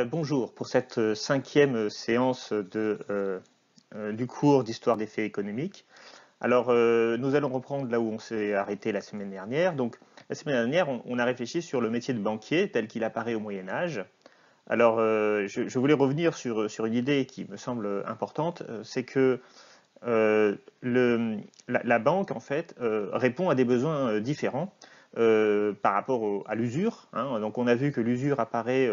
Bonjour, pour cette cinquième séance du cours d'histoire des faits économiques. Alors, nous allons reprendre là où on s'est arrêté la semaine dernière. Donc, la semaine dernière, on a réfléchi sur le métier de banquier tel qu'il apparaît au Moyen Âge. Alors, je voulais revenir sur une idée qui me semble importante, c'est que euh, la banque, en fait, répond à des besoins différents par rapport à l'usure, hein. Donc on a vu que l'usure apparaît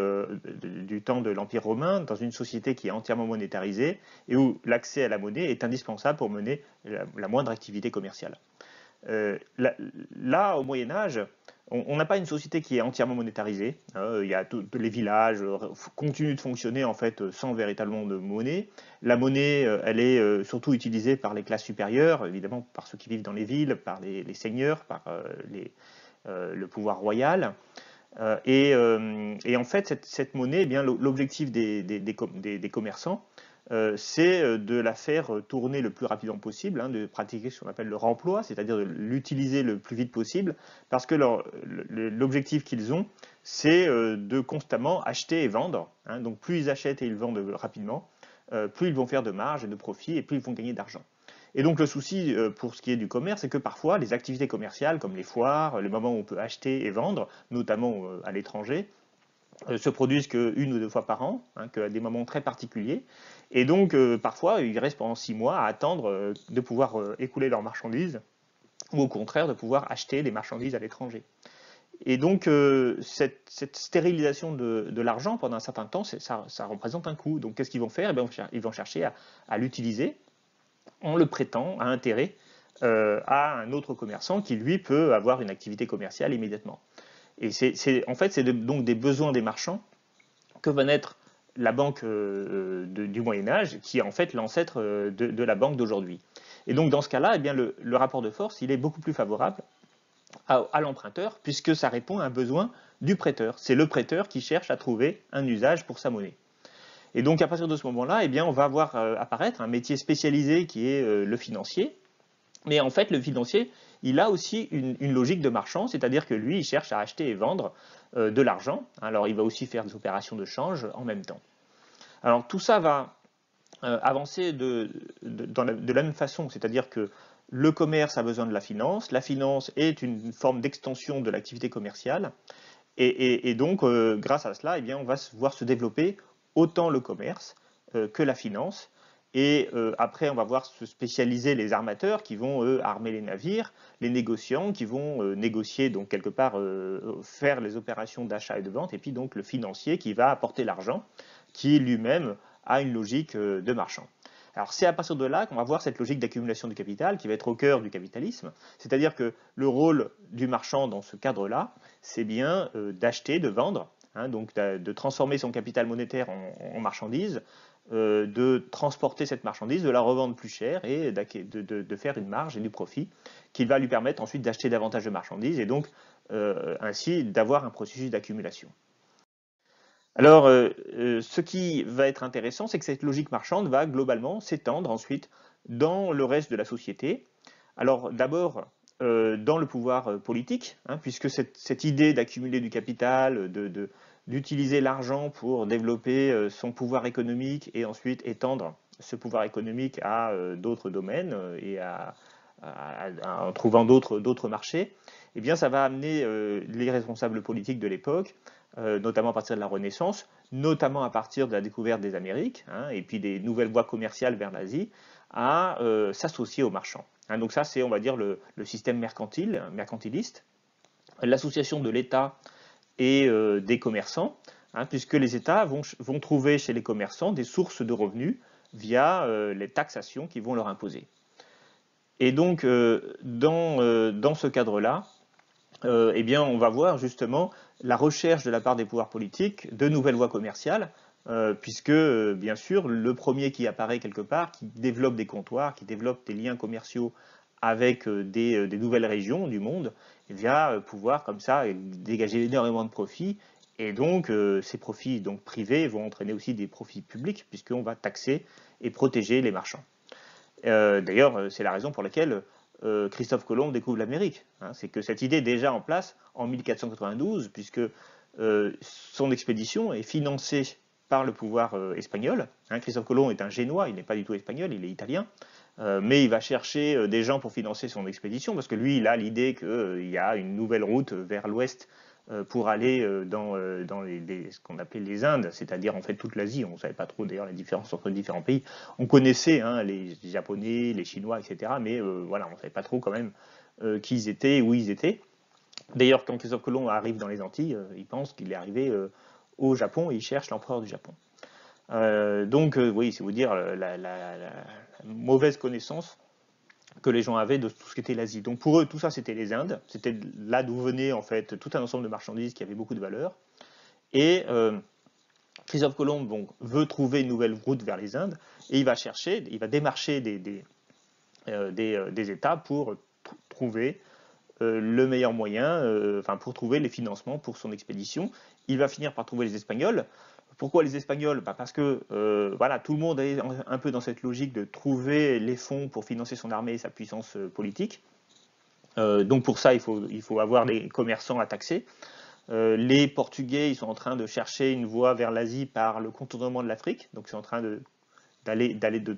du temps de l'Empire romain dans une société qui est entièrement monétarisée et où l'accès à la monnaie est indispensable pour mener la moindre activité commerciale. Là, au Moyen Âge, on n'a pas une société qui est entièrement monétarisée, hein. Il y a les villages continuent de fonctionner en fait sans véritablement de monnaie. La monnaie, elle est surtout utilisée par les classes supérieures, évidemment par ceux qui vivent dans les villes, par les seigneurs, par le pouvoir royal. Et en fait, cette monnaie, eh bien, l'objectif des commerçants, c'est de la faire tourner le plus rapidement possible, hein, de pratiquer ce qu'on appelle le remploi, c'est-à-dire de l'utiliser le plus vite possible, parce que l'objectif qu'ils ont, c'est de constamment acheter et vendre, hein. Donc plus ils achètent et ils vendent rapidement, plus ils vont faire de marge et de profit, et plus ils vont gagner d'argent. Et donc le souci pour ce qui est du commerce, c'est que parfois les activités commerciales comme les foires, les moments où on peut acheter et vendre, notamment à l'étranger, se produisent qu'une ou deux fois par an, hein, qu'à des moments très particuliers. Et donc parfois ils restent pendant 6 mois à attendre de pouvoir écouler leurs marchandises ou au contraire de pouvoir acheter des marchandises à l'étranger. Et donc cette stérilisation de l'argent pendant un certain temps, ça représente un coût. Donc qu'est-ce qu'ils vont faire? Eh bien, ils vont chercher à l'utiliser en le prêtant à intérêt à un autre commerçant qui, lui, peut avoir une activité commerciale immédiatement. Et en fait, c'est donc des besoins des marchands que va naître la banque du Moyen Âge, qui est en fait l'ancêtre de la banque d'aujourd'hui. Et donc dans ce cas-là, eh bien, le rapport de force, il est beaucoup plus favorable à l'emprunteur, puisque ça répond à un besoin du prêteur. C'est le prêteur qui cherche à trouver un usage pour sa monnaie. Et donc à partir de ce moment-là, eh bien, on va voir apparaître un métier spécialisé qui est le financier. Mais en fait, le financier, il a aussi une logique de marchand, c'est-à-dire que lui, il cherche à acheter et vendre de l'argent. Alors il va aussi faire des opérations de change en même temps. Alors tout ça va avancer de la même façon, c'est-à-dire que le commerce a besoin de la finance est une forme d'extension de l'activité commerciale, et donc grâce à cela, eh bien, on va voir se développer autant le commerce que la finance. Et après, on va voir se spécialiser les armateurs qui vont armer les navires, les négociants qui vont négocier, donc quelque part faire les opérations d'achat et de vente, et puis donc le financier qui va apporter l'argent, qui lui-même a une logique de marchand. Alors c'est à partir de là qu'on va voir cette logique d'accumulation du capital qui va être au cœur du capitalisme, c'est-à-dire que le rôle du marchand dans ce cadre-là, c'est bien d'acheter, de vendre, hein, donc de transformer son capital monétaire en marchandise, de transporter cette marchandise, de la revendre plus cher et de faire une marge et du profit qui va lui permettre ensuite d'acheter davantage de marchandises et donc ainsi d'avoir un processus d'accumulation. Alors, ce qui va être intéressant, c'est que cette logique marchande va globalement s'étendre ensuite dans le reste de la société. Alors, d'abord, dans le pouvoir politique, hein, puisque cette idée d'accumuler du capital, d'utiliser l'argent pour développer son pouvoir économique et ensuite étendre ce pouvoir économique à d'autres domaines et en trouvant d'autres marchés, eh bien, ça va amener les responsables politiques de l'époque, notamment à partir de la Renaissance, notamment à partir de la découverte des Amériques, hein, et puis des nouvelles voies commerciales vers l'Asie, à s'associer aux marchands. Hein, donc ça, c'est, on va dire, le système mercantiliste, l'association de l'État et des commerçants, hein, puisque les États vont trouver chez les commerçants des sources de revenus via les taxations qu'ils vont leur imposer. Et donc, dans ce cadre-là, eh bien, on va voir justement la recherche de la part des pouvoirs politiques de nouvelles voies commerciales, puisque, bien sûr, le premier qui apparaît quelque part, qui développe des comptoirs, qui développe des liens commerciaux avec des nouvelles régions du monde, va pouvoir comme ça dégager énormément de profits. Et donc, ces profits donc, privés vont entraîner aussi des profits publics, puisqu'on va taxer et protéger les marchands. D'ailleurs, c'est la raison pour laquelle Christophe Colomb découvre l'Amérique, hein. C'est que cette idée est déjà en place en 1492, puisque son expédition est financée par le pouvoir espagnol. Christophe Colomb est un Génois, il n'est pas du tout espagnol, il est italien. Mais il va chercher des gens pour financer son expédition, parce que lui, il a l'idée qu'il y a une nouvelle route vers l'ouest pour aller dans ce qu'on appelait les Indes, c'est-à-dire en fait toute l'Asie. On ne savait pas trop d'ailleurs la différence entre différents pays. On connaissait les Japonais, les Chinois, etc. Mais voilà, on ne savait pas trop quand même qui ils étaient, où ils étaient. D'ailleurs, quand Christophe Colomb arrive dans les Antilles, il pense qu'il est arrivé au Japon et il cherche l'empereur du Japon. Oui, c'est vous dire la mauvaise connaissance que les gens avaient de tout ce qu'était l'Asie. Donc pour eux, tout ça, c'était les Indes. C'était là d'où venait en fait tout un ensemble de marchandises qui avaient beaucoup de valeur. Et Christophe Colomb veut trouver une nouvelle route vers les Indes et il va démarcher des États pour trouver le meilleur moyen, pour trouver les financements pour son expédition. Il va finir par trouver les Espagnols. Pourquoi les Espagnols? Parce que tout le monde est un peu dans cette logique de trouver les fonds pour financer son armée et sa puissance politique. Donc pour ça, il faut avoir des commerçants à taxer. Les Portugais, ils sont en train de chercher une voie vers l'Asie par le contournement de l'Afrique. Donc ils sont en train de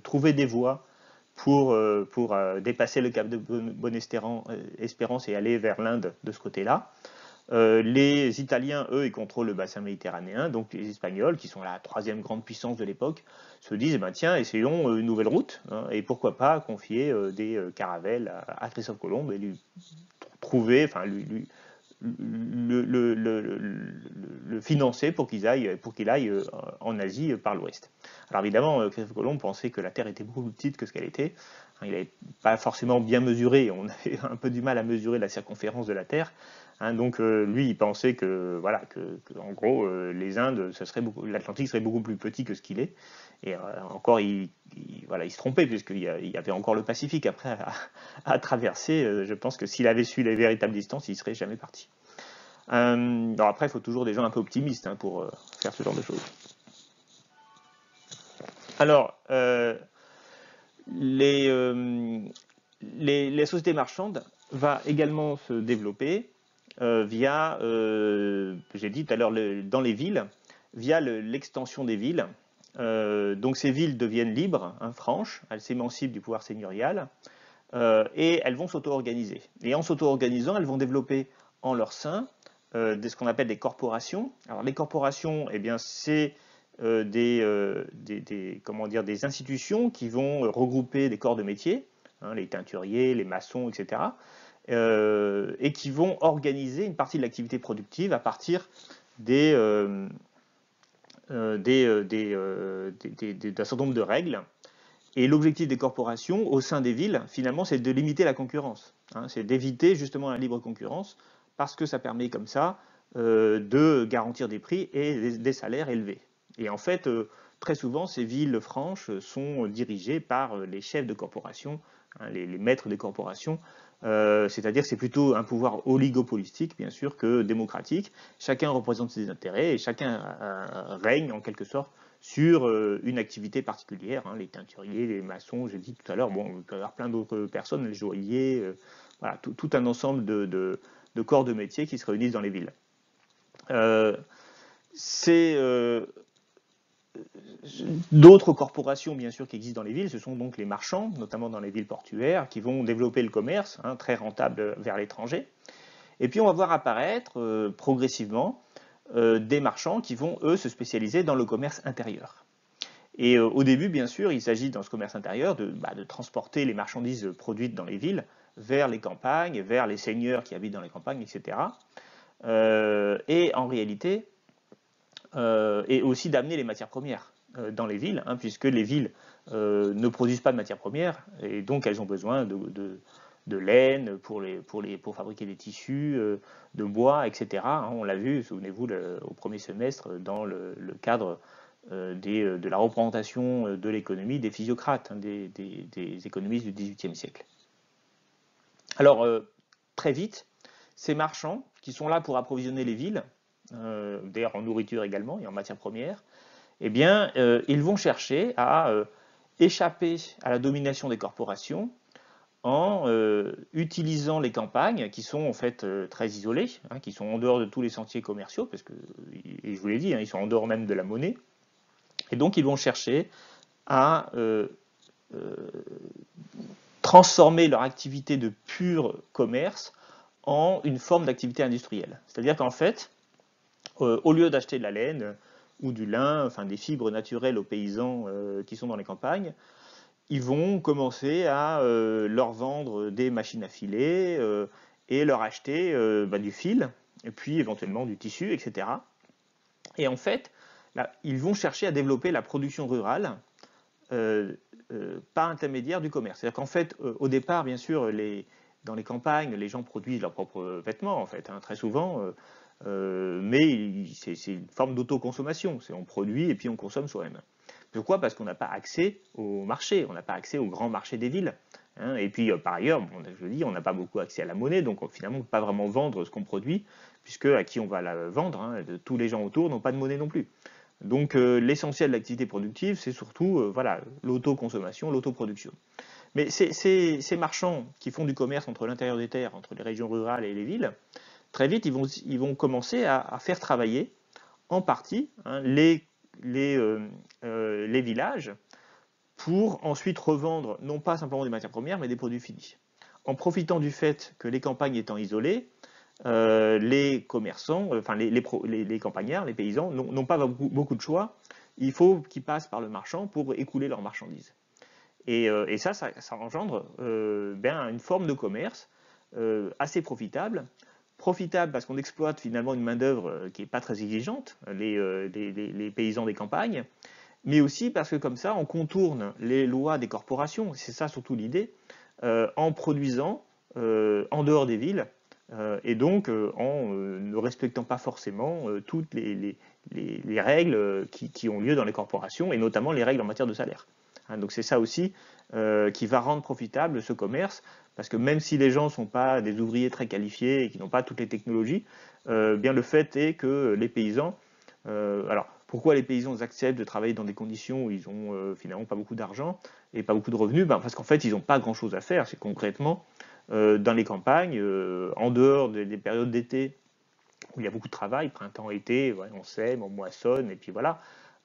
trouver des voies pour dépasser le cap de Bonne-Espérance et aller vers l'Inde de ce côté-là. Les Italiens, eux, ils contrôlent le bassin méditerranéen, donc les Espagnols, qui sont la troisième grande puissance de l'époque, se disent tiens, essayons une nouvelle route, et pourquoi pas confier des caravelles à Christophe Colomb et lui trouver, le financer pour qu'il aille en Asie par l'ouest. Alors évidemment, Christophe Colomb pensait que la Terre était beaucoup plus petite que ce qu'elle était. Il n'avait pas forcément bien mesuré, on avait un peu du mal à mesurer la circonférence de la Terre. Donc lui, il pensait que en gros, les Indes, l'Atlantique serait beaucoup plus petit que ce qu'il est. Et encore, il se trompait, puisqu'il y avait encore le Pacifique après à traverser. Je pense que s'il avait su les véritables distances, il ne serait jamais parti. Alors après, il faut toujours des gens un peu optimistes pour faire ce genre de choses. Alors, les sociétés marchandes vont également se développer via, j'ai dit tout à l'heure, dans les villes, via l'extension des villes. Donc ces villes deviennent libres, franches, elles s'émancipent du pouvoir seigneurial et elles vont s'auto-organiser. Et en s'auto-organisant, elles vont développer en leur sein ce qu'on appelle des corporations. Alors les corporations, c'est des institutions qui vont regrouper des corps de métier, les teinturiers, les maçons, etc., et qui vont organiser une partie de l'activité productive à partir d'un certain nombre de règles. Et l'objectif des corporations au sein des villes, finalement, c'est de limiter la concurrence. C'est d'éviter justement la libre concurrence, parce que ça permet comme ça de garantir des prix et des salaires élevés. Et en fait, très souvent, ces villes franches sont dirigées par les chefs de corporation, les maîtres des corporations, c'est-à-dire que c'est plutôt un pouvoir oligopolistique, bien sûr, que démocratique. Chacun représente ses intérêts et chacun règne, en quelque sorte, sur une activité particulière. Les teinturiers, les maçons, j'ai dit tout à l'heure, il peut y avoir plein d'autres personnes, les joailliers, tout un ensemble de corps de métier qui se réunissent dans les villes. D'autres corporations, bien sûr, qui existent dans les villes, ce sont donc les marchands, notamment dans les villes portuaires, qui vont développer le commerce, très rentable vers l'étranger. Et puis on va voir apparaître progressivement des marchands qui vont, eux, se spécialiser dans le commerce intérieur. Et au début, bien sûr, il s'agit dans ce commerce intérieur de transporter les marchandises produites dans les villes vers les campagnes, vers les seigneurs qui habitent dans les campagnes, etc. Et en réalité, et aussi d'amener les matières premières dans les villes, puisque les villes ne produisent pas de matières premières, et donc elles ont besoin de laine pour fabriquer des tissus, de bois, etc. On l'a vu, souvenez-vous, au premier semestre, dans le cadre de la représentation de l'économie des physiocrates, des économistes du XVIIIe siècle. Alors, très vite, ces marchands, qui sont là pour approvisionner les villes, d'ailleurs en nourriture également et en matières premières, ils vont chercher à échapper à la domination des corporations en utilisant les campagnes qui sont en fait très isolées, hein, qui sont en dehors de tous les sentiers commerciaux, parce que, et je vous l'ai dit, hein, ils sont en dehors même de la monnaie, et donc ils vont chercher à euh, transformer leur activité de pur commerce en une forme d'activité industrielle. C'est-à-dire qu'en fait, au lieu d'acheter de la laine ou du lin, enfin des fibres naturelles aux paysans qui sont dans les campagnes, ils vont commencer à leur vendre des machines à filer et leur acheter du fil, et puis éventuellement du tissu, etc. Et en fait, là, ils vont chercher à développer la production rurale euh, par intermédiaire du commerce. C'est-à-dire qu'en fait, au départ, bien sûr, dans les campagnes, les gens produisent leurs propres vêtements, en fait, hein, très souvent, mais c'est une forme d'autoconsommation. On produit et puis on consomme soi-même. Pourquoi? Parce qu'on n'a pas accès au marché, on n'a pas accès au grand marché des villes. Hein, et puis, par ailleurs, bon, je le dis, on n'a pas beaucoup accès à la monnaie, donc finalement, on ne peut pas vraiment vendre ce qu'on produit, puisque à qui on va la vendre, hein, tous les gens autour n'ont pas de monnaie non plus. Donc l'essentiel de l'activité productive, c'est surtout voilà, l'autoconsommation, l'autoproduction. Mais ces marchands qui font du commerce entre l'intérieur des terres, entre les régions rurales et les villes, très vite, ils vont commencer à faire travailler en partie hein, les villages pour ensuite revendre non pas simplement des matières premières, mais des produits finis. En profitant du fait que les campagnes étant isolées, les commerçants, enfin les campagnards, les paysans n'ont pas beaucoup de choix. Il faut qu'ils passent par le marchand pour écouler leurs marchandises. Et ça engendre une forme de commerce assez profitable. Profitable parce qu'on exploite finalement une main-d'œuvre qui n'est pas très exigeante, les paysans des campagnes, mais aussi parce que comme ça, on contourne les lois des corporations, c'est ça surtout l'idée, en produisant en dehors des villes, et donc en ne respectant pas forcément toutes les règles qui ont lieu dans les corporations, et notamment les règles en matière de salaire. Hein, donc c'est ça aussi qui va rendre profitable ce commerce, parce que même si les gens ne sont pas des ouvriers très qualifiés et qui n'ont pas toutes les technologies, bien le fait est que les paysans, alors pourquoi les paysans acceptent de travailler dans des conditions où ils ont finalement pas beaucoup d'argent et pas beaucoup de revenus? Parce qu'en fait ils n'ont pas grand chose à faire, c'est concrètement dans les campagnes, en dehors des périodes d'été où il y a beaucoup de travail, printemps, été, ouais, on sème, on moissonne, et puis voilà.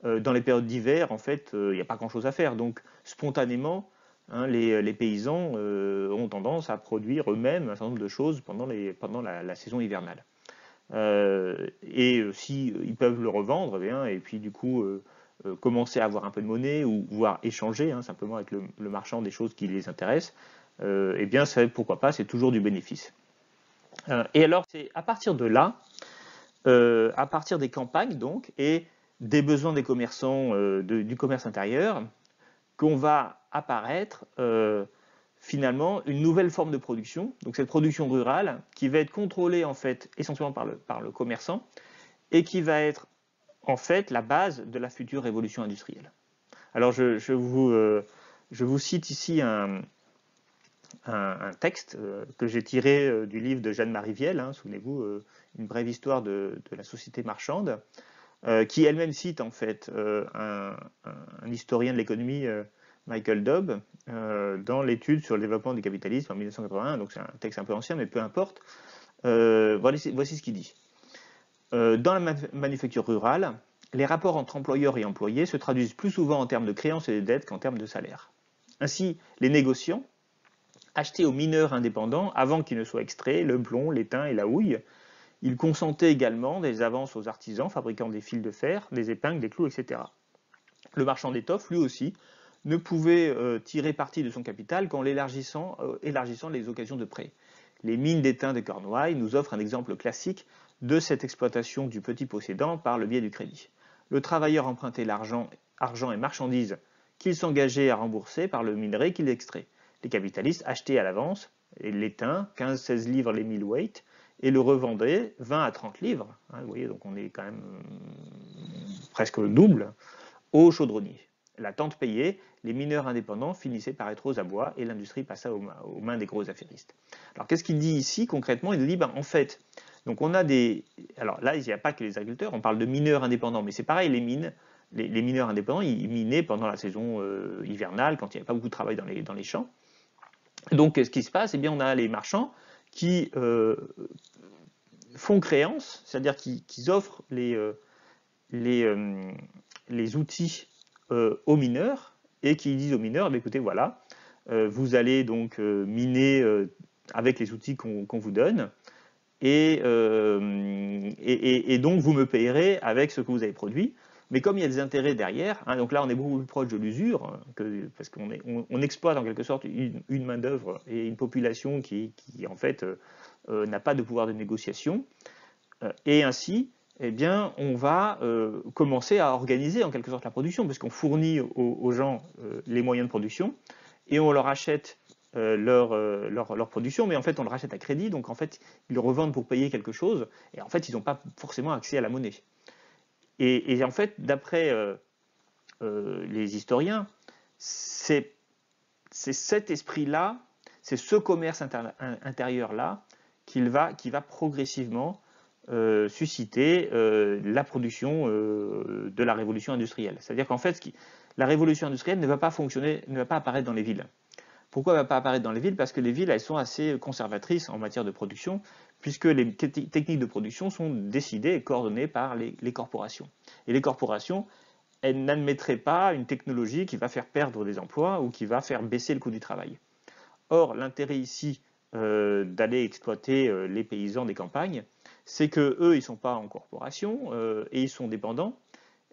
Dans les périodes d'hiver, en fait, il n'y a pas grand-chose à faire. Donc, spontanément, hein, les paysans ont tendance à produire eux-mêmes un certain nombre de choses pendant la saison hivernale. Et si ils peuvent le revendre, eh bien, et puis du coup commencer à avoir un peu de monnaie ou voire échanger hein, simplement avec le marchand des choses qui les intéressent, eh bien pourquoi pas, c'est toujours du bénéfice. Et alors c'est à partir de là, à partir des campagnes donc et des besoins des commerçants du commerce intérieur, qu'on va apparaître finalement une nouvelle forme de production, donc cette production rurale qui va être contrôlée en fait essentiellement par le commerçant et qui va être en fait la base de la future révolution industrielle. Alors je vous cite ici un texte que j'ai tiré du livre de Jeanne-Marie Viel, hein, souvenez-vous, une brève histoire de la société marchande, qui elle-même cite en fait un historien de l'économie, Michael Dobb, dans l'étude sur le développement du capitalisme en 1981, donc c'est un texte un peu ancien, mais peu importe. Voici ce qu'il dit. Dans la manufacture rurale, les rapports entre employeurs et employés se traduisent plus souvent en termes de créances et de dettes qu'en termes de salaire. Ainsi, les négociants achetaient aux mineurs indépendants, avant qu'ils ne soient extraits, le plomb, l'étain et la houille. Ils consentaient également des avances aux artisans fabriquant des fils de fer, des épingles, des clous, etc. Le marchand d'étoffes, lui aussi, ne pouvait tirer parti de son capital qu'en élargissant les occasions de prêt. Les mines d'étain de Cornouailles nous offrent un exemple classique de cette exploitation du petit possédant par le biais du crédit. Le travailleur empruntait l'argent et marchandises qu'il s'engageait à rembourser par le minerai qu'il extrait. Les capitalistes achetaient à l'avance l'étain, 15-16 livres les millweight, et le revendaient 20 à 30 livres. Hein, vous voyez, donc on est quand même presque double aux chaudronniers. La tente payée, les mineurs indépendants finissaient par être aux abois et l'industrie passa aux mains des gros affairistes. Alors qu'est-ce qu'il dit ici concrètement? Il dit en fait, donc on a des. Alors là, il n'y a pas que les agriculteurs, on parle de mineurs indépendants, mais c'est pareil, les mines. Les mineurs indépendants, ils minaient pendant la saison hivernale, quand il n'y avait pas beaucoup de travail dans les champs. Donc, ce qui se passe, eh bien, on a les marchands qui font créance, c'est-à-dire qu'ils offrent les, euh, les outils aux mineurs et qui disent aux mineurs, eh bien, écoutez, voilà, vous allez donc miner avec les outils qu'on vous donne et donc vous me payerez avec ce que vous avez produit. Mais comme il y a des intérêts derrière, hein, donc là on est beaucoup plus proche de l'usure, parce qu'on exploite en quelque sorte une main-d'œuvre et une population qui en fait n'a pas de pouvoir de négociation, et ainsi, eh bien, on va commencer à organiser en quelque sorte la production, parce qu'on fournit aux gens les moyens de production et on leur achète leur production, mais en fait on le rachète à crédit, donc en fait ils le revendent pour payer quelque chose, et en fait ils n'ont pas forcément accès à la monnaie. Et en fait, d'après les historiens, c'est cet esprit-là, c'est ce commerce intérieur-là qui va progressivement susciter la production de la révolution industrielle. C'est-à-dire qu'en fait, la révolution industrielle ne va pas fonctionner, ne va pas apparaître dans les villes. Pourquoi elle ne va pas apparaître dans les villes? Parce que les villes, elles sont assez conservatrices en matière de production, puisque les techniques de production sont décidées et coordonnées par les corporations. Et les corporations, elles n'admettraient pas une technologie qui va faire perdre des emplois ou qui va faire baisser le coût du travail. Or, l'intérêt ici d'aller exploiter les paysans des campagnes, c'est qu'eux, ils ne sont pas en corporation et ils sont dépendants.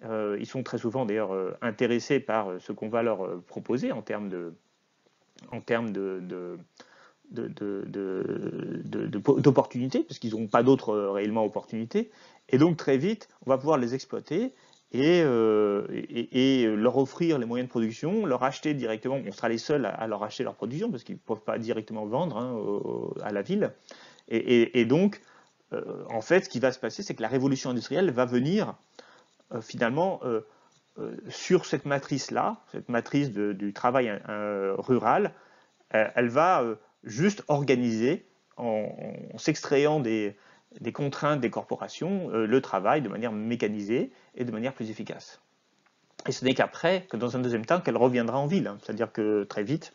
Ils sont très souvent d'ailleurs intéressés par ce qu'on va leur proposer en termes d'opportunités, parce qu'ils n'ont pas d'autres réellement opportunités. Et donc très vite, on va pouvoir les exploiter et leur offrir les moyens de production, leur acheter directement. On sera les seuls à leur acheter leur production, parce qu'ils ne peuvent pas directement vendre à la ville. Et donc, en fait, ce qui va se passer, c'est que la révolution industrielle va venir finalement sur cette matrice-là, cette matrice du travail rural, elle va juste organiser, en s'extrayant des contraintes des corporations, le travail de manière mécanisée et de manière plus efficace. Et ce n'est qu'après, que dans un deuxième temps, qu'elle reviendra en ville. C'est-à-dire que très vite,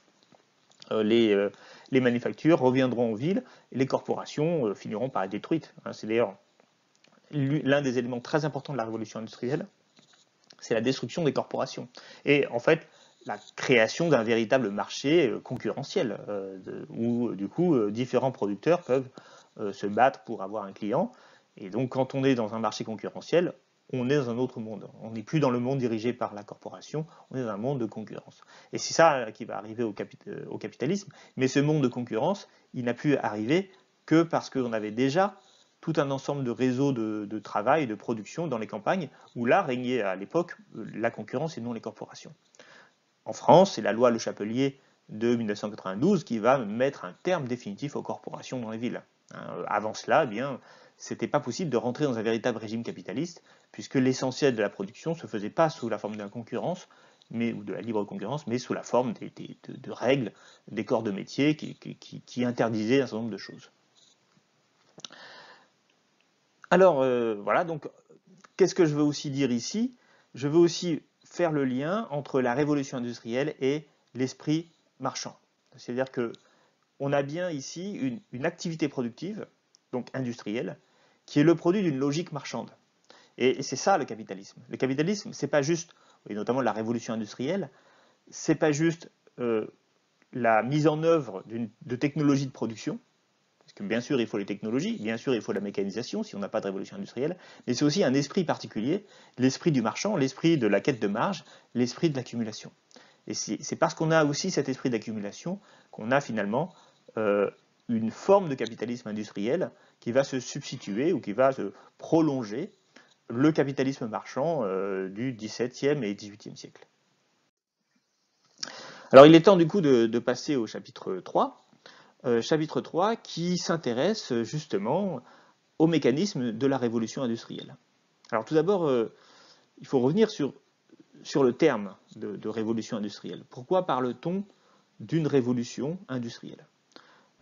les manufactures reviendront en ville et les corporations finiront par être détruites. C'est d'ailleurs l'un des éléments très importants de la révolution industrielle, c'est la destruction des corporations. Et en fait, la création d'un véritable marché concurrentiel, où du coup différents producteurs peuvent se battre pour avoir un client. Et donc quand on est dans un marché concurrentiel, on est dans un autre monde. On n'est plus dans le monde dirigé par la corporation, on est dans un monde de concurrence. Et c'est ça qui va arriver au capitalisme. Mais ce monde de concurrence, il n'a pu arriver que parce qu'on avait déjà tout un ensemble de réseaux de travail, de production dans les campagnes, où là régnait à l'époque la concurrence et non les corporations. En France, c'est la loi Le Chapelier de 1992 qui va mettre un terme définitif aux corporations dans les villes. Avant cela, eh bien, c'était pas possible de rentrer dans un véritable régime capitaliste, puisque l'essentiel de la production se faisait pas sous la forme de la concurrence, ou de la libre concurrence, mais sous la forme de règles, des corps de métier qui interdisaient un certain nombre de choses. Alors voilà, donc qu'est-ce que je veux aussi dire ici? Je veux aussi faire le lien entre la révolution industrielle et l'esprit marchand. C'est-à-dire que on a bien ici une activité productive, donc industrielle, qui est le produit d'une logique marchande. Et c'est ça le capitalisme. Le capitalisme, c'est pas juste, et notamment la révolution industrielle, c'est pas juste la mise en œuvre de technologies de production, parce que bien sûr il faut les technologies, bien sûr il faut la mécanisation si on n'a pas de révolution industrielle, mais c'est aussi un esprit particulier, l'esprit du marchand, l'esprit de la quête de marge, l'esprit de l'accumulation. Et c'est parce qu'on a aussi cet esprit d'accumulation qu'on a finalement une forme de capitalisme industriel qui va se substituer ou qui va se prolonger le capitalisme marchand du XVIIe et XVIIIe siècle. Alors il est temps du coup de passer au chapitre 3, chapitre 3 qui s'intéresse justement au mécanisme de la révolution industrielle. Alors tout d'abord, il faut revenir sur le terme de révolution industrielle. Pourquoi parle-t-on d'une révolution industrielle?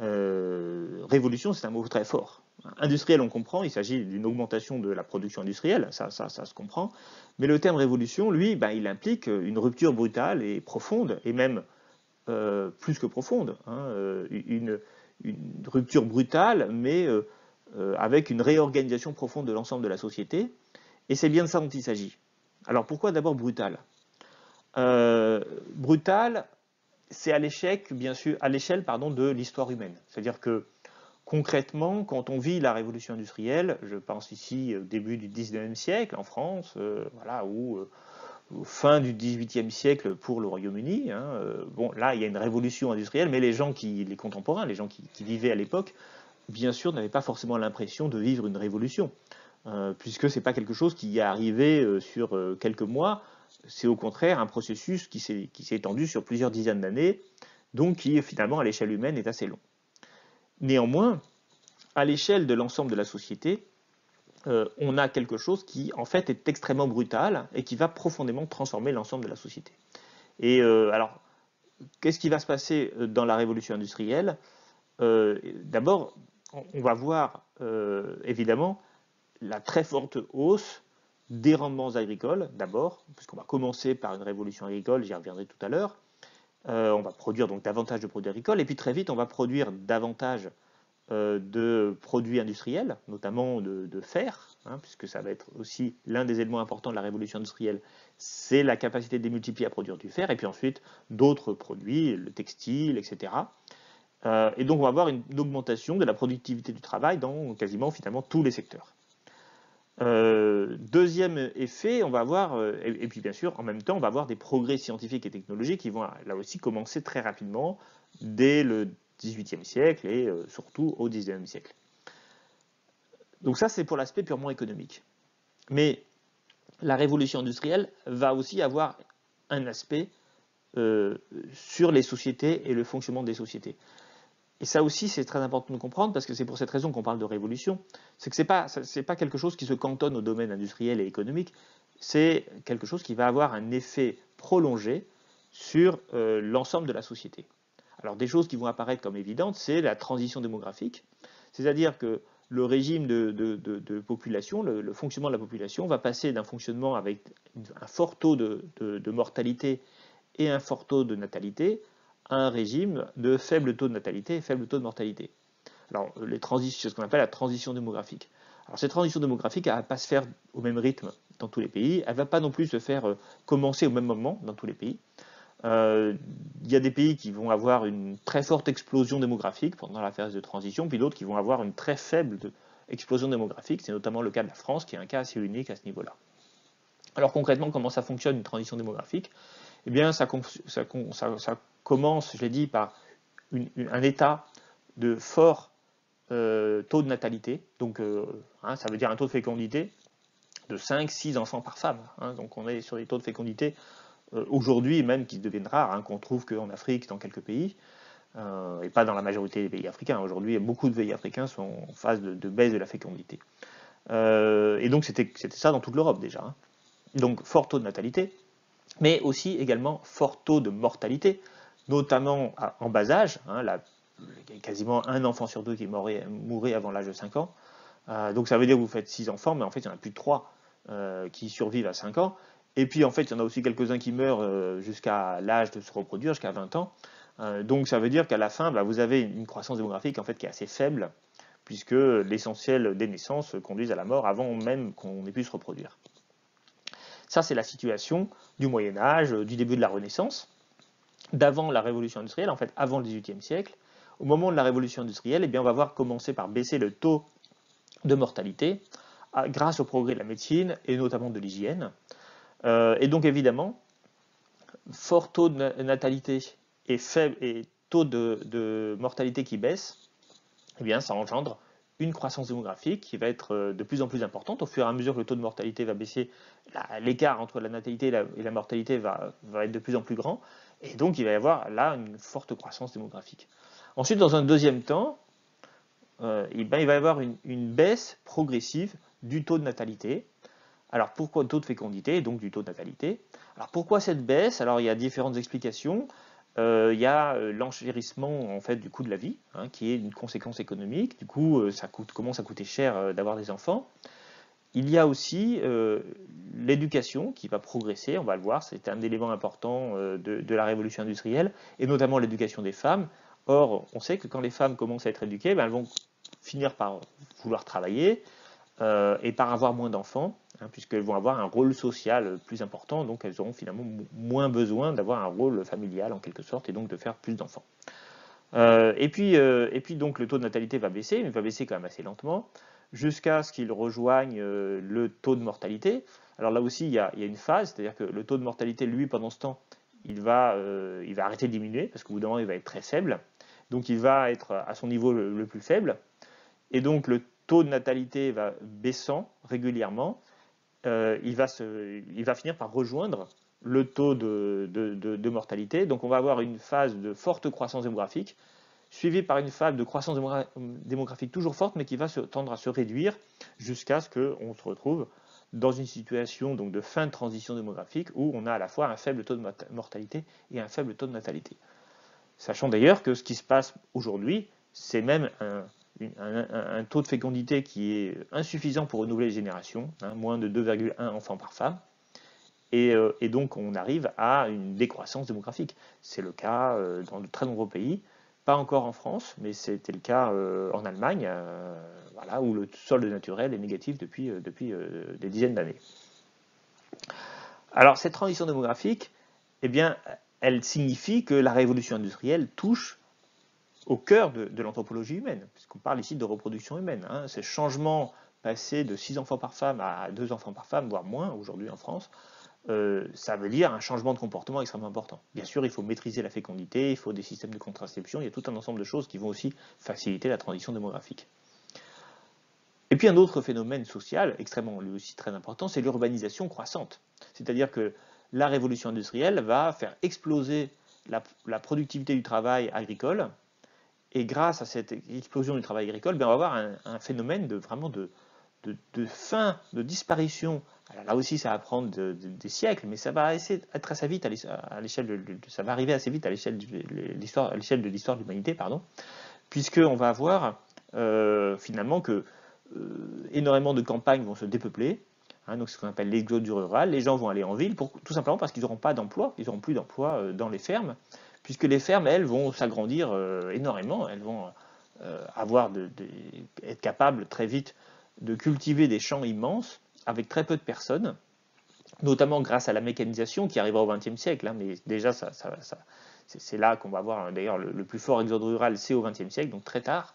Révolution, c'est un mot très fort. Industriel, on comprend, il s'agit d'une augmentation de la production industrielle, ça se comprend. Mais le terme révolution, lui, il implique une rupture brutale et profonde, et même plus que profonde, hein, une rupture brutale, mais avec une réorganisation profonde de l'ensemble de la société. Et c'est bien de ça dont il s'agit. Alors pourquoi d'abord brutal? Brutal, c'est à l'échelle, bien sûr, à l'échelle, pardon, de l'histoire humaine. C'est-à-dire que concrètement, quand on vit la révolution industrielle, je pense ici au début du 19e siècle en France, voilà, ou fin du 18e siècle pour le Royaume-Uni, hein, bon, là, il y a une révolution industrielle, mais les contemporains, les gens qui vivaient à l'époque, bien sûr, n'avaient pas forcément l'impression de vivre une révolution, puisque ce n'est pas quelque chose qui est arrivé sur quelques mois, c'est au contraire un processus qui s'est étendu sur plusieurs dizaines d'années, donc qui finalement à l'échelle humaine est assez long. Néanmoins, à l'échelle de l'ensemble de la société, on a quelque chose qui en fait est extrêmement brutal et qui va profondément transformer l'ensemble de la société. Et alors, qu'est-ce qui va se passer dans la révolution industrielle? D'abord, on va voir évidemment la très forte hausse des rendements agricoles, d'abord, puisqu'on va commencer par une révolution agricole, j'y reviendrai tout à l'heure. On va produire donc davantage de produits agricoles, et puis très vite, on va produire davantage de produits industriels, notamment de fer, hein, puisque ça va être aussi l'un des éléments importants de la révolution industrielle, c'est la capacité de démultiplier à produire du fer, et puis ensuite d'autres produits, le textile, etc. Et donc on va avoir une augmentation de la productivité du travail dans quasiment finalement tous les secteurs. Deuxième effet, on va avoir, et puis bien sûr, en même temps, on va avoir des progrès scientifiques et technologiques qui vont là aussi commencer très rapidement dès le XVIIIe siècle et surtout au XIXe siècle. Donc ça, c'est pour l'aspect purement économique. Mais la révolution industrielle va aussi avoir un aspect sur les sociétés et le fonctionnement des sociétés. Et ça aussi, c'est très important de comprendre, parce que c'est pour cette raison qu'on parle de révolution. C'est que c'est pas quelque chose qui se cantonne au domaine industriel et économique, c'est quelque chose qui va avoir un effet prolongé sur l'ensemble de la société. Alors des choses qui vont apparaître comme évidentes, c'est la transition démographique, c'est-à-dire que le régime de population, le fonctionnement de la population va passer d'un fonctionnement avec un fort taux de mortalité et un fort taux de natalité à un régime de faible taux de natalité et faible taux de mortalité. Alors, c'est ce qu'on appelle la transition démographique. Alors, cette transition démographique, elle ne va pas se faire au même rythme dans tous les pays. Elle ne va pas non plus se faire commencer au même moment dans tous les pays. Il y a des pays qui vont avoir une très forte explosion démographique pendant la phase de transition, puis d'autres qui vont avoir une très faible explosion démographique. C'est notamment le cas de la France, qui est un cas assez unique à ce niveau-là. Alors concrètement, comment ça fonctionne une transition démographique? Eh bien, ça commence, je l'ai dit, par un état de fort taux de natalité, donc ça veut dire un taux de fécondité de 5-6 enfants par femme. Hein, donc on est sur des taux de fécondité aujourd'hui même qui deviennent rares, hein, qu'on trouve qu'en Afrique, dans quelques pays, et pas dans la majorité des pays africains. Aujourd'hui, beaucoup de pays africains sont en phase de baisse de la fécondité. Et donc c'était ça dans toute l'Europe déjà. Hein. Donc fort taux de natalité, mais aussi également fort taux de mortalité, notamment en bas âge. Hein, il y a quasiment un enfant sur deux qui mourait avant l'âge de 5 ans. Donc ça veut dire que vous faites 6 enfants, mais en fait il y en a plus de 3 qui survivent à 5 ans. Et puis en fait il y en a aussi quelques-uns qui meurent jusqu'à l'âge de se reproduire, jusqu'à 20 ans. Donc ça veut dire qu'à la fin, vous avez une croissance démographique en fait qui est assez faible, puisque l'essentiel des naissances conduisent à la mort avant même qu'on ait pu se reproduire. Ça, c'est la situation du Moyen-Âge, du début de la Renaissance, d'avant la Révolution industrielle, en fait avant le XVIIIe siècle. Au moment de la Révolution industrielle, eh bien, on va voir commencer par baisser le taux de mortalité grâce au progrès de la médecine et notamment de l'hygiène. Et donc évidemment, fort taux de natalité et taux de mortalité qui baisse, eh bien, ça engendre une croissance démographique qui va être de plus en plus importante. Au fur et à mesure que le taux de mortalité va baisser, l'écart entre la natalité et la mortalité va être de plus en plus grand. Et donc, il va y avoir là une forte croissance démographique. Ensuite, dans un deuxième temps, il va y avoir une baisse progressive du taux de natalité. Alors, pourquoi le taux de fécondité et donc du taux de natalité? Alors, pourquoi cette baisse? Alors, il y a différentes explications. Il y a l'enchérissement en fait, du coût de la vie, hein, qui est une conséquence économique. Du coup, ça commence à coûter cher d'avoir des enfants. il y a aussi l'éducation qui va progresser, on va le voir, c'est un élément important de la révolution industrielle, et notamment l'éducation des femmes. Or, on sait que quand les femmes commencent à être éduquées, ben, elles vont finir par vouloir travailler et par avoir moins d'enfants, hein, puisqu'elles vont avoir un rôle social plus important, donc elles auront finalement moins besoin d'avoir un rôle familial en quelque sorte, et donc de faire plus d'enfants. Et puis donc le taux de natalité va baisser, mais va baisser quand même assez lentement, jusqu'à ce qu'il rejoigne le taux de mortalité. Alors là aussi, il y a une phase, c'est-à-dire que le taux de mortalité, lui, pendant ce temps, il va arrêter de diminuer, parce qu'au bout d'un moment, il va être très faible. Donc il va être à son niveau le plus faible. Et donc le taux de natalité va baissant régulièrement. Il va finir par rejoindre le taux de mortalité. Donc on va avoir une phase de forte croissance démographique, suivie par une phase de croissance démographique toujours forte, mais qui va tendre à se réduire jusqu'à ce qu'on se retrouve dans une situation donc, de fin de transition démographique où on a à la fois un faible taux de mortalité et un faible taux de natalité. Sachant d'ailleurs que ce qui se passe aujourd'hui, c'est même un taux de fécondité qui est insuffisant pour renouveler les générations, hein, moins de 2,1 enfants par femme, et donc on arrive à une décroissance démographique. C'est le cas dans de très nombreux pays, pas encore en France, mais c'était le cas en Allemagne, voilà, où le solde naturel est négatif depuis des dizaines d'années. Alors cette transition démographique, eh bien, elle signifie que la révolution industrielle touche au cœur de l'anthropologie humaine, puisqu'on parle ici de reproduction humaine. Hein. Ces changements passés de 6 enfants par femme à 2 enfants par femme, voire moins aujourd'hui en France, ça veut dire un changement de comportement extrêmement important. Bien sûr, il faut maîtriser la fécondité, il faut des systèmes de contraception, il y a tout un ensemble de choses qui vont aussi faciliter la transition démographique. Et puis un autre phénomène social, extrêmement lui aussi très important, c'est l'urbanisation croissante. C'est-à-dire que la révolution industrielle va faire exploser la productivité du travail agricole, et grâce à cette explosion du travail agricole, ben on va avoir un phénomène vraiment de fin, de disparition. Alors là aussi, ça va prendre des siècles, mais ça va être assez vite à l'échelle ça va arriver assez vite à l'échelle de l'histoire de l'humanité, pardon, puisqu'on va avoir finalement que énormément de campagnes vont se dépeupler, hein, donc c'est ce qu'on appelle l'exode du rural. Les gens vont aller en ville tout simplement parce qu'ils n'auront pas d'emploi, ils n'auront plus d'emploi dans les fermes, puisque les fermes, elles, vont s'agrandir énormément, elles vont être capables très vite de cultiver des champs immenses avec très peu de personnes, notamment grâce à la mécanisation qui arrivera au XXe siècle, hein, mais déjà c'est là qu'on va avoir d'ailleurs le plus fort exode rural, c'est au XXe siècle, donc très tard.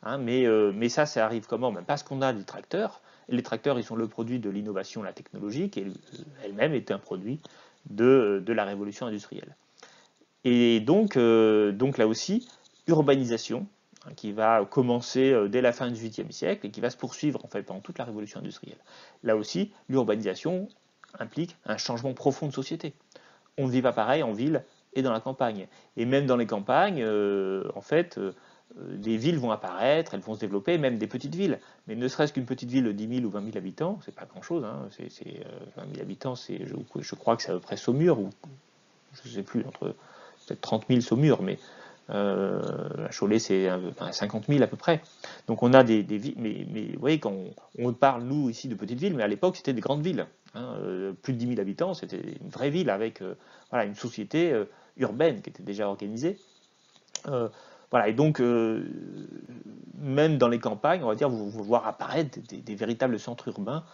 Hein, mais ça arrive comment? Ben parce qu'on a des tracteurs. Et les tracteurs, ils sont le produit de l'innovation, la technologie, qui elle-même est un produit de la révolution industrielle. Et donc là aussi, urbanisation, hein, qui va commencer dès la fin du XVIIIe siècle et qui va se poursuivre en fait pendant toute la révolution industrielle. Là aussi, l'urbanisation implique un changement profond de société. On ne vit pas pareil en ville et dans la campagne. Et même dans les campagnes, en fait, des villes vont apparaître, elles vont se développer, même des petites villes. Mais ne serait-ce qu'une petite ville de 10 000 ou 20 000 habitants, c'est pas grand-chose. Hein. 20 000 habitants, je crois que c'est à peu près Saumur, ou je ne sais plus, entre peut-être 30 000 Saumur, mais à Cholet, c'est 50 000 à peu près. Donc on a des villes, mais vous voyez, quand on parle, nous, ici, de petites villes, mais à l'époque, c'était des grandes villes. Hein, plus de 10 000 habitants, c'était une vraie ville avec voilà, une société urbaine qui était déjà organisée. Voilà, et donc, même dans les campagnes, on va dire, vous voir apparaître des véritables centres urbains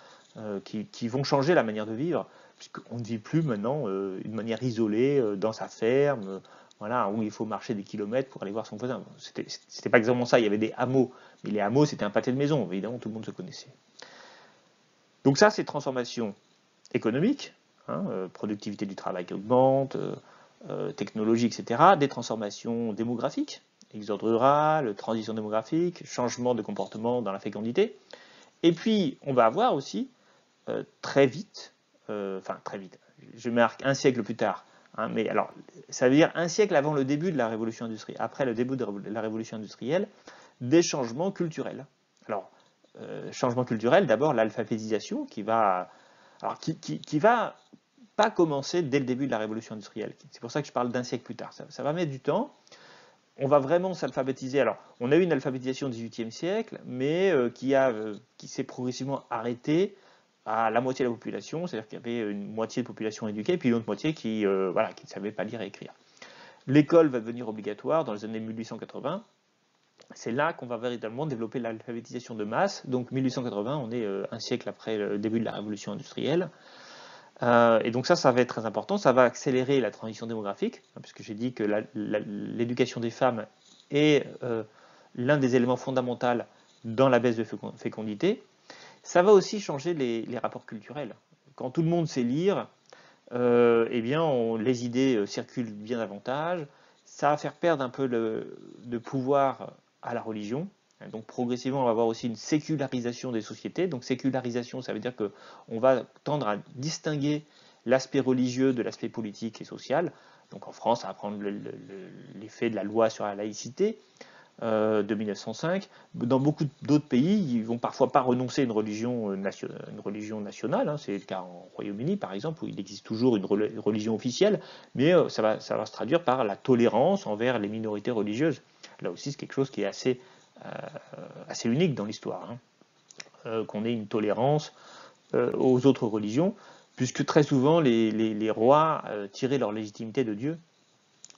qui vont changer la manière de vivre, puisqu'on ne vit plus maintenant d'une manière isolée dans sa ferme, voilà, où il faut marcher des kilomètres pour aller voir son voisin. C'était pas exactement ça, il y avait des hameaux, mais les hameaux, c'était un pâté de maison, évidemment, tout le monde se connaissait. Donc ça, c'est transformation économique, hein, productivité du travail qui augmente, technologie, etc., des transformations démographiques, exode rural, transition démographique, changement de comportement dans la fécondité. Et puis, on va avoir aussi très vite, je marque un siècle plus tard, hein, mais alors, ça veut dire un siècle avant le début de la révolution industrielle, après le début de la révolution industrielle, des changements culturels. Alors, changement culturel, d'abord l'alphabétisation qui va pas commencer dès le début de la révolution industrielle. C'est pour ça que je parle d'un siècle plus tard. Ça va mettre du temps. on va vraiment s'alphabétiser. Alors, on a eu une alphabétisation au XVIIIe siècle, mais qui s'est progressivement arrêtée à la moitié de la population, c'est-à-dire qu'il y avait une moitié de population éduquée, puis l'autre moitié voilà, qui ne savait pas lire et écrire. L'école va devenir obligatoire dans les années 1880. C'est là qu'on va véritablement développer l'alphabétisation de masse. Donc 1880, on est un siècle après le début de la révolution industrielle. Et donc ça va être très important. Ça va accélérer la transition démographique, hein, puisque j'ai dit que l'éducation des femmes est l'un des éléments fondamentaux dans la baisse de fécondité. Ça va aussi changer les rapports culturels. Quand tout le monde sait lire, eh bien, les idées circulent bien davantage. Ça va faire perdre un peu de pouvoir à la religion. Donc progressivement, on va avoir aussi une sécularisation des sociétés. Donc sécularisation, ça veut dire qu'on va tendre à distinguer l'aspect religieux de l'aspect politique et social. Donc en France, ça va prendre l'effet de la loi sur la laïcité de 1905. Dans beaucoup d'autres pays, ils vont parfois pas renoncer à une religion nationale. Hein. C'est le cas en Royaume-Uni, par exemple, où il existe toujours une religion officielle, mais ça va se traduire par la tolérance envers les minorités religieuses. Là aussi, c'est quelque chose qui est assez unique dans l'histoire, hein. Qu'on ait une tolérance aux autres religions, puisque très souvent, les rois tiraient leur légitimité de Dieu.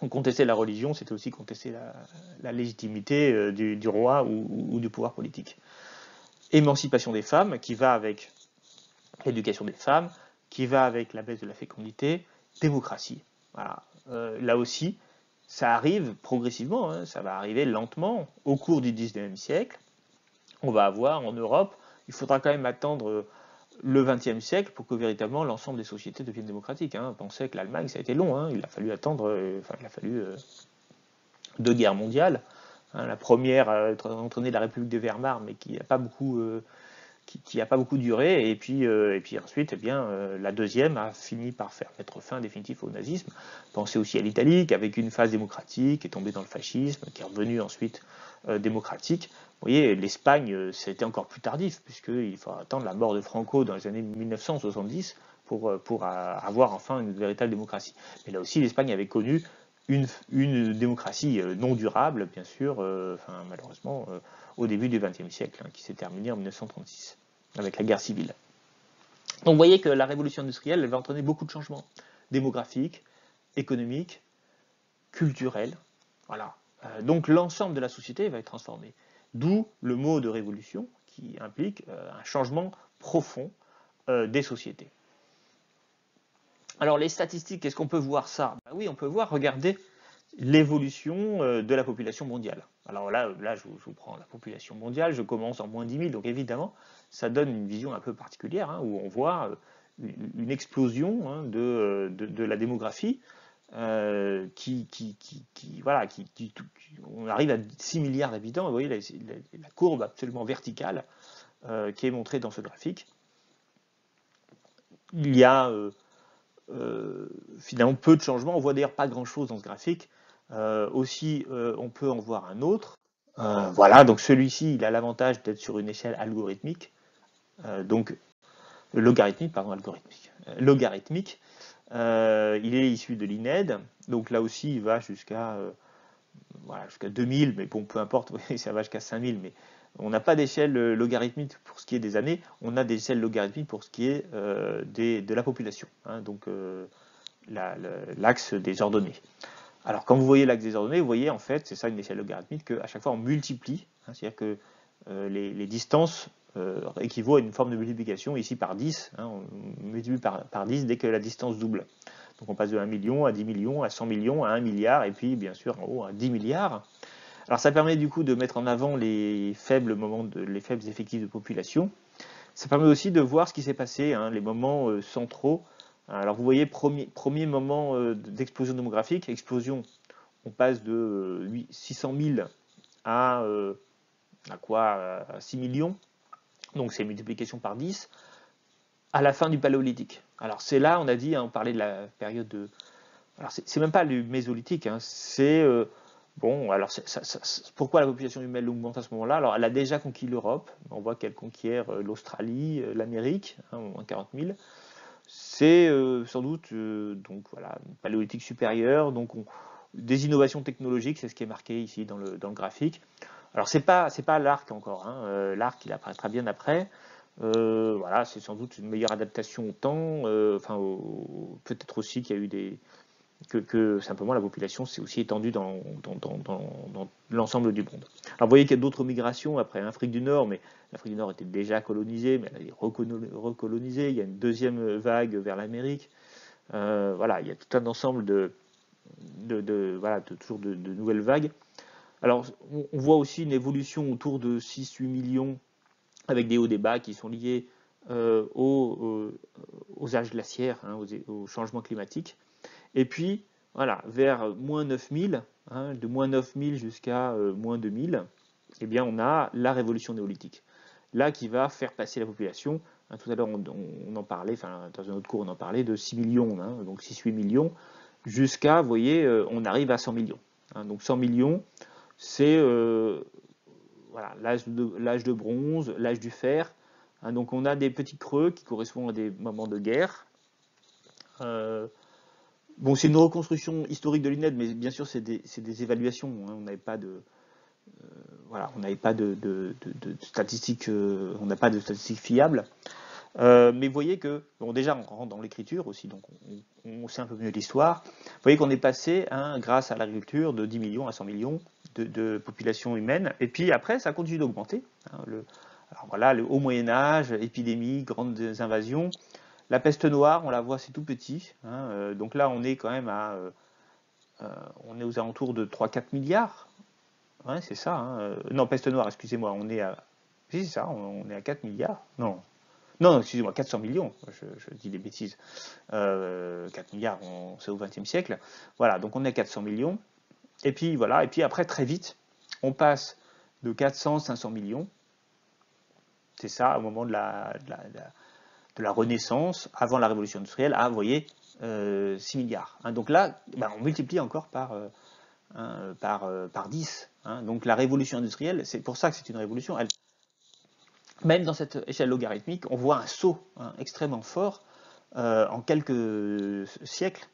On contestait la religion, c'était aussi contester la légitimité du roi ou du pouvoir politique. Émancipation des femmes, qui va avec l'éducation des femmes, qui va avec la baisse de la fécondité, démocratie. Voilà. Là aussi, ça arrive progressivement, hein, ça va arriver lentement au cours du XIXe siècle. On va avoir en Europe, il faudra quand même attendre le XXe siècle pour que véritablement l'ensemble des sociétés deviennent démocratiques. Hein. Pensez que l'Allemagne, ça a été long, hein. Il a fallu attendre, il a fallu 2 guerres mondiales. Hein. La première a entraîné la République de Weimar, mais qui n'a pas beaucoup duré, et puis ensuite, eh bien, la deuxième a fini par mettre fin définitif au nazisme. Pensez aussi à l'Italie, qui avec une phase démocratique est tombée dans le fascisme, qui est revenue ensuite démocratique. Vous voyez, l'Espagne, ça a été encore plus tardif, puisqu'il faut attendre la mort de Franco dans les années 1970 pour avoir enfin une véritable démocratie. Mais là aussi, l'Espagne avait connu une démocratie non durable, bien sûr, malheureusement, au début du XXe siècle, hein, qui s'est terminée en 1936, avec la guerre civile. Donc vous voyez que la révolution industrielle, elle va entraîner beaucoup de changements démographiques, économiques, culturels. Voilà. Donc l'ensemble de la société va être transformé. D'où le mot de révolution qui implique un changement profond des sociétés. Alors les statistiques, est-ce qu'on peut voir ça? Ben oui, on peut voir, regardez l'évolution de la population mondiale. Alors là je vous prends la population mondiale, je commence en moins 10 000, donc évidemment, ça donne une vision un peu particulière, hein, où on voit une explosion, hein, de la démographie, voilà, on arrive à 6 milliards d'habitants, et vous voyez la courbe absolument verticale qui est montrée dans ce graphique. Il y a finalement peu de changements, on voit d'ailleurs pas grand-chose dans ce graphique. Aussi, on peut en voir un autre. Voilà, donc celui-ci, il a l'avantage d'être sur une échelle algorithmique, donc logarithmique, pardon, logarithmique. Il est issu de l'INED, donc là aussi, il va jusqu'à 2000, mais bon, peu importe, ça va jusqu'à 5000, mais on n'a pas d'échelle logarithmique pour ce qui est des années, on a des échelles logarithmiques pour ce qui est de la population, hein, donc l'axe des ordonnées. Alors, quand vous voyez l'axe des ordonnées, vous voyez, en fait, c'est ça une échelle logarithmique, qu'à chaque fois on multiplie, hein, c'est-à-dire que les distances équivaut à une forme de multiplication, ici par 10, hein, on multiplie par 10 dès que la distance double. Donc on passe de 1 million à 10 millions, à 100 millions, à 1 milliard, et puis bien sûr en haut à 10 milliards. Alors ça permet du coup de mettre en avant les faibles effectifs de population. Ça permet aussi de voir ce qui s'est passé, hein, les moments centraux. Alors vous voyez, premier moment d'explosion démographique, explosion, on passe de 600 000 à 6 millions, donc c'est multiplication par 10, à la fin du paléolithique. Alors c'est là, on a dit, hein, on parlait de la période de... Alors c'est même pas le mésolithique, hein, c'est... bon, alors pourquoi la population humaine augmente à ce moment-là? Alors elle a déjà conquis l'Europe, on voit qu'elle conquiert l'Australie, l'Amérique, hein, au moins 40 000. C'est sans doute donc voilà, une paléolithique supérieure, donc des innovations technologiques, c'est ce qui est marqué ici dans le graphique. Alors c'est pas l'Arc encore, hein. L'Arc il apparaîtra bien après. Voilà, c'est sans doute une meilleure adaptation au temps, enfin peut-être aussi qu'il y a eu que simplement la population s'est aussi étendue dans l'ensemble du monde. Alors vous voyez qu'il y a d'autres migrations après l'Afrique du Nord, mais l'Afrique du Nord était déjà colonisée, mais elle est recolonisée. Il y a une deuxième vague vers l'Amérique. Voilà, il y a tout un ensemble voilà, toujours de nouvelles vagues. Alors on voit aussi une évolution autour de 6-8 millions avec des hauts et des bas qui sont liés aux âges glaciaires, hein, aux changements climatiques. Et puis, voilà, vers moins 9000, hein, de moins 9000 jusqu'à moins 2000, eh bien, on a la révolution néolithique. Là, qui va faire passer la population. Hein, tout à l'heure, on en parlait, enfin, dans un autre cours, on en parlait de 6 millions, hein, donc 6-8 millions, jusqu'à, vous voyez, on arrive à 100 millions. Hein, donc 100 millions, c'est voilà, l'âge de bronze, l'âge du fer. Hein, donc on a des petits creux qui correspondent à des moments de guerre. Bon, c'est une reconstruction historique de l'INED, mais bien sûr, c'est des évaluations. Hein, on n'avait pas voilà, on n'avait pas de statistiques, on n'a pas de statistiques fiables. Mais vous voyez que, bon, déjà, on rentre dans l'écriture aussi, donc on sait un peu mieux l'histoire. Vous voyez qu'on est passé, hein, grâce à l'agriculture, de 10 millions à 100 millions de population humaine. Et puis après, ça continue d'augmenter. Hein, alors voilà, le haut Moyen-Âge, épidémie, grandes invasions. La peste noire, on la voit, c'est tout petit. Hein, donc là, on est quand même on est aux alentours de 3-4 milliards. Ouais, c'est ça. Hein. Non, peste noire, excusez-moi, on est à. Si, c'est ça, on est à 4 milliards. Non. Non, excusez-moi, 400 millions. Je dis des bêtises. 4 milliards, c'est au XXe siècle. Voilà, donc on est à 400 millions. Et puis voilà, et puis après, très vite, on passe de 400-500 millions. C'est ça, au moment de la Renaissance, avant la Révolution industrielle, à, vous voyez, 6 milliards. Hein, donc là, ben, on multiplie encore par 10. Hein. Donc la révolution industrielle, c'est pour ça que c'est une révolution. Même dans cette échelle logarithmique, on voit un saut, hein, extrêmement fort en quelques siècles.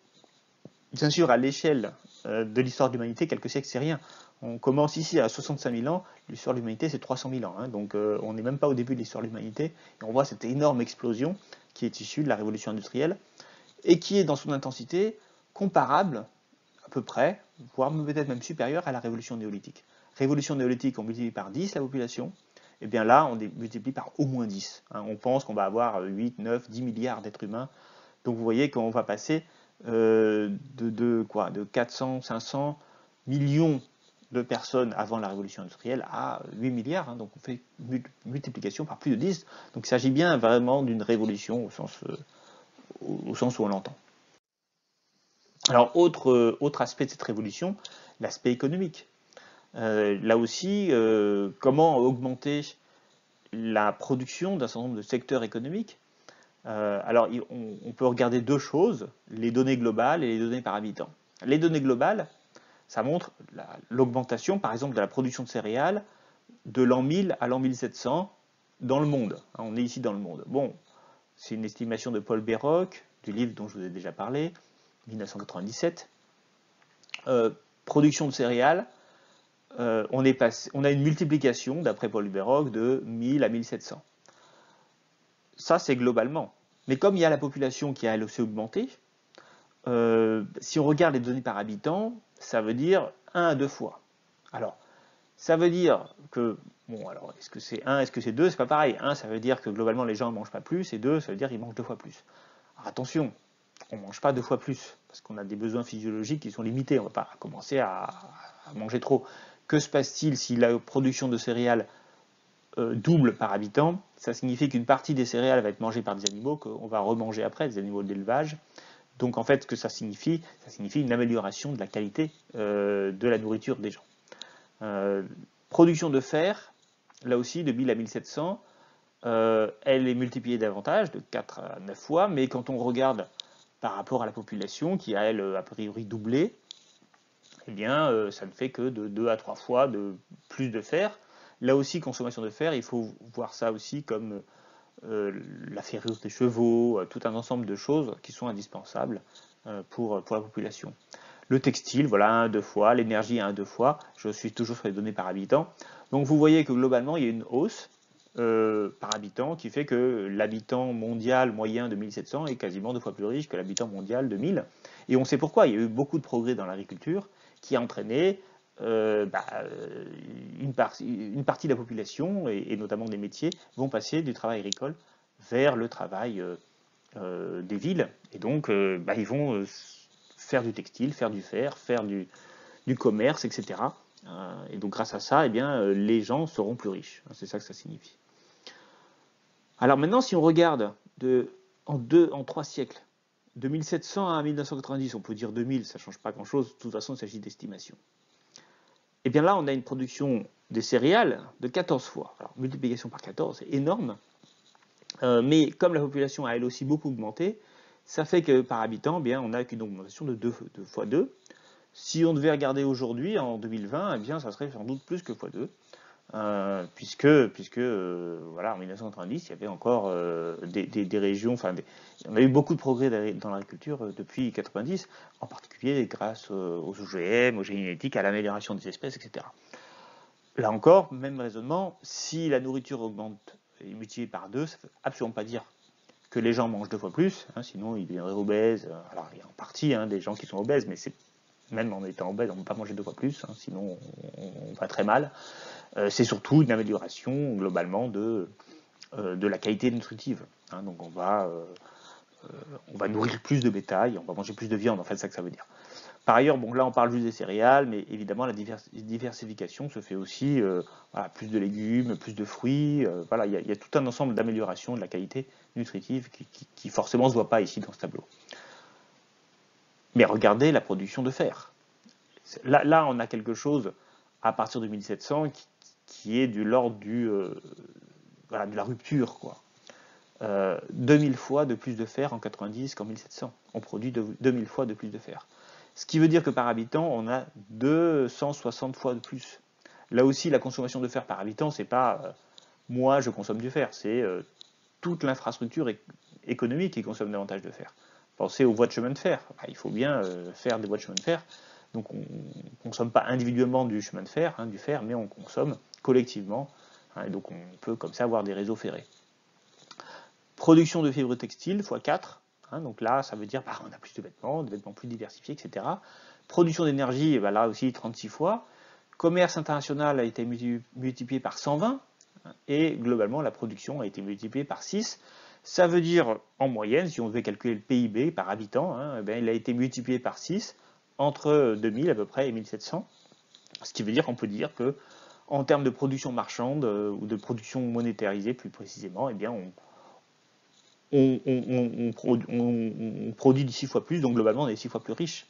Bien sûr, à l'échelle de l'histoire de l'humanité, quelques siècles, c'est rien. On commence ici à 65 000 ans, l'histoire de l'humanité, c'est 300 000 ans. Hein, donc on n'est même pas au début de l'histoire de l'humanité. Et on voit cette énorme explosion qui est issue de la révolution industrielle et qui est dans son intensité comparable, à peu près, voire peut-être même supérieure à la révolution néolithique. Révolution néolithique, on multiplie par 10 la population. Et bien là, on multiplie par au moins 10. Hein, on pense qu'on va avoir 8, 9, 10 milliards d'êtres humains. Donc vous voyez qu'on va passer de 400, 500 millions de personnes avant la révolution industrielle à 8 milliards. Hein, donc on fait multiplication par plus de 10. Donc il s'agit bien vraiment d'une révolution au sens où on l'entend. Alors autre aspect de cette révolution, l'aspect économique. Là aussi, comment augmenter la production d'un certain nombre de secteurs économiques. Alors, on peut regarder deux choses, les données globales et les données par habitant. Les données globales, ça montre l'augmentation, par exemple, de la production de céréales de l'an 1000 à l'an 1700 dans le monde. On est ici dans le monde. Bon, c'est une estimation de Paul Béroc, du livre dont je vous ai déjà parlé, 1997. Production de céréales, on a une multiplication, d'après Paul Béroc, de 1000 à 1700. Ça, c'est globalement. Mais comme il y a la population qui a elle aussi augmenté, si on regarde les données par habitant, ça veut dire 1 à 2 fois. Alors, ça veut dire que, bon, alors, est-ce que c'est 1, est-ce que c'est 2, c'est pas pareil. 1, ça veut dire que globalement les gens ne mangent pas plus, et 2, ça veut dire qu'ils mangent 2 fois plus. Alors attention, on ne mange pas 2 fois plus, parce qu'on a des besoins physiologiques qui sont limités, on ne va pas commencer à manger trop. Que se passe-t-il si la production de céréales double par habitant? Ça signifie qu'une partie des céréales va être mangée par des animaux qu'on va remanger après, des animaux d'élevage. Donc en fait, ce que ça signifie une amélioration de la qualité de la nourriture des gens. Production de fer, là aussi, de 1000 à 1700, elle est multipliée davantage, de 4 à 9 fois, mais quand on regarde par rapport à la population, qui a, elle, a priori doublé, eh bien, ça ne fait que de 2 à 3 fois de plus de fer. Là aussi, consommation de fer, il faut voir ça aussi comme la ferrure des chevaux, tout un ensemble de choses qui sont indispensables pour la population. Le textile, voilà, 1 à 2 fois. L'énergie, 1 à 2 fois. Je suis toujours sur les données par habitant. Donc vous voyez que globalement, il y a une hausse par habitant qui fait que l'habitant mondial moyen de 1700 est quasiment 2 fois plus riche que l'habitant mondial de 1000. Et on sait pourquoi. Il y a eu beaucoup de progrès dans l'agriculture qui a entraîné une partie de la population, et notamment des métiers, vont passer du travail agricole vers le travail des villes. Et donc, ils vont faire du textile, faire du fer, faire du commerce, etc. Et donc, grâce à ça, eh bien, les gens seront plus riches. C'est ça que ça signifie. Alors maintenant, si on regarde en 3 siècles, de 1700 à 1990, on peut dire 2000, ça ne change pas grand-chose, de toute façon, il s'agit d'estimation. Et bien là, on a une production des céréales de 14 fois. Alors, multiplication par 14, c'est énorme. Mais comme la population a elle aussi beaucoup augmenté, ça fait que par habitant, eh bien, on n'a qu'une augmentation de 2 fois 2. Si on devait regarder aujourd'hui, en 2020, eh bien, ça serait sans doute plus que fois 2. Puisque voilà, en 1990, il y avait encore des régions, on a eu beaucoup de progrès dans l'agriculture depuis 90, en particulier grâce aux OGM, aux génétiques, à l'amélioration des espèces, etc. Là encore, même raisonnement, si la nourriture augmente et est multipliée par 2, ça ne veut absolument pas dire que les gens mangent 2 fois plus, sinon ils deviendraient obèses. Alors il y a en partie des gens qui sont obèses, mais même en étant obèse, on ne peut pas manger 2 fois plus, sinon on va très mal. C'est surtout une amélioration globalement de la qualité nutritive. Donc on va nourrir plus de bétail, on va manger plus de viande, en fait, c'est ça que ça veut dire. Par ailleurs, bon, là on parle juste des céréales, mais évidemment la diversification se fait aussi, plus de légumes, plus de fruits, il y a tout un ensemble d'améliorations de la qualité nutritive qui forcément ne se voit pas ici dans ce tableau. Mais regardez la production de fer. Là on a quelque chose à partir de 1700 qui est de l'ordre de la rupture, quoi. 2000 fois de plus de fer en 90 qu'en 1700. On produit 2000 fois de plus de fer. Ce qui veut dire que par habitant, on a 260 fois de plus. Là aussi, la consommation de fer par habitant, c'est pas moi je consomme du fer, c'est toute l'infrastructure économique qui consomme davantage de fer. Pensez aux voies de chemin de fer. Il faut bien faire des voies de chemin de fer. Donc on ne consomme pas individuellement du chemin de fer, du fer, mais on consomme collectivement. Et donc on peut comme ça avoir des réseaux ferrés. Production de fibres textiles x 4. Donc là, ça veut dire on a plus de vêtements, des vêtements plus diversifiés, etc. Production d'énergie, là aussi 36 fois. Commerce international a été multiplié par 120. Et globalement, la production a été multipliée par 6. Ça veut dire, en moyenne, si on devait calculer le PIB par habitant, il a été multiplié par 6 entre 2000 à peu près et 1700. Ce qui veut dire qu'on peut dire que, en termes de production marchande ou de production monétarisée plus précisément, on produit 6 fois plus, donc globalement on est 6 fois plus riche.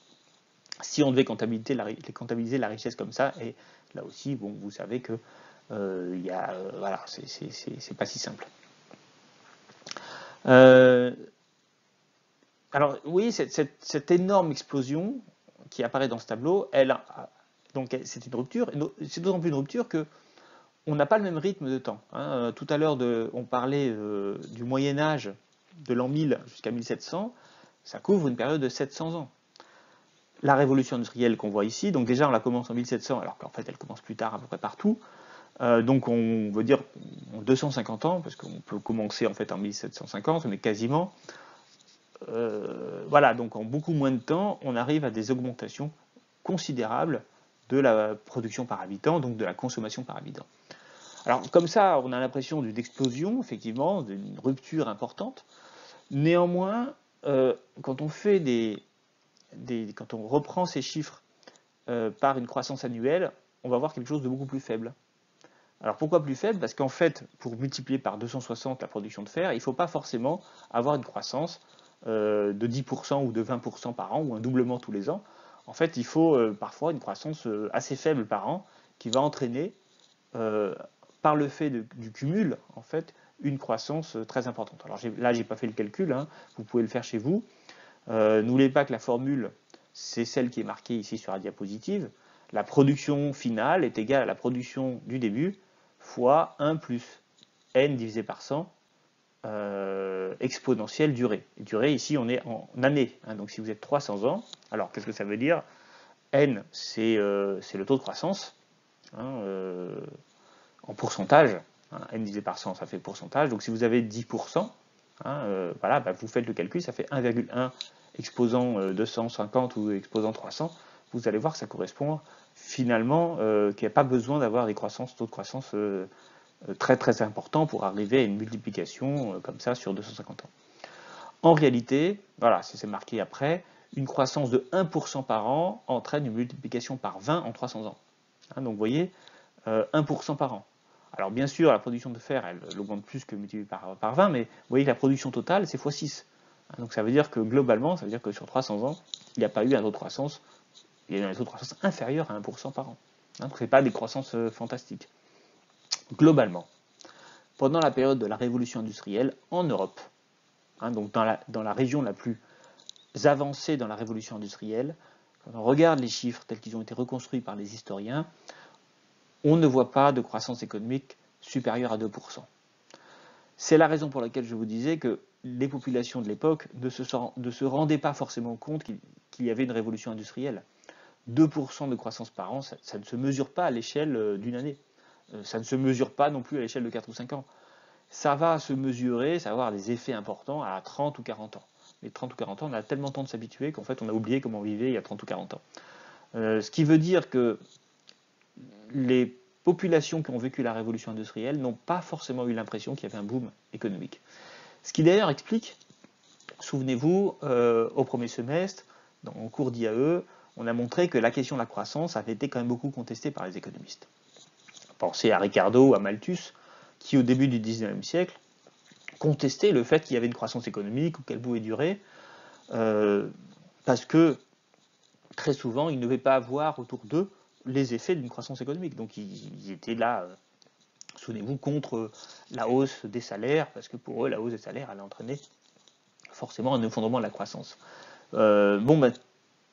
Si on devait comptabiliser la richesse comme ça, et là aussi, vous savez que c'est pas si simple. Alors oui, cette énorme explosion qui apparaît dans ce tableau, donc c'est une rupture, c'est d'autant plus une rupture que on n'a pas le même rythme de temps. Tout à l'heure, on parlait du Moyen-Âge, de l'an 1000 jusqu'à 1700, ça couvre une période de 700 ans. La révolution industrielle qu'on voit ici, donc déjà on la commence en 1700, alors qu'en fait elle commence plus tard à peu près partout. Donc on veut dire en 250 ans, parce qu'on peut commencer en fait en 1750, mais quasiment. Donc en beaucoup moins de temps, on arrive à des augmentations considérables de la production par habitant, donc de la consommation par habitant. Alors comme ça, on a l'impression d'une explosion, effectivement, d'une rupture importante. Néanmoins, quand on reprend ces chiffres par une croissance annuelle, on va voir quelque chose de beaucoup plus faible. Alors pourquoi plus faible? Parce qu'en fait, pour multiplier par 260 la production de fer, il ne faut pas forcément avoir une croissance de 10% ou de 20% par an, ou un doublement tous les ans. En fait, il faut parfois une croissance assez faible par an, qui va entraîner, par le fait du cumul, en fait, une croissance très importante. Alors là, j'ai pas fait le calcul, vous pouvez le faire chez vous. N'oubliez pas que la formule, c'est celle qui est marquée ici sur la diapositive. La production finale est égale à la production du début fois 1 plus n divisé par 100 exponentielle durée. Durée, ici, on est en année. Donc si vous êtes 300 ans, alors qu'est-ce que ça veut dire? N, c'est le taux de croissance, hein, en pourcentage. Hein, N divisé par 100, ça fait pourcentage. Donc si vous avez 10%, hein, voilà, bah, vous faites le calcul, ça fait 1,1 exposant 250 ou exposant 300. Vous allez voir que ça correspond finalement qu'il n'y a pas besoin d'avoir des taux de croissance très très importants pour arriver à une multiplication comme ça sur 250 ans. En réalité, voilà, c'est marqué après, une croissance de 1% par an entraîne une multiplication par 20 en 300 ans. Hein, donc vous voyez, 1% par an. Alors bien sûr, la production de fer, elle augmente plus que multipliée par 20, mais vous voyez que la production totale, c'est x6. Hein, donc ça veut dire que globalement, ça veut dire que sur 300 ans, il n'y a pas eu un taux de croissance, il y a eu un taux de croissance inférieur à 1% par an. Hein, donc ce n'est pas des croissances fantastiques. Globalement, pendant la période de la révolution industrielle en Europe, hein, donc dans la région la plus avancée dans la révolution industrielle, quand on regarde les chiffres tels qu'ils ont été reconstruits par les historiens, on ne voit pas de croissance économique supérieure à 2%. C'est la raison pour laquelle je vous disais que les populations de l'époque ne se rendaient pas forcément compte qu'il y avait une révolution industrielle. 2% de croissance par an, ça ne se mesure pas à l'échelle d'une année. Ça ne se mesure pas non plus à l'échelle de 4 ou 5 ans. Ça va se mesurer, ça va avoir des effets importants à 30 ou 40 ans. Mais 30 ou 40 ans, on a tellement de temps de s'habituer qu'en fait, on a oublié comment on vivait il y a 30 ou 40 ans. Ce qui veut dire que les populations qui ont vécu la révolution industrielle n'ont pas forcément eu l'impression qu'il y avait un boom économique. Ce qui d'ailleurs explique, souvenez-vous, au premier semestre, en cours d'IAE, on a montré que la question de la croissance avait été quand même beaucoup contestée par les économistes. Pensez à Ricardo ou à Malthus, qui au début du XIXe siècle contestaient le fait qu'il y avait une croissance économique ou qu'elle pouvait durer, parce que très souvent, ils ne devaient pas voir autour d'eux les effets d'une croissance économique. Donc ils étaient là, souvenez-vous, contre la hausse des salaires, parce que pour eux, la hausse des salaires allait entraîner forcément un effondrement de la croissance.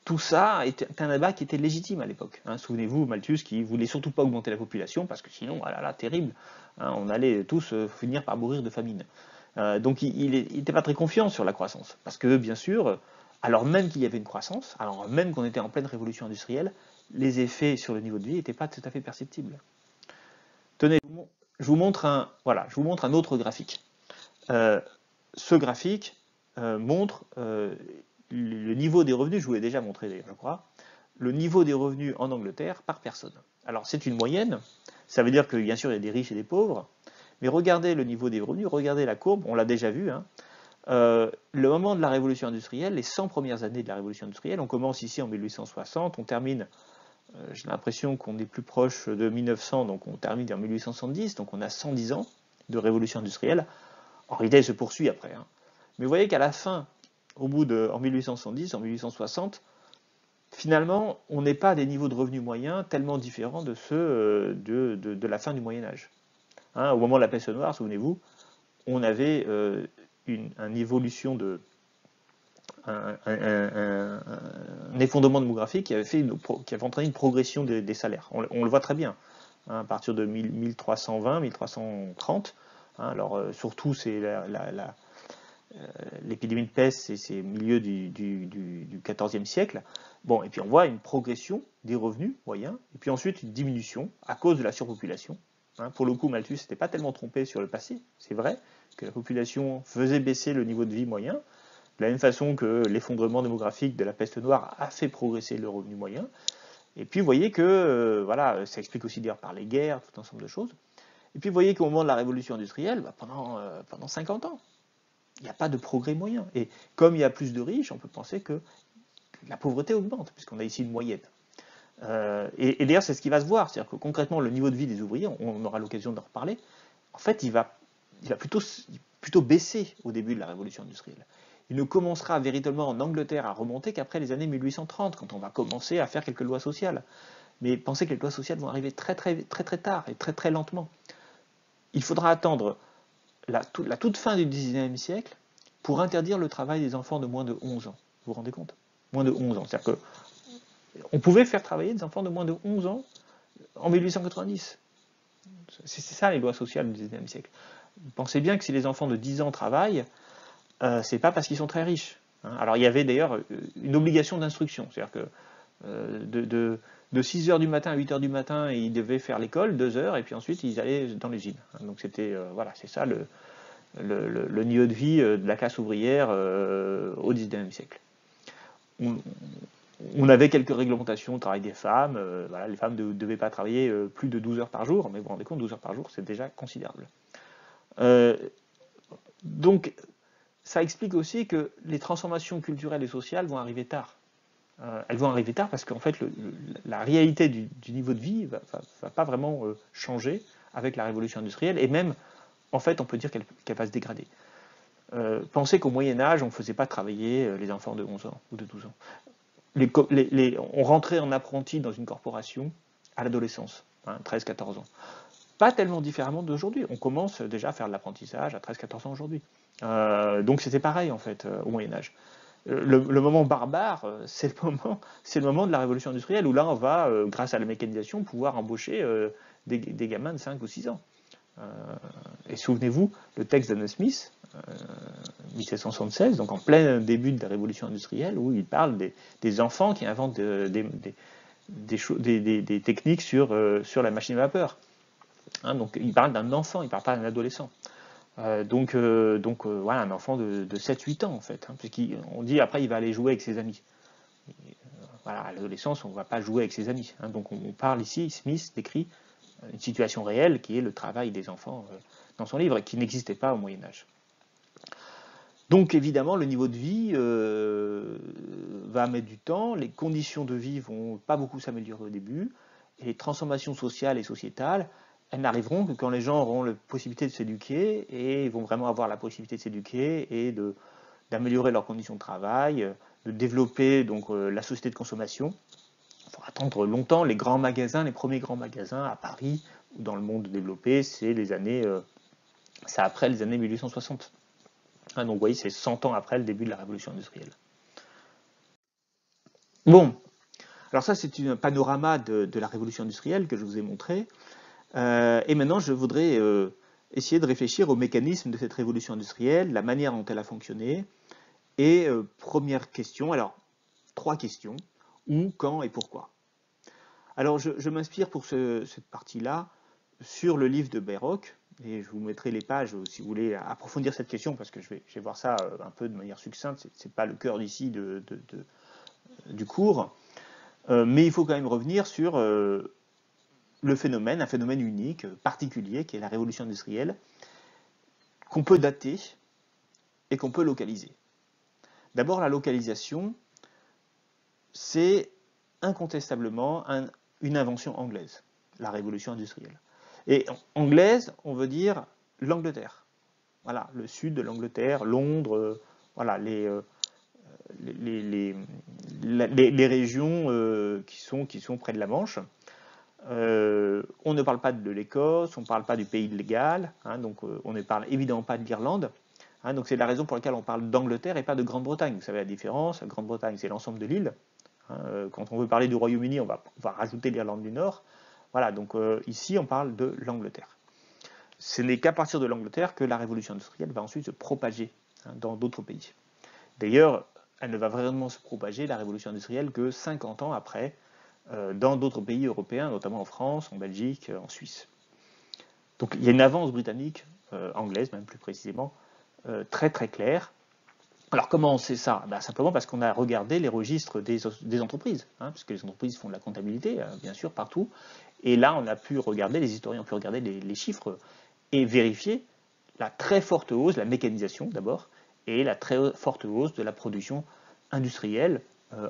Tout ça était un débat qui était légitime à l'époque. Hein. Souvenez-vous, Malthus qui voulait surtout pas augmenter la population, parce que sinon, ah là là, terrible, hein, on allait tous finir par mourir de famine. Donc il n'était pas très confiant sur la croissance, parce que bien sûr, alors même qu'il y avait une croissance, alors même qu'on était en pleine révolution industrielle, les effets sur le niveau de vie n'étaient pas tout à fait perceptibles. Tenez, je vous montre un autre graphique. Ce graphique montre le niveau des revenus, je vous l'ai déjà montré, je crois, le niveau des revenus en Angleterre par personne. Alors c'est une moyenne, ça veut dire que bien sûr il y a des riches et des pauvres, mais regardez le niveau des revenus, regardez la courbe, on l'a déjà vu, hein. Le moment de la révolution industrielle, les 100 premières années de la révolution industrielle, on commence ici en 1860, on termine, j'ai l'impression qu'on est plus proche de 1900, donc on termine en 1870, donc on a 110 ans de révolution industrielle. En réalité, elle se poursuit après. Hein. Mais vous voyez qu'à la fin, en 1870, en 1860, finalement, on n'est pas à des niveaux de revenus moyens tellement différents de ceux de la fin du Moyen-Âge. Hein, au moment de la peste noire, souvenez-vous, on avait une évolution un effondrement démographique qui avait entraîné une progression des salaires. On le voit très bien, hein, à partir de 1320, 1330. Hein, alors surtout, c'est l'épidémie de peste, c'est au milieu du XIVe siècle. Bon, et puis on voit une progression des revenus moyens, et puis ensuite une diminution à cause de la surpopulation. Hein, pour le coup, Malthus n'était pas tellement trompé sur le passé, c'est vrai que la population faisait baisser le niveau de vie moyen, de la même façon que l'effondrement démographique de la peste noire a fait progresser le revenu moyen. Et puis vous voyez que, voilà, ça explique aussi d'ailleurs par les guerres, tout un ensemble de choses. Et puis vous voyez qu'au moment de la révolution industrielle, pendant 50 ans, il n'y a pas de progrès moyen. Et comme il y a plus de riches, on peut penser que la pauvreté augmente, puisqu'on a ici une moyenne. Et d'ailleurs, c'est ce qui va se voir. C'est-à-dire que concrètement, le niveau de vie des ouvriers, on aura l'occasion d'en reparler, en fait, il va plutôt baisser au début de la révolution industrielle. Il ne commencera véritablement en Angleterre à remonter qu'après les années 1830, quand on va commencer à faire quelques lois sociales. Mais pensez que les lois sociales vont arriver très tard et très lentement. Il faudra attendre la toute fin du XIXe siècle pour interdire le travail des enfants de moins de 11 ans. Vous vous rendez compte? Moins de 11 ans. C'est-à-dire qu'on pouvait faire travailler des enfants de moins de 11 ans en 1890. C'est ça les lois sociales du XIXe siècle. Pensez bien que si les enfants de 10 ans travaillent, c'est pas parce qu'ils sont très riches. Hein. Alors il y avait d'ailleurs une obligation d'instruction. C'est-à-dire que De 6 heures du matin à 8 heures du matin, ils devaient faire l'école, 2 heures, et puis ensuite ils allaient dans l'usine. Donc c'était, voilà, c'est ça le niveau de vie de la classe ouvrière au XIXe siècle. On avait quelques réglementations au travail des femmes. Voilà, les femmes ne devaient pas travailler plus de 12 heures par jour, mais vous vous rendez compte, 12 heures par jour, c'est déjà considérable. Euh, donc, ça explique aussi que les transformations culturelles et sociales vont arriver tard. Elles vont arriver tard parce qu'en fait, la réalité du niveau de vie va pas vraiment changer avec la révolution industrielle, et même, en fait, on peut dire qu'elle va se dégrader. Pensez qu'au Moyen-Âge, on ne faisait pas travailler les enfants de 11 ans ou de 12 ans. On rentrait en apprenti dans une corporation à l'adolescence, 13-14 ans. Pas tellement différemment d'aujourd'hui. On commence déjà à faire de l'apprentissage à 13-14 ans aujourd'hui. Donc c'était pareil en fait au Moyen-Âge. Le moment barbare, c'est le moment de la révolution industrielle où là on va, grâce à la mécanisation, pouvoir embaucher des gamins de 5 ou 6 ans. Et souvenez-vous, le texte d'Adam Smith, 1776, donc en plein début de la révolution industrielle, où il parle des enfants qui inventent des techniques sur la machine à vapeur. Donc il parle d'un enfant, il ne parle pas d'un adolescent. Voilà, un enfant de 7-8 ans en fait, puisqu'on dit après il va aller jouer avec ses amis. Voilà, à l'adolescence, on ne va pas jouer avec ses amis. Donc on parle ici, Smith décrit une situation réelle qui est le travail des enfants dans son livre, et qui n'existait pas au Moyen-Âge. Donc évidemment, le niveau de vie va mettre du temps, les conditions de vie vont pas beaucoup s'améliorer au début, et les transformations sociales et sociétales, elles n'arriveront que quand les gens auront la possibilité de s'éduquer, et vont vraiment avoir la possibilité de s'éduquer et d'améliorer leurs conditions de travail, de développer donc la société de consommation. Il faudra attendre longtemps. Les grands magasins, les premiers grands magasins à Paris ou dans le monde développé, c'est après les années 1860. Donc vous voyez, c'est 100 ans après le début de la révolution industrielle. Bon, alors ça c'est un panorama de la révolution industrielle que je vous ai montré. Et maintenant je voudrais essayer de réfléchir au mécanisme de cette révolution industrielle, la manière dont elle a fonctionné. Et première question, alors 3 questions, où, quand et pourquoi. Alors je m'inspire pour cette partie-là sur le livre de Bayrock, et je vous mettrai les pages si vous voulez approfondir cette question, parce que je vais voir ça un peu de manière succincte, c'est pas le cœur d'ici du cours, mais il faut quand même revenir sur le phénomène, un phénomène unique, particulier, qui est la révolution industrielle, qu'on peut dater et qu'on peut localiser. D'abord, la localisation, c'est incontestablement une invention anglaise, la révolution industrielle. Et anglaise, on veut dire l'Angleterre. Voilà, le sud de l'Angleterre, Londres, voilà, les régions qui sont près de la Manche. On ne parle pas de l'Écosse, on ne parle pas du pays de Galles, donc on ne parle évidemment pas de l'Irlande. Donc c'est la raison pour laquelle on parle d'Angleterre et pas de Grande-Bretagne. Vous savez la différence, la Grande-Bretagne c'est l'ensemble de l'île. Quand on veut parler du Royaume-Uni, on va rajouter l'Irlande du Nord. Voilà, donc ici on parle de l'Angleterre. Ce n'est qu'à partir de l'Angleterre que la révolution industrielle va ensuite se propager dans d'autres pays. D'ailleurs, elle ne va vraiment se propager, la révolution industrielle, que 50 ans après, dans d'autres pays européens, notamment en France, en Belgique, en Suisse. Donc il y a une avance britannique, anglaise même plus précisément, très très claire. Alors comment on sait ça? Simplement parce qu'on a regardé les registres des entreprises, puisque les entreprises font de la comptabilité, bien sûr, partout. Et là, on a pu regarder, les historiens ont pu regarder les chiffres et vérifier la très forte hausse, la mécanisation d'abord, et la très forte hausse de la production industrielle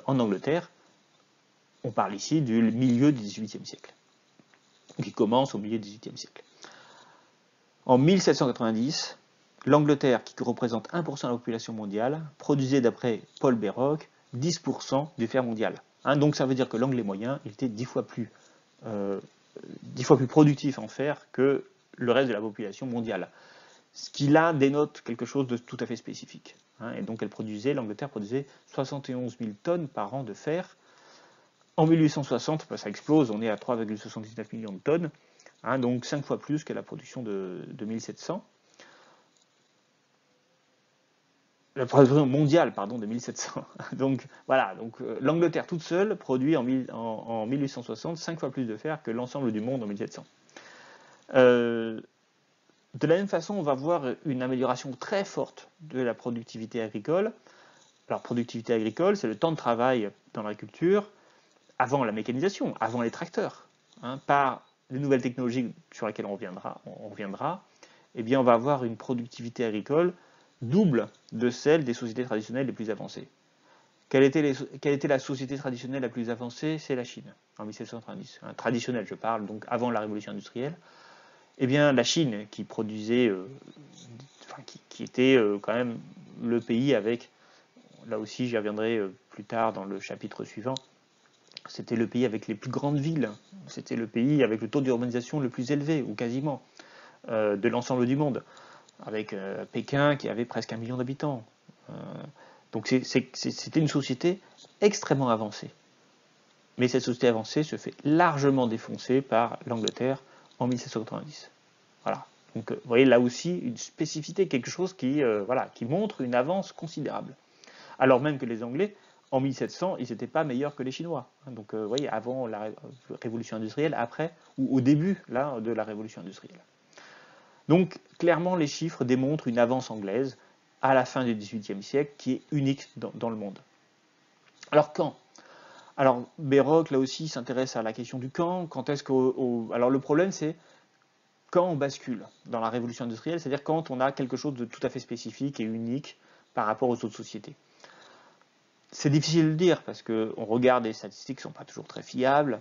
en Angleterre. On parle ici du milieu du XVIIIe siècle, qui commence au milieu du XVIIIe siècle. En 1790, l'Angleterre, qui représente 1% de la population mondiale, produisait d'après Paul Bayrock 10% du fer mondial. Donc ça veut dire que l'anglais moyen il était 10 fois plus productif en fer que le reste de la population mondiale. Ce qui là dénote quelque chose de tout à fait spécifique. Et donc l'Angleterre produisait 71 000 tonnes par an de fer. En 1860, ça explose, on est à 3,79 millions de tonnes, donc 5 fois plus que la production de 1700. la production mondiale, pardon, de 1700. Donc voilà, donc l'Angleterre toute seule produit en 1860 5 fois plus de fer que l'ensemble du monde en 1700. Euh, de la même façon, on va voir une amélioration très forte de la productivité agricole. Alors, productivité agricole, c'est le temps de travail dans l'agriculture avant la mécanisation, avant les tracteurs, hein, par les nouvelles technologies sur lesquelles on reviendra, eh bien, on va avoir une productivité agricole double de celle des sociétés traditionnelles les plus avancées. Quelle était la société traditionnelle la plus avancée? C'est la Chine, en 1790. Hein, traditionnelle, je parle, donc avant la révolution industrielle. Eh bien, la Chine, qui produisait, qui était quand même le pays avec, là aussi j'y reviendrai plus tard dans le chapitre suivant, c'était le pays avec les plus grandes villes, c'était le pays avec le taux d'urbanisation le plus élevé, ou quasiment, de l'ensemble du monde, avec Pékin qui avait presque 1 million d'habitants. Donc c'était une société extrêmement avancée. Mais cette société avancée se fait largement défoncer par l'Angleterre en 1790. Voilà. Donc vous voyez là aussi une spécificité, quelque chose qui montre une avance considérable. Alors même que les Anglais, en 1700, ils n'étaient pas meilleurs que les Chinois. Donc vous voyez, avant la révolution industrielle, après, ou au début là, de la révolution industrielle. Donc clairement, les chiffres démontrent une avance anglaise à la fin du XVIIIe siècle qui est unique dans le monde. Alors quand? Alors Béroc, là aussi, s'intéresse à la question du quand. Quand est-ce Alors le problème, c'est quand on bascule dans la révolution industrielle, c'est-à-dire quand on a quelque chose de tout à fait spécifique et unique par rapport aux autres sociétés. C'est difficile de le dire parce qu'on regarde des statistiques qui ne sont pas toujours très fiables.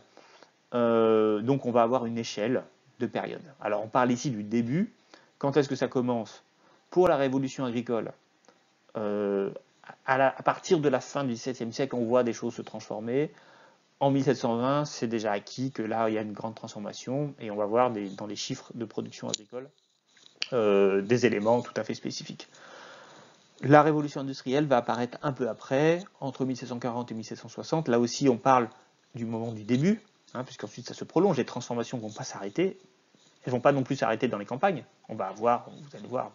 Donc on va avoir une échelle de période. Alors on parle ici du début. Quand est-ce que ça commence? Pour la révolution agricole, à partir de la fin du XVIIe siècle, on voit des choses se transformer. En 1720, c'est déjà acquis que là, il y a une grande transformation et on va voir dans les chiffres de production agricole des éléments tout à fait spécifiques. La révolution industrielle va apparaître un peu après, entre 1740 et 1760. Là aussi, on parle du moment du début, puisqu'ensuite ça se prolonge. Les transformations ne vont pas s'arrêter. Elles ne vont pas non plus s'arrêter dans les campagnes. On va avoir, vous allez voir,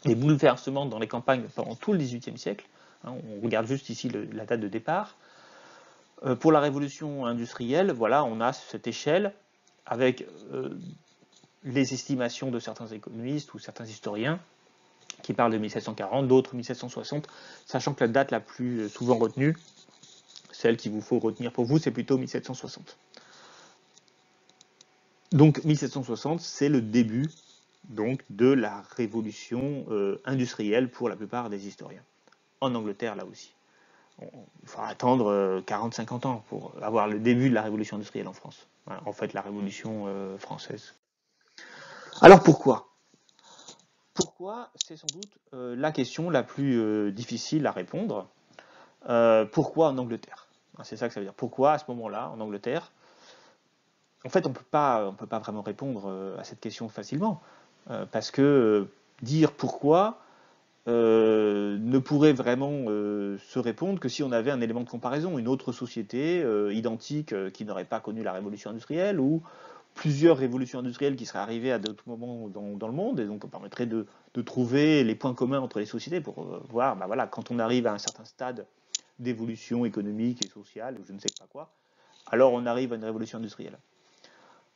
des bouleversements dans les campagnes pendant tout le XVIIIe siècle. On regarde juste ici la date de départ. Pour la révolution industrielle, voilà, on a cette échelle avec les estimations de certains économistes ou certains historiens qui parlent de 1740, d'autres 1760, sachant que la date la plus souvent retenue, celle qu'il vous faut retenir pour vous, c'est plutôt 1760. Donc 1760, c'est le début donc, de la révolution industrielle pour la plupart des historiens. En Angleterre, là aussi. Il faudra attendre 40-50 ans pour avoir le début de la révolution industrielle en France. En fait, la révolution française. Alors pourquoi? Pourquoi? C'est sans doute la question la plus difficile à répondre. Pourquoi en Angleterre? C'est ça que ça veut dire. Pourquoi à ce moment-là, en Angleterre? En fait, on peut pas vraiment répondre à cette question facilement. Parce que dire pourquoi ne pourrait vraiment se répondre que si on avait un élément de comparaison, une autre société identique qui n'aurait pas connu la révolution industrielle ou plusieurs révolutions industrielles qui seraient arrivées à d'autres moments dans le monde, et donc on permettrait de trouver les points communs entre les sociétés pour voir, voilà, quand on arrive à un certain stade d'évolution économique et sociale, ou je ne sais pas quoi, alors on arrive à une révolution industrielle.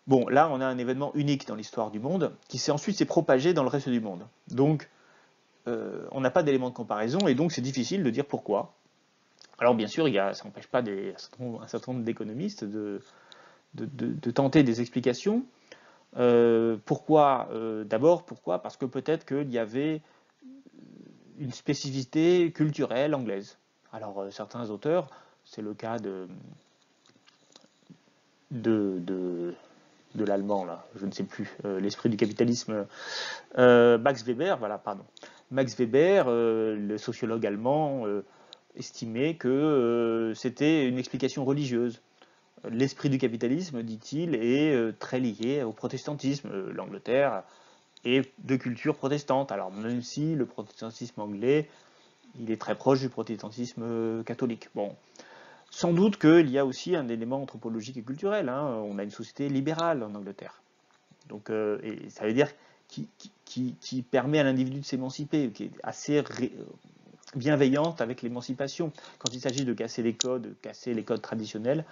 Bon, là, on a un événement unique dans l'histoire du monde qui ensuite s'est propagé dans le reste du monde. Donc, on n'a pas d'élément de comparaison et donc c'est difficile de dire pourquoi. Alors, bien sûr, ça n'empêche pas un certain nombre d'économistes de tenter des explications. Pourquoi D'abord, pourquoi? Parce que peut-être qu'il y avait une spécificité culturelle anglaise. Alors, certains auteurs, c'est le cas de l'allemand, là, je ne sais plus, l'esprit du capitalisme, Max Weber, voilà, pardon. Max Weber, le sociologue allemand, estimait que c'était une explication religieuse. L'esprit du capitalisme, dit-il, est très lié au protestantisme. L'Angleterre est de culture protestante. Alors même si le protestantisme anglais, il est très proche du protestantisme catholique. Bon, sans doute qu'il y a aussi un élément anthropologique et culturel. On a une société libérale en Angleterre. Donc, et ça veut dire qui permet à l'individu de s'émanciper, qui est assez bienveillante avec l'émancipation. Quand il s'agit de casser les codes traditionnels,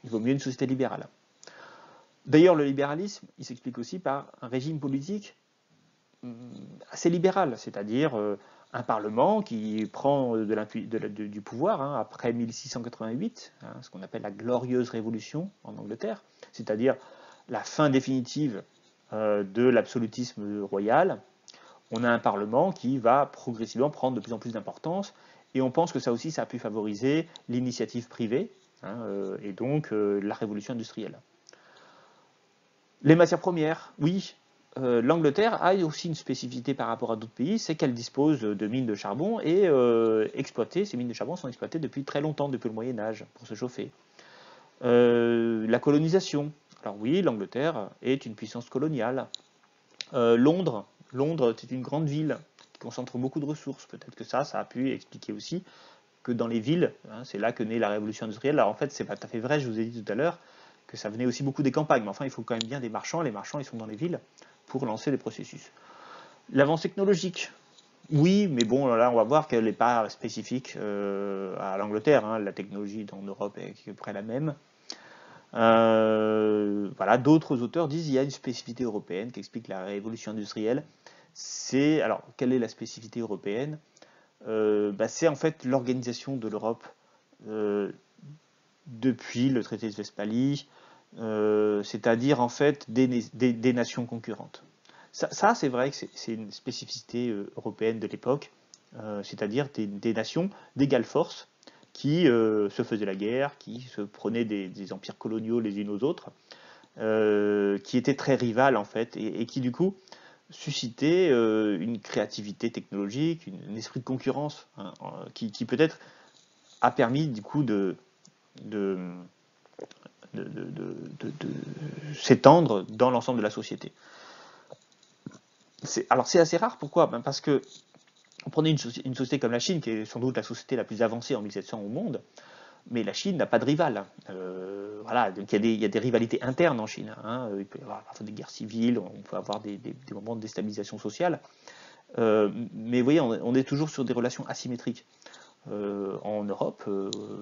il vaut mieux une société libérale. D'ailleurs, le libéralisme, il s'explique aussi par un régime politique assez libéral, c'est-à-dire un parlement qui prend du pouvoir après 1688, ce qu'on appelle la glorieuse révolution en Angleterre, c'est-à-dire la fin définitive de l'absolutisme royal. On a un parlement qui va progressivement prendre de plus en plus d'importance, et on pense que ça aussi, ça a pu favoriser l'initiative privée, et donc la révolution industrielle. Les matières premières, oui, l'Angleterre a aussi une spécificité par rapport à d'autres pays, c'est qu'elle dispose de mines de charbon et ces mines de charbon sont exploitées depuis très longtemps, depuis le Moyen-Âge, pour se chauffer. La colonisation. Alors oui, l'Angleterre est une puissance coloniale. Londres, c'est une grande ville qui concentre beaucoup de ressources. Peut-être que ça a pu expliquer aussi que dans les villes, c'est là que naît la révolution industrielle. Alors en fait, c'est pas tout à fait vrai, je vous ai dit tout à l'heure, que ça venait aussi beaucoup des campagnes. Mais enfin, il faut quand même bien des marchands. Les marchands, ils sont dans les villes pour lancer des processus. L'avance technologique, oui, mais bon, là, on va voir qu'elle n'est pas spécifique à l'Angleterre. La technologie en Europe est à peu près la même. Voilà, d'autres auteurs disent qu'il y a une spécificité européenne qui explique la révolution industrielle. Alors, quelle est la spécificité européenne? C'est en fait l'organisation de l'Europe depuis le traité de Westphalie, c'est-à-dire en fait des nations concurrentes. Ça c'est vrai que c'est une spécificité européenne de l'époque, c'est-à-dire des nations d'égale force qui se faisaient la guerre, qui se prenaient des empires coloniaux les unes aux autres, qui étaient très rivales en fait, et qui du coup suscitaient une créativité technologique, un esprit de concurrence, qui peut-être a permis du coup de s'étendre dans l'ensemble de la société. Alors c'est assez rare, pourquoi? Parce que on prenait une société comme la Chine, qui est sans doute la société la plus avancée en 1700 au monde, mais la Chine n'a pas de rival. Voilà, donc il y a des rivalités internes en Chine. Il peut y avoir parfois des guerres civiles, on peut avoir des moments de déstabilisation sociale. Mais vous voyez, on est toujours sur des relations asymétriques. En Europe,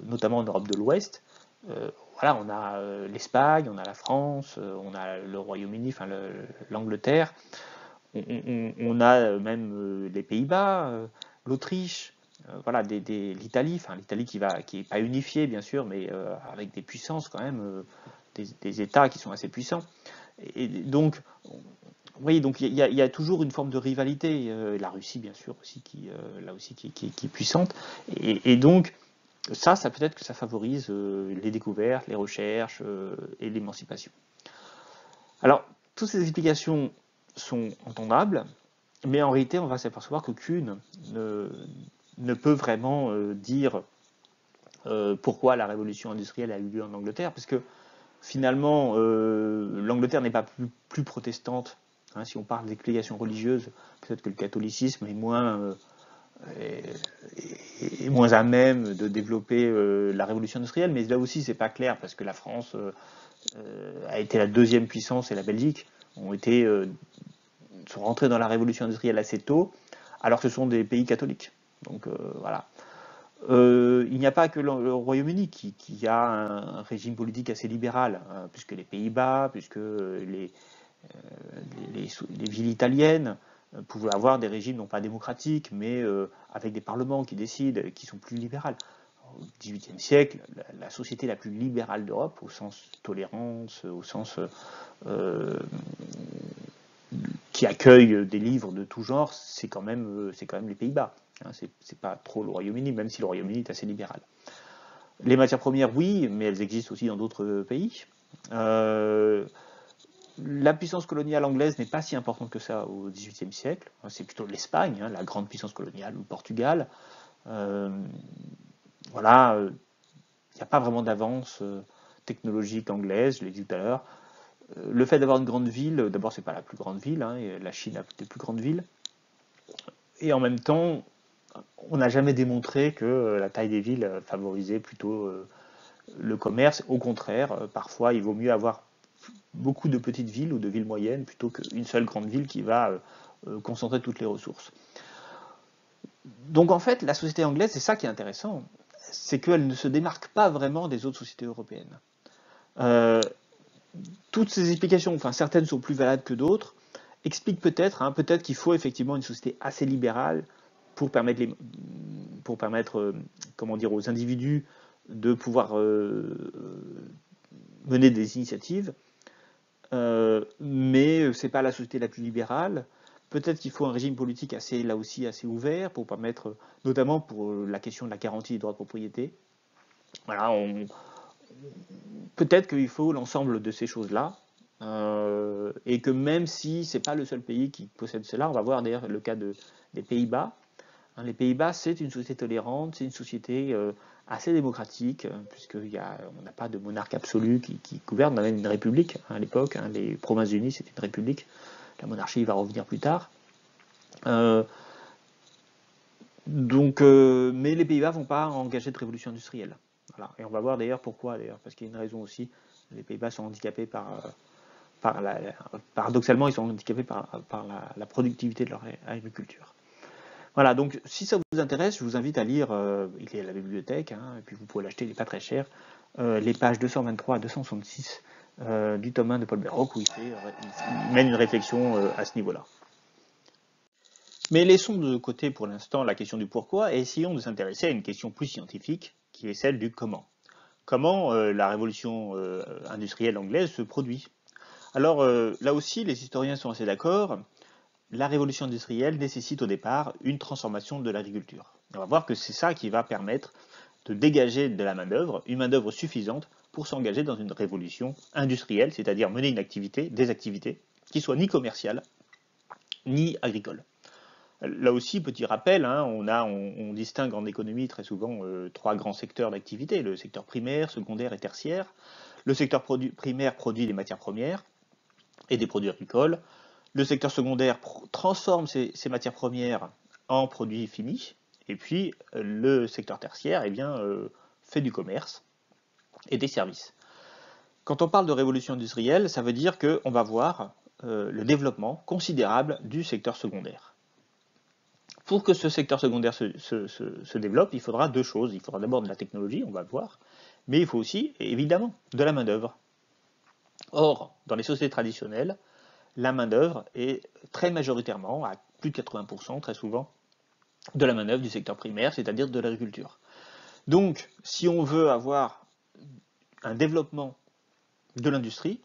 notamment en Europe de l'Ouest, voilà, on a l'Espagne, on a la France, on a le Royaume-Uni, enfin l'Angleterre, on a même les Pays-Bas, l'Autriche, voilà, l'Italie, enfin l'Italie qui est pas unifiée bien sûr, mais avec des puissances quand même, des États qui sont assez puissants. Et donc, oui, donc il y a toujours une forme de rivalité. La Russie, bien sûr, aussi là aussi qui est puissante. Et donc, ça peut-être que ça favorise les découvertes, les recherches et l'émancipation. Alors, toutes ces explications sont entendables, mais en réalité, on va s'apercevoir qu'aucune ne peut vraiment dire pourquoi la révolution industrielle a eu lieu en Angleterre, parce que finalement, l'Angleterre n'est pas plus protestante. Si on parle d'explications religieuses, peut-être que le catholicisme est moins à même de développer la révolution industrielle, mais là aussi c'est pas clair parce que la France a été la deuxième puissance et la Belgique sont rentrés dans la révolution industrielle assez tôt, alors que ce sont des pays catholiques. Donc voilà. Il n'y a pas que le Royaume-Uni qui a un régime politique assez libéral, puisque les Pays-Bas, puisque les villes italiennes pouvaient avoir des régimes non pas démocratiques, mais avec des parlements qui décident, qui sont plus libérales. Au XVIIIe siècle, la société la plus libérale d'Europe, au sens tolérance, au sens qui accueille des livres de tout genre, c'est quand même les Pays-Bas. C'est pas trop le Royaume-Uni, même si le Royaume-Uni est assez libéral. Les matières premières, oui, mais elles existent aussi dans d'autres pays. La puissance coloniale anglaise n'est pas si importante que ça au XVIIIe siècle. C'est plutôt l'Espagne, la grande puissance coloniale, ou le Portugal. Voilà, il n'y a pas vraiment d'avance technologique anglaise, je l'ai dit tout à l'heure. Le fait d'avoir une grande ville, d'abord c'est pas la plus grande ville, la Chine a des plus grandes villes, et en même temps, on n'a jamais démontré que la taille des villes favorisait plutôt le commerce. Au contraire, parfois il vaut mieux avoir beaucoup de petites villes ou de villes moyennes plutôt qu'une seule grande ville qui va concentrer toutes les ressources. Donc en fait, la société anglaise, c'est ça qui est intéressant, c'est qu'elle ne se démarque pas vraiment des autres sociétés européennes. Toutes ces explications, enfin certaines sont plus valables que d'autres, expliquent peut-être peut-être qu'il faut effectivement une société assez libérale pour permettre, comment dire, aux individus de pouvoir mener des initiatives, mais c'est pas la société la plus libérale. Peut-être qu'il faut un régime politique assez, là aussi, assez ouvert pour permettre, notamment pour la question de la garantie des droits de propriété. Voilà, peut-être qu'il faut l'ensemble de ces choses-là, et que même si c'est pas le seul pays qui possède cela, on va voir d'ailleurs le cas des Pays-Bas. Les Pays-Bas, c'est une société tolérante, c'est une société assez démocratique, puisqu'on n'a pas de monarque absolu qui gouverne, on a même une république à l'époque, les Provinces-Unies, c'est une république, la monarchie va revenir plus tard. Mais les Pays-Bas ne vont pas engager de révolution industrielle. Voilà. Et on va voir d'ailleurs pourquoi, parce qu'il y a une raison aussi, les Pays-Bas sont handicapés paradoxalement, ils sont handicapés par la productivité de leur agriculture. Voilà, donc si ça vous intéresse, je vous invite à lire, il est à la bibliothèque, et puis vous pouvez l'acheter, il n'est pas très cher, les pages 223 à 266 du tome 1 de Paul Berroc, où il mène une réflexion à ce niveau-là. Mais laissons de côté pour l'instant la question du pourquoi et essayons de s'intéresser à une question plus scientifique, qui est celle du comment. Comment la révolution industrielle anglaise se produit? Alors là aussi, les historiens sont assez d'accord. La révolution industrielle nécessite au départ une transformation de l'agriculture. On va voir que c'est ça qui va permettre de dégager de la main-d'œuvre, une main-d'œuvre suffisante pour s'engager dans une révolution industrielle, c'est-à-dire mener des activités qui soient ni commerciales ni agricoles. Là aussi, petit rappel, on distingue en économie très souvent trois grands secteurs d'activité, le secteur primaire, secondaire et tertiaire. Le secteur primaire produit des matières premières et des produits agricoles. Le secteur secondaire transforme ces matières premières en produits finis. Et puis, le secteur tertiaire fait du commerce et des services. Quand on parle de révolution industrielle, ça veut dire qu'on va voir le développement considérable du secteur secondaire. Pour que ce secteur secondaire se développe, il faudra deux choses. Il faudra d'abord de la technologie, on va le voir, mais il faut aussi, évidemment, de la main-d'œuvre. Or, dans les sociétés traditionnelles, la main-d'œuvre est très majoritairement, à plus de 80% très souvent, de la main-d'œuvre du secteur primaire, c'est-à-dire de l'agriculture. Donc, si on veut avoir un développement de l'industrie,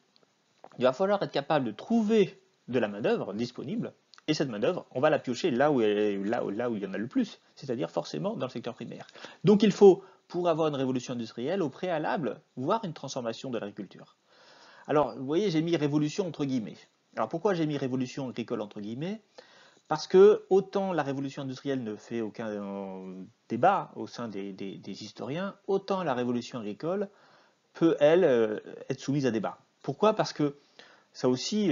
il va falloir être capable de trouver de la main-d'œuvre disponible. Et cette main-d'œuvre, on va la piocher là où il y en a le plus, c'est-à-dire forcément dans le secteur primaire. Donc il faut, pour avoir une révolution industrielle, au préalable, voir une transformation de l'agriculture. Alors, vous voyez, j'ai mis révolution entre guillemets. Alors pourquoi j'ai mis révolution agricole entre guillemets? Parce que autant la révolution industrielle ne fait aucun débat au sein des historiens, autant la révolution agricole peut, elle, être soumise à débat. Pourquoi? Parce que ça aussi,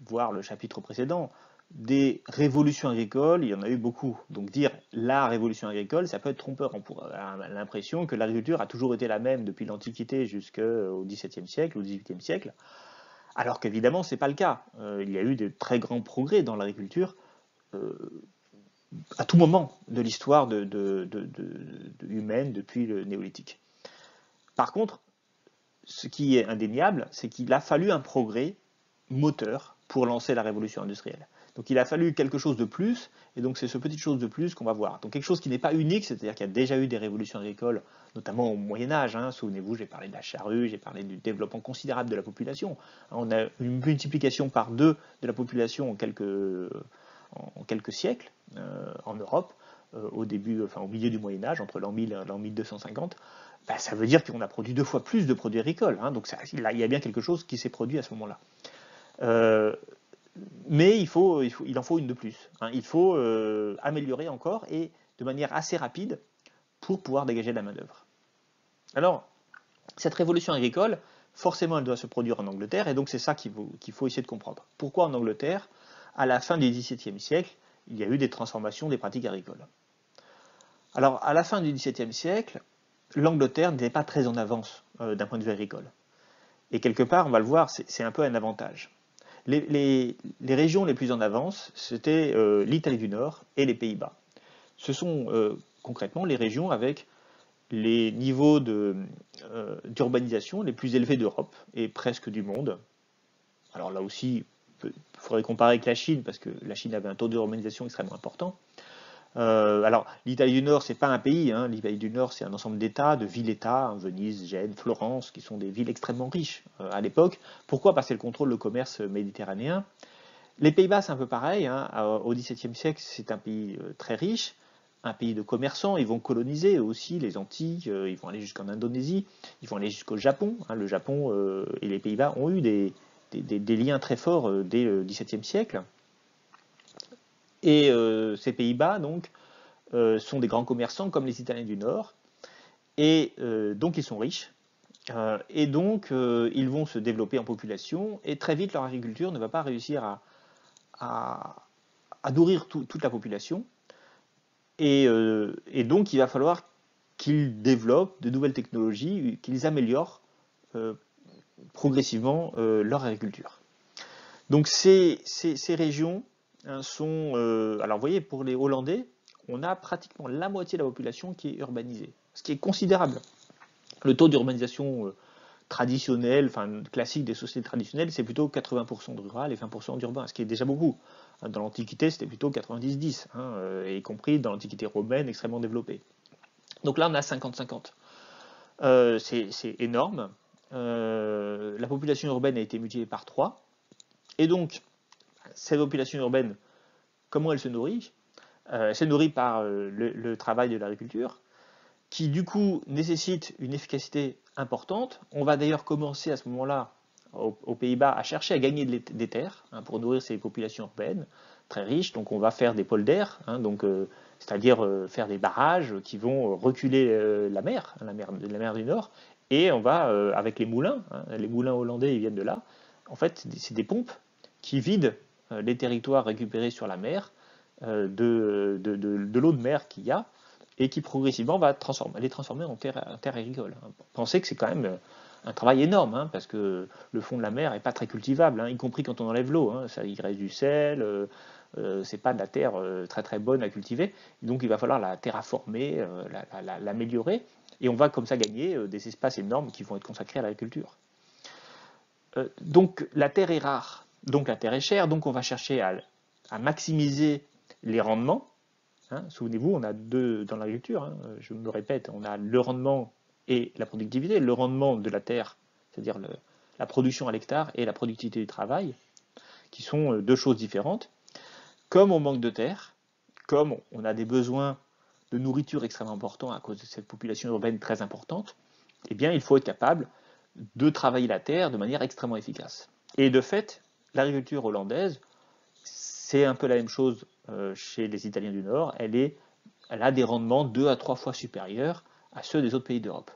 voir le chapitre précédent, des révolutions agricoles, il y en a eu beaucoup. Donc dire la révolution agricole, ça peut être trompeur. On pourrait avoir l'impression que l'agriculture a toujours été la même depuis l'Antiquité jusqu'au XVIIe siècle ou XVIIIe siècle, alors qu'évidemment, ce n'est pas le cas. Il y a eu de très grands progrès dans l'agriculture à tout moment de l'histoire humaine depuis le néolithique. Par contre, ce qui est indéniable, c'est qu'il a fallu un progrès moteur pour lancer la révolution industrielle. Donc il a fallu quelque chose de plus, et donc c'est ce petit chose de plus qu'on va voir. Donc quelque chose qui n'est pas unique, c'est-à-dire qu'il y a déjà eu des révolutions agricoles, notamment au Moyen-Âge. Souvenez-vous, j'ai parlé de la charrue, j'ai parlé du développement considérable de la population. On a une multiplication par 2 de la population en quelques siècles en Europe, au milieu du Moyen-Âge, entre l'an 1000 et l'an 1250. Ça veut dire qu'on a produit 2 fois plus de produits agricoles. Donc il y a bien quelque chose qui s'est produit à ce moment-là. Mais il en faut une de plus. Il faut améliorer encore et de manière assez rapide pour pouvoir dégager de la main-d'œuvre. Alors, cette révolution agricole, forcément, elle doit se produire en Angleterre, et donc c'est ça qu'il faut essayer de comprendre. Pourquoi en Angleterre, à la fin du XVIIe siècle, il y a eu des transformations des pratiques agricoles? Alors, à la fin du XVIIe siècle, l'Angleterre n'était pas très en avance d'un point de vue agricole. Et quelque part, on va le voir, c'est un peu un avantage. Les régions les plus en avance, c'était l'Italie du Nord et les Pays-Bas. Ce sont concrètement les régions avec les niveaux d'urbanisation les plus élevés d'Europe et presque du monde. Alors là aussi, il faudrait comparer avec la Chine, parce que la Chine avait un taux d'urbanisation extrêmement important. Alors, l'Italie du Nord, c'est pas un pays, hein. L'Italie du Nord, c'est un ensemble d'États, de villes-États, hein, Venise, Gênes, Florence, qui sont des villes extrêmement riches à l'époque. Pourquoi? Parce qu'elles contrôlent le commerce méditerranéen. Les Pays-Bas, c'est un peu pareil, hein. Au XVIIe siècle, c'est un pays très riche, un pays de commerçants. Ils vont coloniser aussi les Antilles, ils vont aller jusqu'en Indonésie, ils vont aller jusqu'au Japon, hein. Le Japon et les Pays-Bas ont eu des liens très forts dès le XVIIe siècle. Et ces Pays-Bas, donc, sont des grands commerçants comme les Italiens du Nord, et donc ils sont riches, et donc ils vont se développer en population, et très vite leur agriculture ne va pas réussir à, à nourrir toute la population, et donc il va falloir qu'ils développent de nouvelles technologies, qu'ils améliorent euh, progressivement leur agriculture. Donc ces régions hein, sont... alors vous voyez, pour les Hollandais, on a pratiquement la moitié de la population qui est urbanisée, ce qui est considérable. Le taux d'urbanisation traditionnel, enfin classique des sociétés traditionnelles, c'est plutôt 80% de rural et 20% d'urbain, ce qui est déjà beaucoup. Dans l'Antiquité, c'était plutôt 90-10, hein, y compris dans l'Antiquité romaine extrêmement développée. Donc là, on a 50-50. C'est énorme. La population urbaine a été multipliée par 3. Et donc, cette population urbaine, comment elle se nourrit? Elle se nourrit par le travail de l'agriculture, qui du coup nécessite une efficacité importante. On va d'ailleurs commencer à ce moment-là, aux Pays-Bas, à chercher à gagner des terres hein, pour nourrir ces populations urbaines très riches. Donc on va faire des polders, hein, c'est-à-dire faire des barrages qui vont reculer la mer du Nord. Et on va, avec les moulins, hein, les moulins hollandais ils viennent de là, en fait c'est des pompes qui vident les territoires récupérés sur la mer de l'eau de mer qu'il y a et qui progressivement va les transformer en terre agricole. Pensez que c'est quand même un travail énorme, hein, parce que le fond de la mer n'est pas très cultivable, hein, y compris quand on enlève l'eau. Hein, ça y reste du sel, c'est pas de la terre très très bonne à cultiver. Donc il va falloir la terraformer, l'améliorer, et on va comme ça gagner des espaces énormes qui vont être consacrés à l'agriculture. Donc la terre est rare, donc la terre est chère, donc on va chercher à maximiser les rendements. Hein, souvenez-vous, on a deux dans l'agriculture, hein, je me répète, on a le rendement et la productivité. Le rendement de la terre, c'est-à-dire la production à l'hectare, et la productivité du travail, qui sont deux choses différentes. Comme on manque de terre, comme on a des besoins de nourriture extrêmement importants à cause de cette population urbaine très importante, eh bien, il faut être capable de travailler la terre de manière extrêmement efficace. Et de fait, l'agriculture hollandaise, c'est un peu la même chose chez les Italiens du Nord. Elle a des rendements 2 à 3 fois supérieurs à ceux des autres pays d'Europe.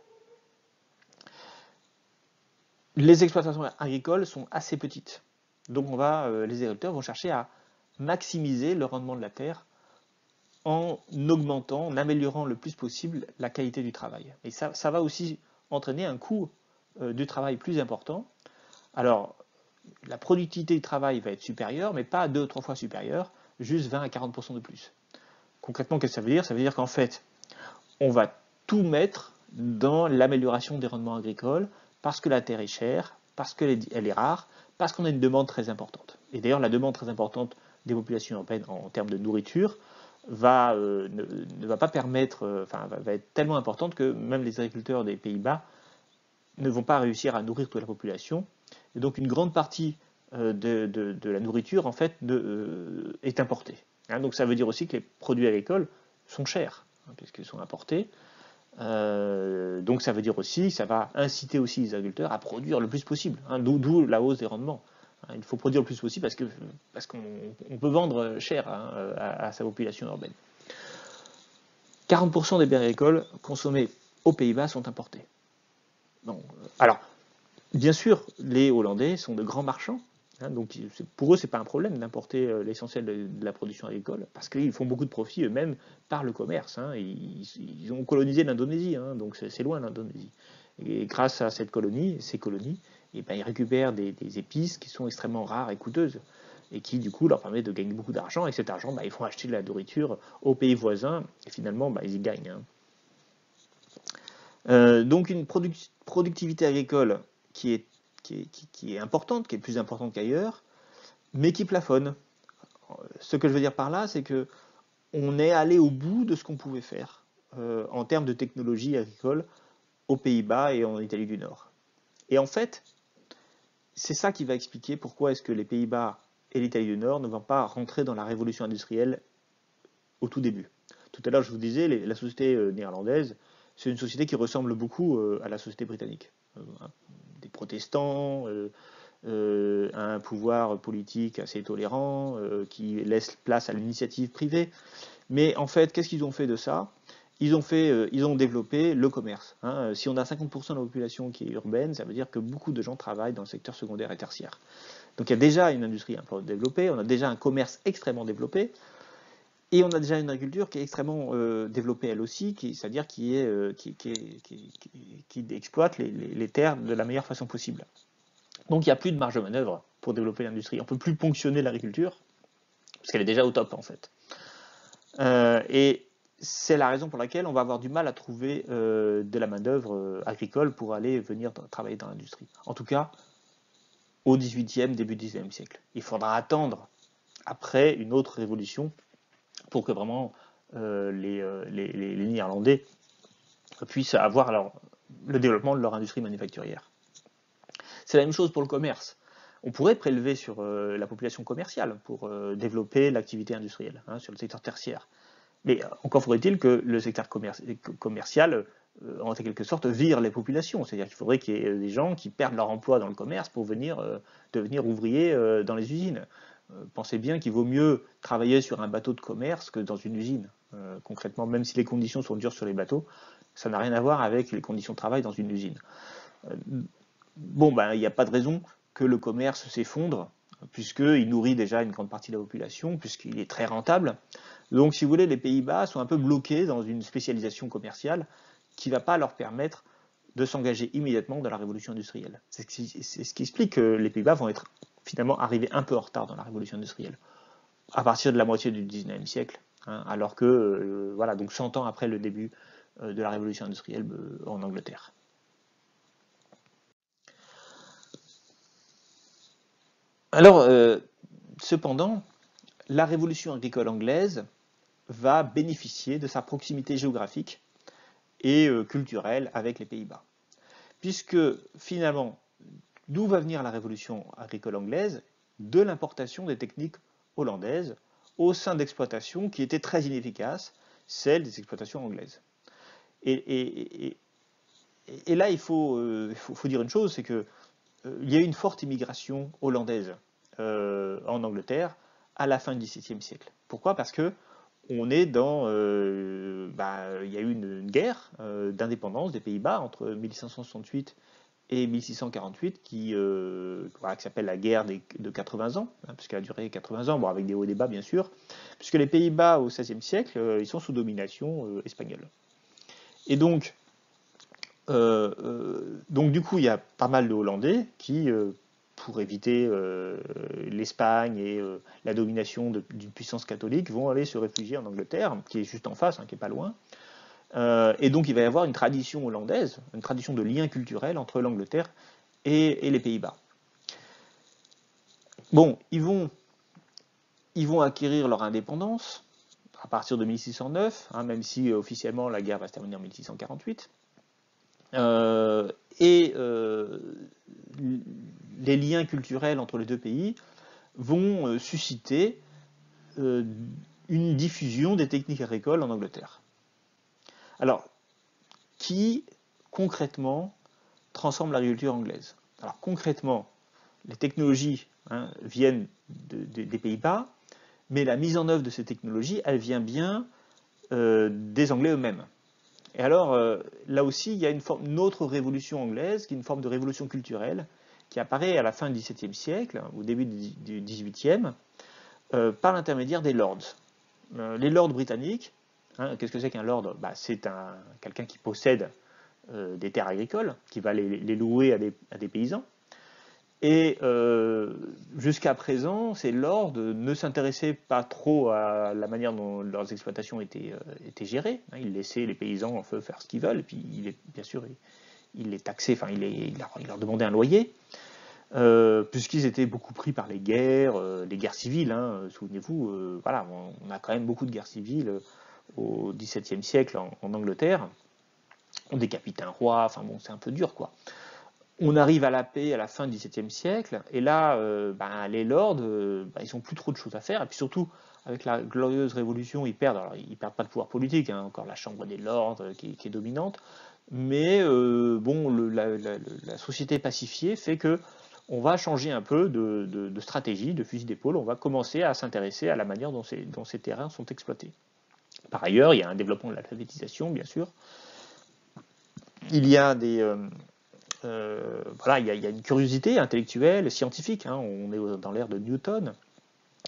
Les exploitations agricoles sont assez petites. Donc les agriculteurs vont chercher à maximiser le rendement de la terre en augmentant, en améliorant le plus possible la qualité du travail. Et ça va aussi entraîner un coût du travail plus important. Alors, la productivité du travail va être supérieure, mais pas 2 ou 3 fois supérieure, juste 20 à 40% de plus. Concrètement, qu'est-ce que ça veut dire? Ça veut dire qu'en fait, on va tout mettre dans l'amélioration des rendements agricoles parce que la terre est chère, parce qu'elle est rare, parce qu'on a une demande très importante. Et d'ailleurs, la demande très importante des populations européennes en termes de nourriture ne va pas permettre, va être tellement importante que même les agriculteurs des Pays-Bas ne vont pas réussir à nourrir toute la population. Et donc une grande partie de la nourriture en fait est importée. Hein, donc ça veut dire aussi que les produits agricoles sont chers hein, puisqu'ils sont importés. Donc ça veut dire aussi, ça va inciter aussi les agriculteurs à produire le plus possible, hein, d'où la hausse des rendements. Hein, il faut produire le plus possible parce qu'on peut vendre cher hein, à sa population urbaine. 40% des biens agricoles consommés aux Pays-Bas sont importés. Bon, alors, bien sûr, les Hollandais sont de grands marchands, hein, donc pour eux, ce n'est pas un problème d'importer l'essentiel de la production agricole, parce qu'ils font beaucoup de profits eux-mêmes par le commerce. Hein, ils ont colonisé l'Indonésie, hein, donc c'est loin l'Indonésie. Et grâce à ces colonies, et ben, ils récupèrent des épices qui sont extrêmement rares et coûteuses, et qui du coup leur permet de gagner beaucoup d'argent, et cet argent, ben, ils vont acheter de la nourriture aux pays voisins, et finalement, ben, ils y gagnent. Hein. Donc une productivité agricole qui est, qui est importante, qui est plus importante qu'ailleurs, mais qui plafonne. Ce que je veux dire par là, c'est que on est allé au bout de ce qu'on pouvait faire en termes de technologie agricole aux Pays-Bas et en Italie du Nord. Et en fait, c'est ça qui va expliquer pourquoi est-ce que les Pays-Bas et l'Italie du Nord ne vont pas rentrer dans la révolution industrielle au tout début. Tout à l'heure, je vous disais, la société néerlandaise, c'est une société qui ressemble beaucoup à la société britannique. Des protestants, un pouvoir politique assez tolérant, qui laisse place à l'initiative privée. Mais en fait, qu'est-ce qu'ils ont fait de ça? Ils ont développé le commerce. Hein. Si on a 50% de la population qui est urbaine, ça veut dire que beaucoup de gens travaillent dans le secteur secondaire et tertiaire. Donc il y a déjà une industrie un peu développée, on a déjà un commerce extrêmement développé, et on a déjà une agriculture qui est extrêmement développée elle aussi, c'est-à-dire qui exploite les terres de la meilleure façon possible. Donc il n'y a plus de marge de manœuvre pour développer l'industrie. On ne peut plus ponctionner l'agriculture, parce qu'elle est déjà au top en fait. Et c'est la raison pour laquelle on va avoir du mal à trouver de la main-d'œuvre agricole pour aller venir travailler dans l'industrie. En tout cas, au XVIIIe, début du XIXe siècle. Il faudra attendre après une autre révolution pour que vraiment les Néerlandais puissent avoir le développement de leur industrie manufacturière. C'est la même chose pour le commerce. On pourrait prélever sur la population commerciale pour développer l'activité industrielle, hein, sur le secteur tertiaire. Mais encore faudrait-il que le secteur commercial, en quelque sorte, vire les populations. C'est-à-dire qu'il faudrait qu'il y ait des gens qui perdent leur emploi dans le commerce pour venir devenir ouvriers dans les usines. Pensez bien qu'il vaut mieux travailler sur un bateau de commerce que dans une usine. Concrètement, même si les conditions sont dures sur les bateaux, ça n'a rien à voir avec les conditions de travail dans une usine. Bon, ben, il n'y a pas de raison que le commerce s'effondre, puisqu'il nourrit déjà une grande partie de la population, puisqu'il est très rentable. Donc, si vous voulez, les Pays-Bas sont un peu bloqués dans une spécialisation commerciale qui ne va pas leur permettre de s'engager immédiatement dans la révolution industrielle. C'est ce qui explique que les Pays-Bas vont être finalement arrivés un peu en retard dans la révolution industrielle, à partir de la moitié du 19e siècle, hein, alors que, voilà, donc 100 ans après le début de la révolution industrielle en Angleterre. Alors, cependant, la révolution agricole anglaise va bénéficier de sa proximité géographique et culturelle avec les Pays-Bas. Puisque finalement, d'où va venir la révolution agricole anglaise? De l'importation des techniques hollandaises au sein d'exploitations qui étaient très inefficaces, celles des exploitations anglaises. Et là, il faut dire une chose, c'est que il y a eu une forte immigration hollandaise en Angleterre à la fin du XVIIe siècle. Pourquoi? Parce que on est dans, il y a eu une guerre d'indépendance des Pays-Bas entre 1568 et 1648 qui s'appelle la guerre de 80 ans, hein, puisqu'elle a duré 80 ans, bon, avec des hauts et des bas bien sûr, puisque les Pays-Bas au XVIe siècle, ils sont sous domination espagnole. Et donc du coup, il y a pas mal de Hollandais qui, pour éviter l'Espagne et la domination d'une puissance catholique, vont aller se réfugier en Angleterre, qui est juste en face, hein, qui est pas loin. Et donc, il va y avoir une tradition hollandaise, une tradition de lien culturel entre l'Angleterre et les Pays-Bas. Bon, ils vont acquérir leur indépendance à partir de 1609, hein, même si officiellement la guerre va se terminer en 1648. Les liens culturels entre les deux pays vont susciter une diffusion des techniques agricoles en Angleterre. Alors, qui concrètement transforme l'agriculture anglaise? Alors concrètement, les technologies viennent des Pays-Bas, mais la mise en œuvre de ces technologies, elle vient bien des Anglais eux-mêmes. Et alors, là aussi, il y a une autre révolution anglaise, qui est une forme de révolution culturelle, qui apparaît à la fin du XVIIe siècle, au début du XVIIIe, par l'intermédiaire des lords. Les lords britanniques, hein, qu'est-ce que c'est qu'un lord? C'est quelqu'un qui possède des terres agricoles, qui va les louer à des paysans. Et jusqu'à présent, ces lords ne s'intéressaient pas trop à la manière dont leurs exploitations étaient gérées. Ils laissaient les paysans en feu faire ce qu'ils veulent, et puis bien sûr, il les taxait, enfin il leur demandait un loyer, puisqu'ils étaient beaucoup pris par les guerres civiles. Hein. Souvenez-vous, voilà, on a quand même beaucoup de guerres civiles au XVIIe siècle en Angleterre. On décapite un roi, enfin bon, c'est un peu dur, quoi. On arrive à la paix à la fin du XVIIe siècle, et là, les lords, ils n'ont plus trop de choses à faire, et puis surtout, avec la glorieuse révolution, ils perdent pas de pouvoir politique, hein, encore la Chambre des lords qui est dominante, mais la société pacifiée fait que on va changer un peu de stratégie, de fusil d'épaule, on va commencer à s'intéresser à la manière dont ces terrains sont exploités. Par ailleurs, il y a un développement de l'alphabétisation, bien sûr. Il y a il y a une curiosité intellectuelle, scientifique, hein, on est dans l'ère de Newton.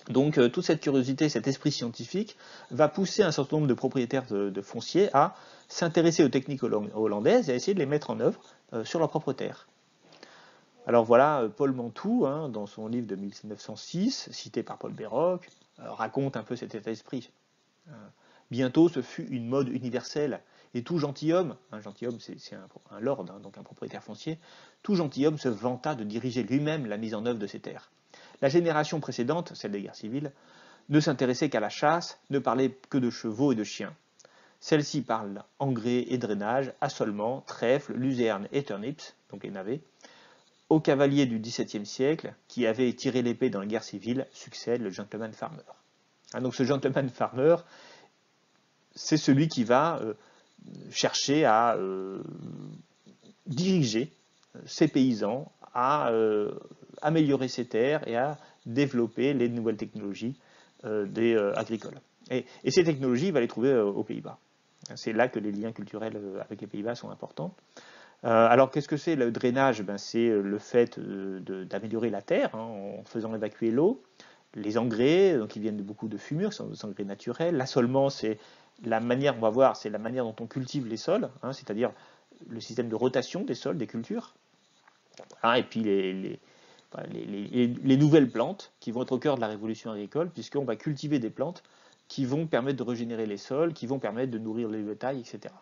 Donc toute cette curiosité, cet esprit scientifique va pousser un certain nombre de propriétaires de fonciers à s'intéresser aux techniques hollandaises et à essayer de les mettre en œuvre sur leur propre terre. Alors voilà, Paul Mantoux, hein, dans son livre de 1906, cité par Paul Béroc, raconte un peu cet état d'esprit. Bientôt, ce fut une mode universelle, et tout gentilhomme, un gentilhomme c'est un lord, hein, donc un propriétaire foncier, tout gentilhomme se vanta de diriger lui-même la mise en œuvre de ses terres. La génération précédente, celle des guerres civiles, ne s'intéressait qu'à la chasse, ne parlait que de chevaux et de chiens. Celle-ci parle engrais et drainage, assolement, trèfle, luzerne et turnips, donc les navets. Au cavalier du XVIIe siècle, qui avait tiré l'épée dans la guerre civile, succède le gentleman farmer. Hein, donc ce gentleman farmer, c'est celui qui va chercher à diriger ses paysans, à améliorer ses terres et à développer les nouvelles technologies agricoles. Et ces technologies, il va les trouver aux Pays-Bas. C'est là que les liens culturels avec les Pays-Bas sont importants. Alors qu'est-ce que c'est le drainage? C'est le fait d'améliorer la terre, hein, en faisant évacuer l'eau. Les engrais, donc ils viennent de beaucoup de fumures, sont des engrais naturels. L'assolement, c'est la manière, on va voir, c'est la manière dont on cultive les sols, hein, c'est-à-dire le système de rotation des sols, des cultures. Ah, et puis les nouvelles plantes qui vont être au cœur de la révolution agricole, puisqu'on va cultiver des plantes qui vont permettre de régénérer les sols, qui vont permettre de nourrir les bétails, etc.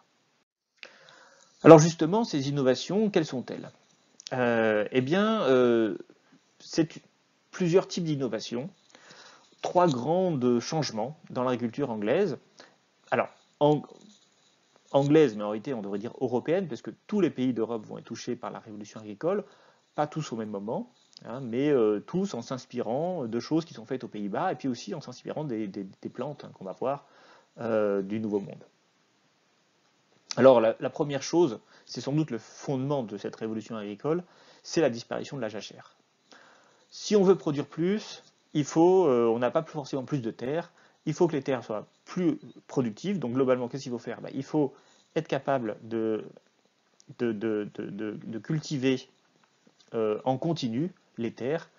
Alors justement, ces innovations, quelles sont-elles? C'est plusieurs types d'innovations, 3 grands changements dans l'agriculture anglaise. Alors, anglaise, mais en réalité, on devrait dire européenne, parce que tous les pays d'Europe vont être touchés par la révolution agricole, pas tous au même moment, hein, mais tous en s'inspirant de choses qui sont faites aux Pays-Bas, et puis aussi en s'inspirant des plantes, hein, qu'on va voir du Nouveau Monde. Alors la première chose, c'est sans doute le fondement de cette révolution agricole, c'est la disparition de la jachère. Si on veut produire plus, on n'a pas forcément plus de terres, il faut que les terres soient plus productives. Donc globalement, qu'est-ce qu'il faut faire? Il faut être capable de cultiver en continu les terres.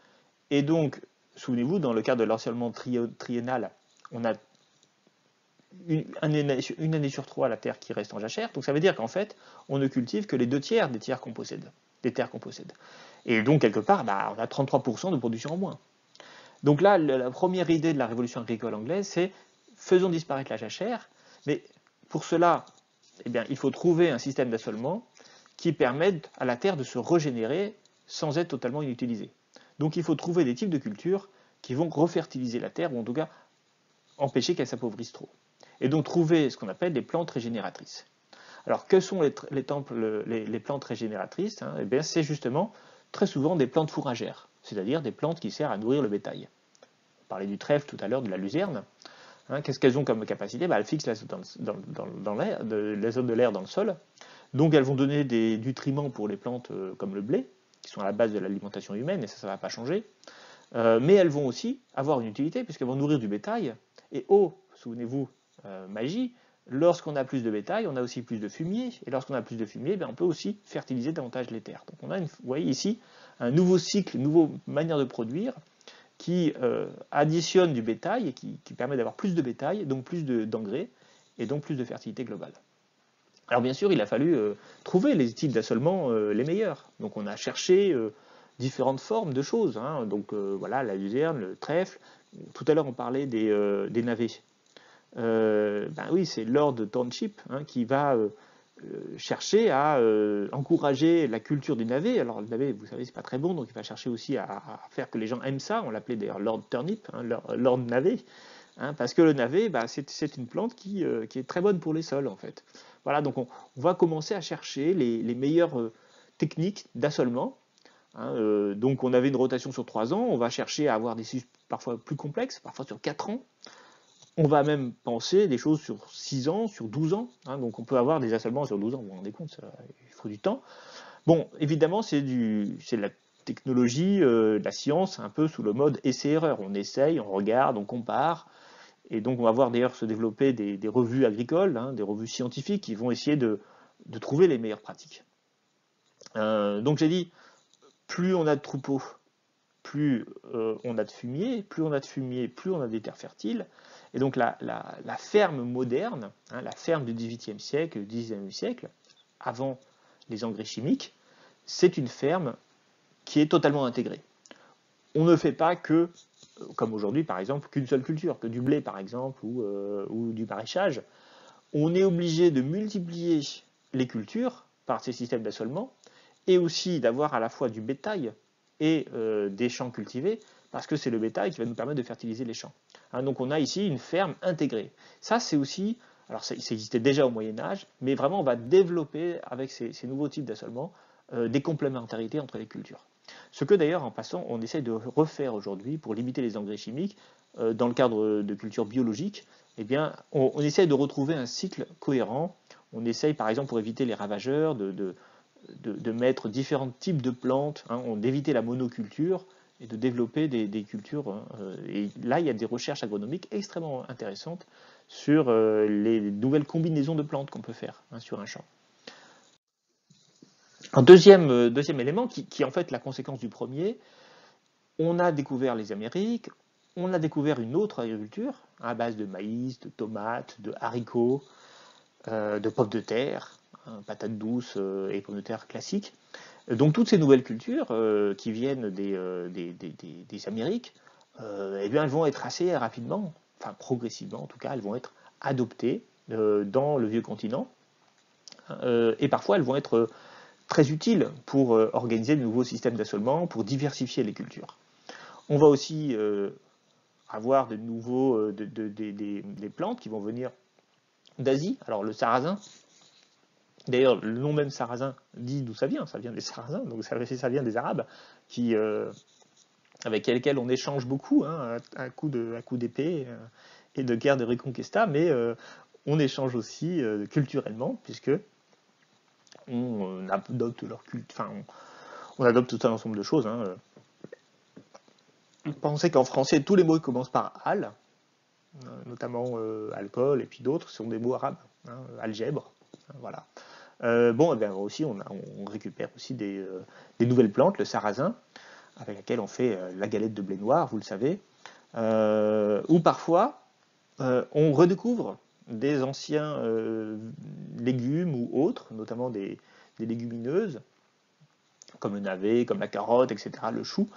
Et donc, souvenez-vous, dans le cadre de l'enseignement triennal, on a une année sur 3 la terre qui reste en jachère. Donc ça veut dire qu'en fait, on ne cultive que les 2/3 des terres qu'on possède. Et donc, quelque part, on a 33% de production en moins. Donc là, la première idée de la révolution agricole anglaise, c'est faisons disparaître la jachère, mais pour cela, il faut trouver un système d'assolement qui permette à la terre de se régénérer sans être totalement inutilisée. Donc il faut trouver des types de cultures qui vont refertiliser la terre, ou en tout cas empêcher qu'elle s'appauvrisse trop. Et donc trouver ce qu'on appelle des plantes régénératrices. Alors que sont les plantes régénératrices? C'est justement très souvent des plantes fourragères, c'est-à-dire des plantes qui servent à nourrir le bétail. On parlait du trèfle tout à l'heure, de la luzerne. Qu'est-ce qu'elles ont comme capacité? Elles fixent l'azote de l'air dans le sol. Donc elles vont donner des nutriments pour les plantes comme le blé, qui sont à la base de l'alimentation humaine, et ça ne va pas changer. Mais elles vont aussi avoir une utilité, puisqu'elles vont nourrir du bétail. Et souvenez-vous, magie, lorsqu'on a plus de bétail, on a aussi plus de fumier. Et lorsqu'on a plus de fumier, on peut aussi fertiliser davantage les terres. Donc on a, vous voyez ici, un nouveau cycle, une nouvelle manière de produire qui additionne du bétail et qui permet d'avoir plus de bétail, donc plus d'engrais, et donc plus de fertilité globale. Alors bien sûr, il a fallu trouver les types d'assolement les meilleurs. Donc on a cherché différentes formes de choses, hein. Donc voilà, la luzerne, le trèfle. Tout à l'heure, on parlait des navets. Ben oui, c'est Lord Township, hein, qui va chercher à encourager la culture du navet. Alors le navet, vous savez, c'est pas très bon, donc il va chercher aussi à faire que les gens aiment ça. On l'appelait d'ailleurs Lord Turnip, hein, Lord Navet, hein, parce que le navet, bah, c'est une plante qui est très bonne pour les sols, en fait. Voilà, donc on va commencer à chercher les meilleures techniques d'assolement, hein. Donc on avait une rotation sur 3 ans, on va chercher à avoir des cycles parfois plus complexes, parfois sur 4 ans. On va même penser des choses sur 6 ans, sur 12 ans, hein. Donc on peut avoir des assolements sur 12 ans, vous vous rendez compte, il faut du temps. Bon, évidemment, c'est de la technologie, de la science, un peu sous le mode essai-erreur. On essaye, on regarde, on compare. Et donc, on va voir d'ailleurs se développer des revues agricoles, hein, des revues scientifiques qui vont essayer de trouver les meilleures pratiques. Donc, j'ai dit, plus on a de troupeaux, plus on a de fumier, plus on a de fumier, plus on a des terres fertiles. Et donc, la ferme moderne, hein, la ferme du XVIIIe siècle, du XIXe siècle, avant les engrais chimiques, c'est une ferme qui est totalement intégrée. On ne fait pas que, comme aujourd'hui par exemple, qu'une seule culture, que du blé par exemple, ou du maraîchage. On est obligé de multiplier les cultures par ces systèmes d'assolement, et aussi d'avoir à la fois du bétail et des champs cultivés, parce que c'est le bétail qui va nous permettre de fertiliser les champs. Hein, donc on a ici une ferme intégrée. Ça c'est aussi, alors ça existait déjà au Moyen-Âge, mais vraiment on va développer avec ces nouveaux types d'assolement des complémentarités entre les cultures. Ce que d'ailleurs, en passant, on essaie de refaire aujourd'hui pour limiter les engrais chimiques dans le cadre de cultures biologiques. Eh bien, on essaie de retrouver un cycle cohérent. On essaye, par exemple, pour éviter les ravageurs, de mettre différents types de plantes, hein, d'éviter la monoculture et de développer des cultures. Hein, et là, il y a des recherches agronomiques extrêmement intéressantes sur les nouvelles combinaisons de plantes qu'on peut faire, hein, sur un champ. Un deuxième élément qui est en fait la conséquence du premier, on a découvert les Amériques, on a découvert une autre agriculture à base de maïs, de tomates, de haricots, de pommes de terre, hein, patates douces et pommes de terre classiques. Donc toutes ces nouvelles cultures qui viennent des Amériques, eh bien, elles vont être assez rapidement, enfin progressivement en tout cas, elles vont être adoptées dans le vieux continent. Et parfois elles vont être très utiles pour organiser de nouveaux systèmes d'assolement, pour diversifier les cultures. On va aussi avoir de nouveaux, des plantes qui vont venir d'Asie. Alors le sarrasin, d'ailleurs le nom même sarrasin dit d'où ça vient des sarrasins, donc ça vient des Arabes, qui, avec lesquels on échange beaucoup, hein, à coup d'épée et de guerre de Reconquista, mais on échange aussi culturellement, puisque on adopte leur culte, enfin on adopte tout un ensemble de choses, hein. Pensez qu'en français, tous les mots qui commencent par al, notamment alcool et puis d'autres, sont des mots arabes, hein, algèbre, hein, voilà. Bon, et bien aussi, on récupère aussi des nouvelles plantes, le sarrasin, avec laquelle on fait la galette de blé noir, vous le savez, ou parfois on redécouvre des anciens légumes ou autres, notamment des légumineuses, comme le navet, comme la carotte, etc., le chou,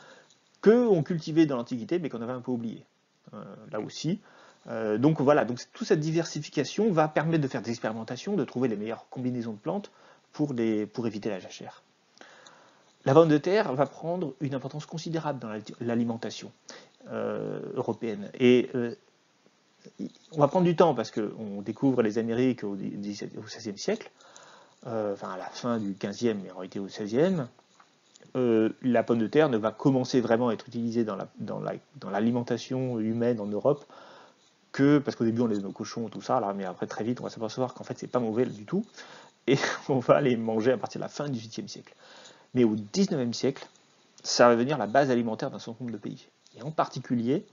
qu'on cultivait dans l'Antiquité, mais qu'on avait un peu oublié. Là aussi. Donc voilà, donc toute cette diversification va permettre de faire des expérimentations, de trouver les meilleures combinaisons de plantes pour éviter la jachère. La pomme de terre va prendre une importance considérable dans l'alimentation européenne. Et on va prendre du temps parce qu'on découvre les Amériques au XVIe siècle, enfin à la fin du XVe, mais en réalité au XVIe. La pomme de terre ne va commencer vraiment à être utilisée dans l'alimentation humaine en Europe que, parce qu'au début on les donne aux cochons, tout ça, là, mais après très vite on va s'apercevoir qu'en fait c'est pas mauvais du tout, et on va les manger à partir de la fin du XVIIIe siècle. Mais au XIXe siècle, ça va devenir la base alimentaire d'un certain nombre de pays, et en particulier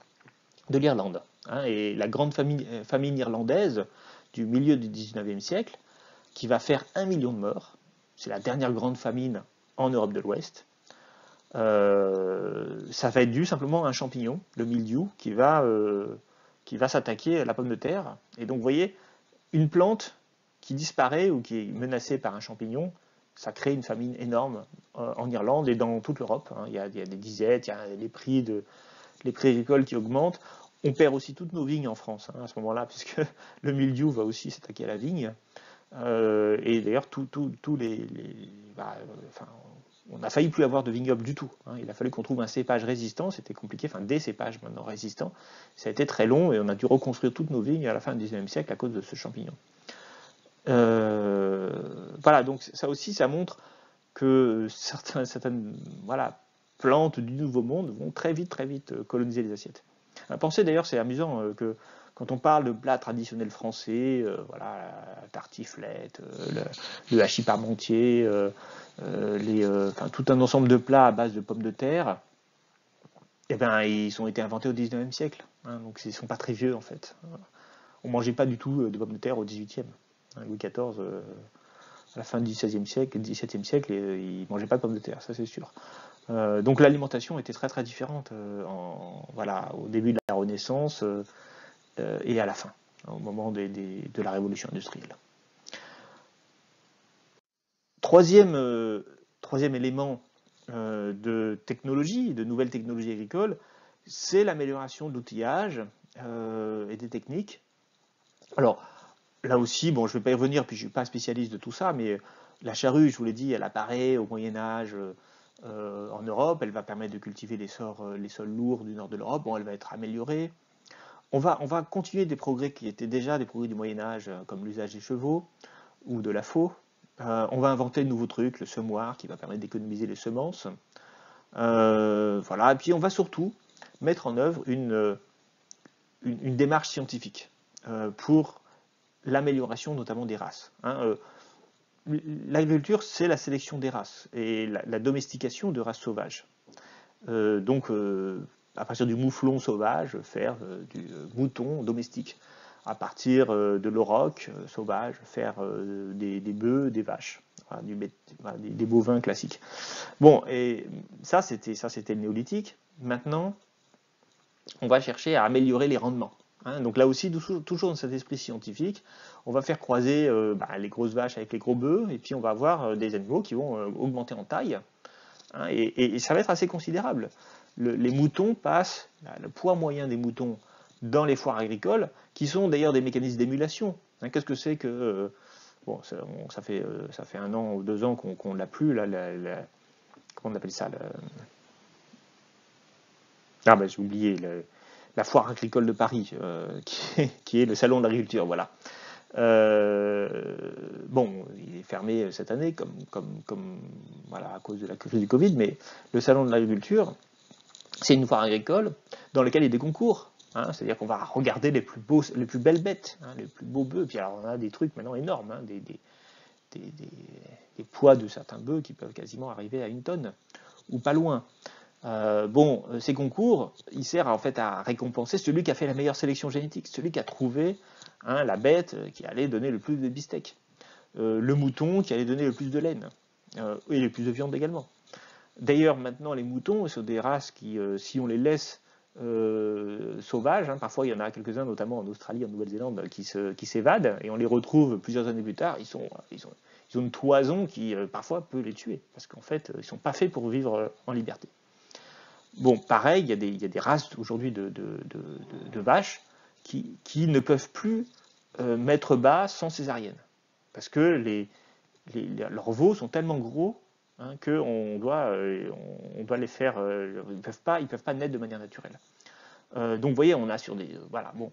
de l'Irlande. Hein, et la grande famine irlandaise du milieu du XIXe siècle, qui va faire 1 million de morts, c'est la dernière grande famine en Europe de l'Ouest. Ça va être dû simplement à un champignon, le mildiou, qui va s'attaquer à la pomme de terre. Et donc, vous voyez, une plante qui disparaît ou qui est menacée par un champignon, Ça crée une famine énorme en Irlande et dans toute l'Europe. Hein. Il y a des disettes, il y a les prix agricoles qui augmentent. On perd aussi toutes nos vignes en France hein, à ce moment-là, puisque le mildiou va aussi s'attaquer à la vigne. Et d'ailleurs, enfin, on a failli plus avoir de vignobles du tout. Hein. Il a fallu qu'on trouve un cépage résistant, c'était compliqué, enfin des cépages maintenant résistants. Ça a été très long et on a dû reconstruire toutes nos vignes à la fin du XIXe siècle à cause de ce champignon. Voilà, donc ça aussi, ça montre que certaines voilà, plantes du Nouveau Monde vont très vite coloniser les assiettes. Pensez d'ailleurs, c'est amusant que quand on parle de plats traditionnels français, voilà, la tartiflette, le hachis parmentier, enfin, tout un ensemble de plats à base de pommes de terre, eh ben, ils ont été inventés au 19e siècle. Hein, donc ils ne sont pas très vieux en fait. On ne mangeait pas du tout de pommes de terre au 18e. Hein, Louis XIV, à la fin du XVIe siècle, XVIIe siècle, il ne mangeait pas de pommes de terre, ça c'est sûr. Donc l'alimentation était très différente voilà, au début de la Renaissance et à la fin, au moment de la Révolution industrielle. Troisième élément de technologie, de nouvelles technologies agricoles, c'est l'amélioration de l'outillage et des techniques. Alors, là aussi, bon, je ne vais pas y revenir, puis je ne suis pas spécialiste de tout ça, mais la charrue, je vous l'ai dit, elle apparaît au Moyen-Âge en Europe, elle va permettre de cultiver les sols lourds du nord de l'Europe, bon, elle va être améliorée. On va continuer des progrès qui étaient déjà des progrès du Moyen-Âge, comme l'usage des chevaux ou de la faux. On va inventer de nouveaux trucs, le semoir qui va permettre d'économiser les semences. Voilà. Et puis on va surtout mettre en œuvre une démarche scientifique pour l'amélioration notamment des races. Hein. L'agriculture, c'est la sélection des races et la domestication de races sauvages. Donc, à partir du mouflon sauvage, faire du mouton domestique. À partir de l'auroch sauvage, faire des bœufs, des vaches, voilà, des bovins classiques. Bon, et ça c'était le néolithique. Maintenant, on va chercher à améliorer les rendements. Hein. Donc là aussi, toujours dans cet esprit scientifique, on va faire croiser les grosses vaches avec les gros bœufs, et puis on va avoir des animaux qui vont augmenter en taille. Hein, et ça va être assez considérable. Les moutons passent, le poids moyen des moutons dans les foires agricoles, qui sont d'ailleurs des mécanismes d'émulation. Hein, qu'est-ce que c'est que... bon, ça fait 1 an ou 2 ans qu'on l'a plus, là, comment on appelle ça Ah ben j'ai oublié, la foire agricole de Paris, qui est le salon de l'agriculture, voilà. Bon, il est fermé cette année, voilà, à cause de la crise du Covid, mais le salon de l'agriculture, c'est une foire agricole dans laquelle il y a des concours. Hein, c'est-à-dire qu'on va regarder les plus belles bêtes, hein, les plus beaux bœufs. Puis alors on a des trucs maintenant énormes, hein, des poids de certains bœufs qui peuvent quasiment arriver à 1 tonne, ou pas loin. Ces concours, ils servent en fait à récompenser celui qui a fait la meilleure sélection génétique, celui qui a trouvé la bête qui allait donner le plus de bistecs, le mouton qui allait donner le plus de laine, et le plus de viande également. D'ailleurs, maintenant, les moutons sont des races qui, si on les laisse sauvages, hein, parfois il y en a quelques-uns, notamment en Australie, en Nouvelle-Zélande, qui s'évadent, et on les retrouve plusieurs années plus tard, ils ont une toison qui parfois peut les tuer, parce qu'en fait, ils ne sont pas faits pour vivre en liberté. Bon, pareil, il y a des races aujourd'hui de vaches qui ne peuvent plus mettre bas sans césarienne. Parce que leurs veaux sont tellement gros hein, qu'on doit les faire. Ils ne peuvent pas naître de manière naturelle. Donc, vous voyez, on a sur des. Voilà, bon.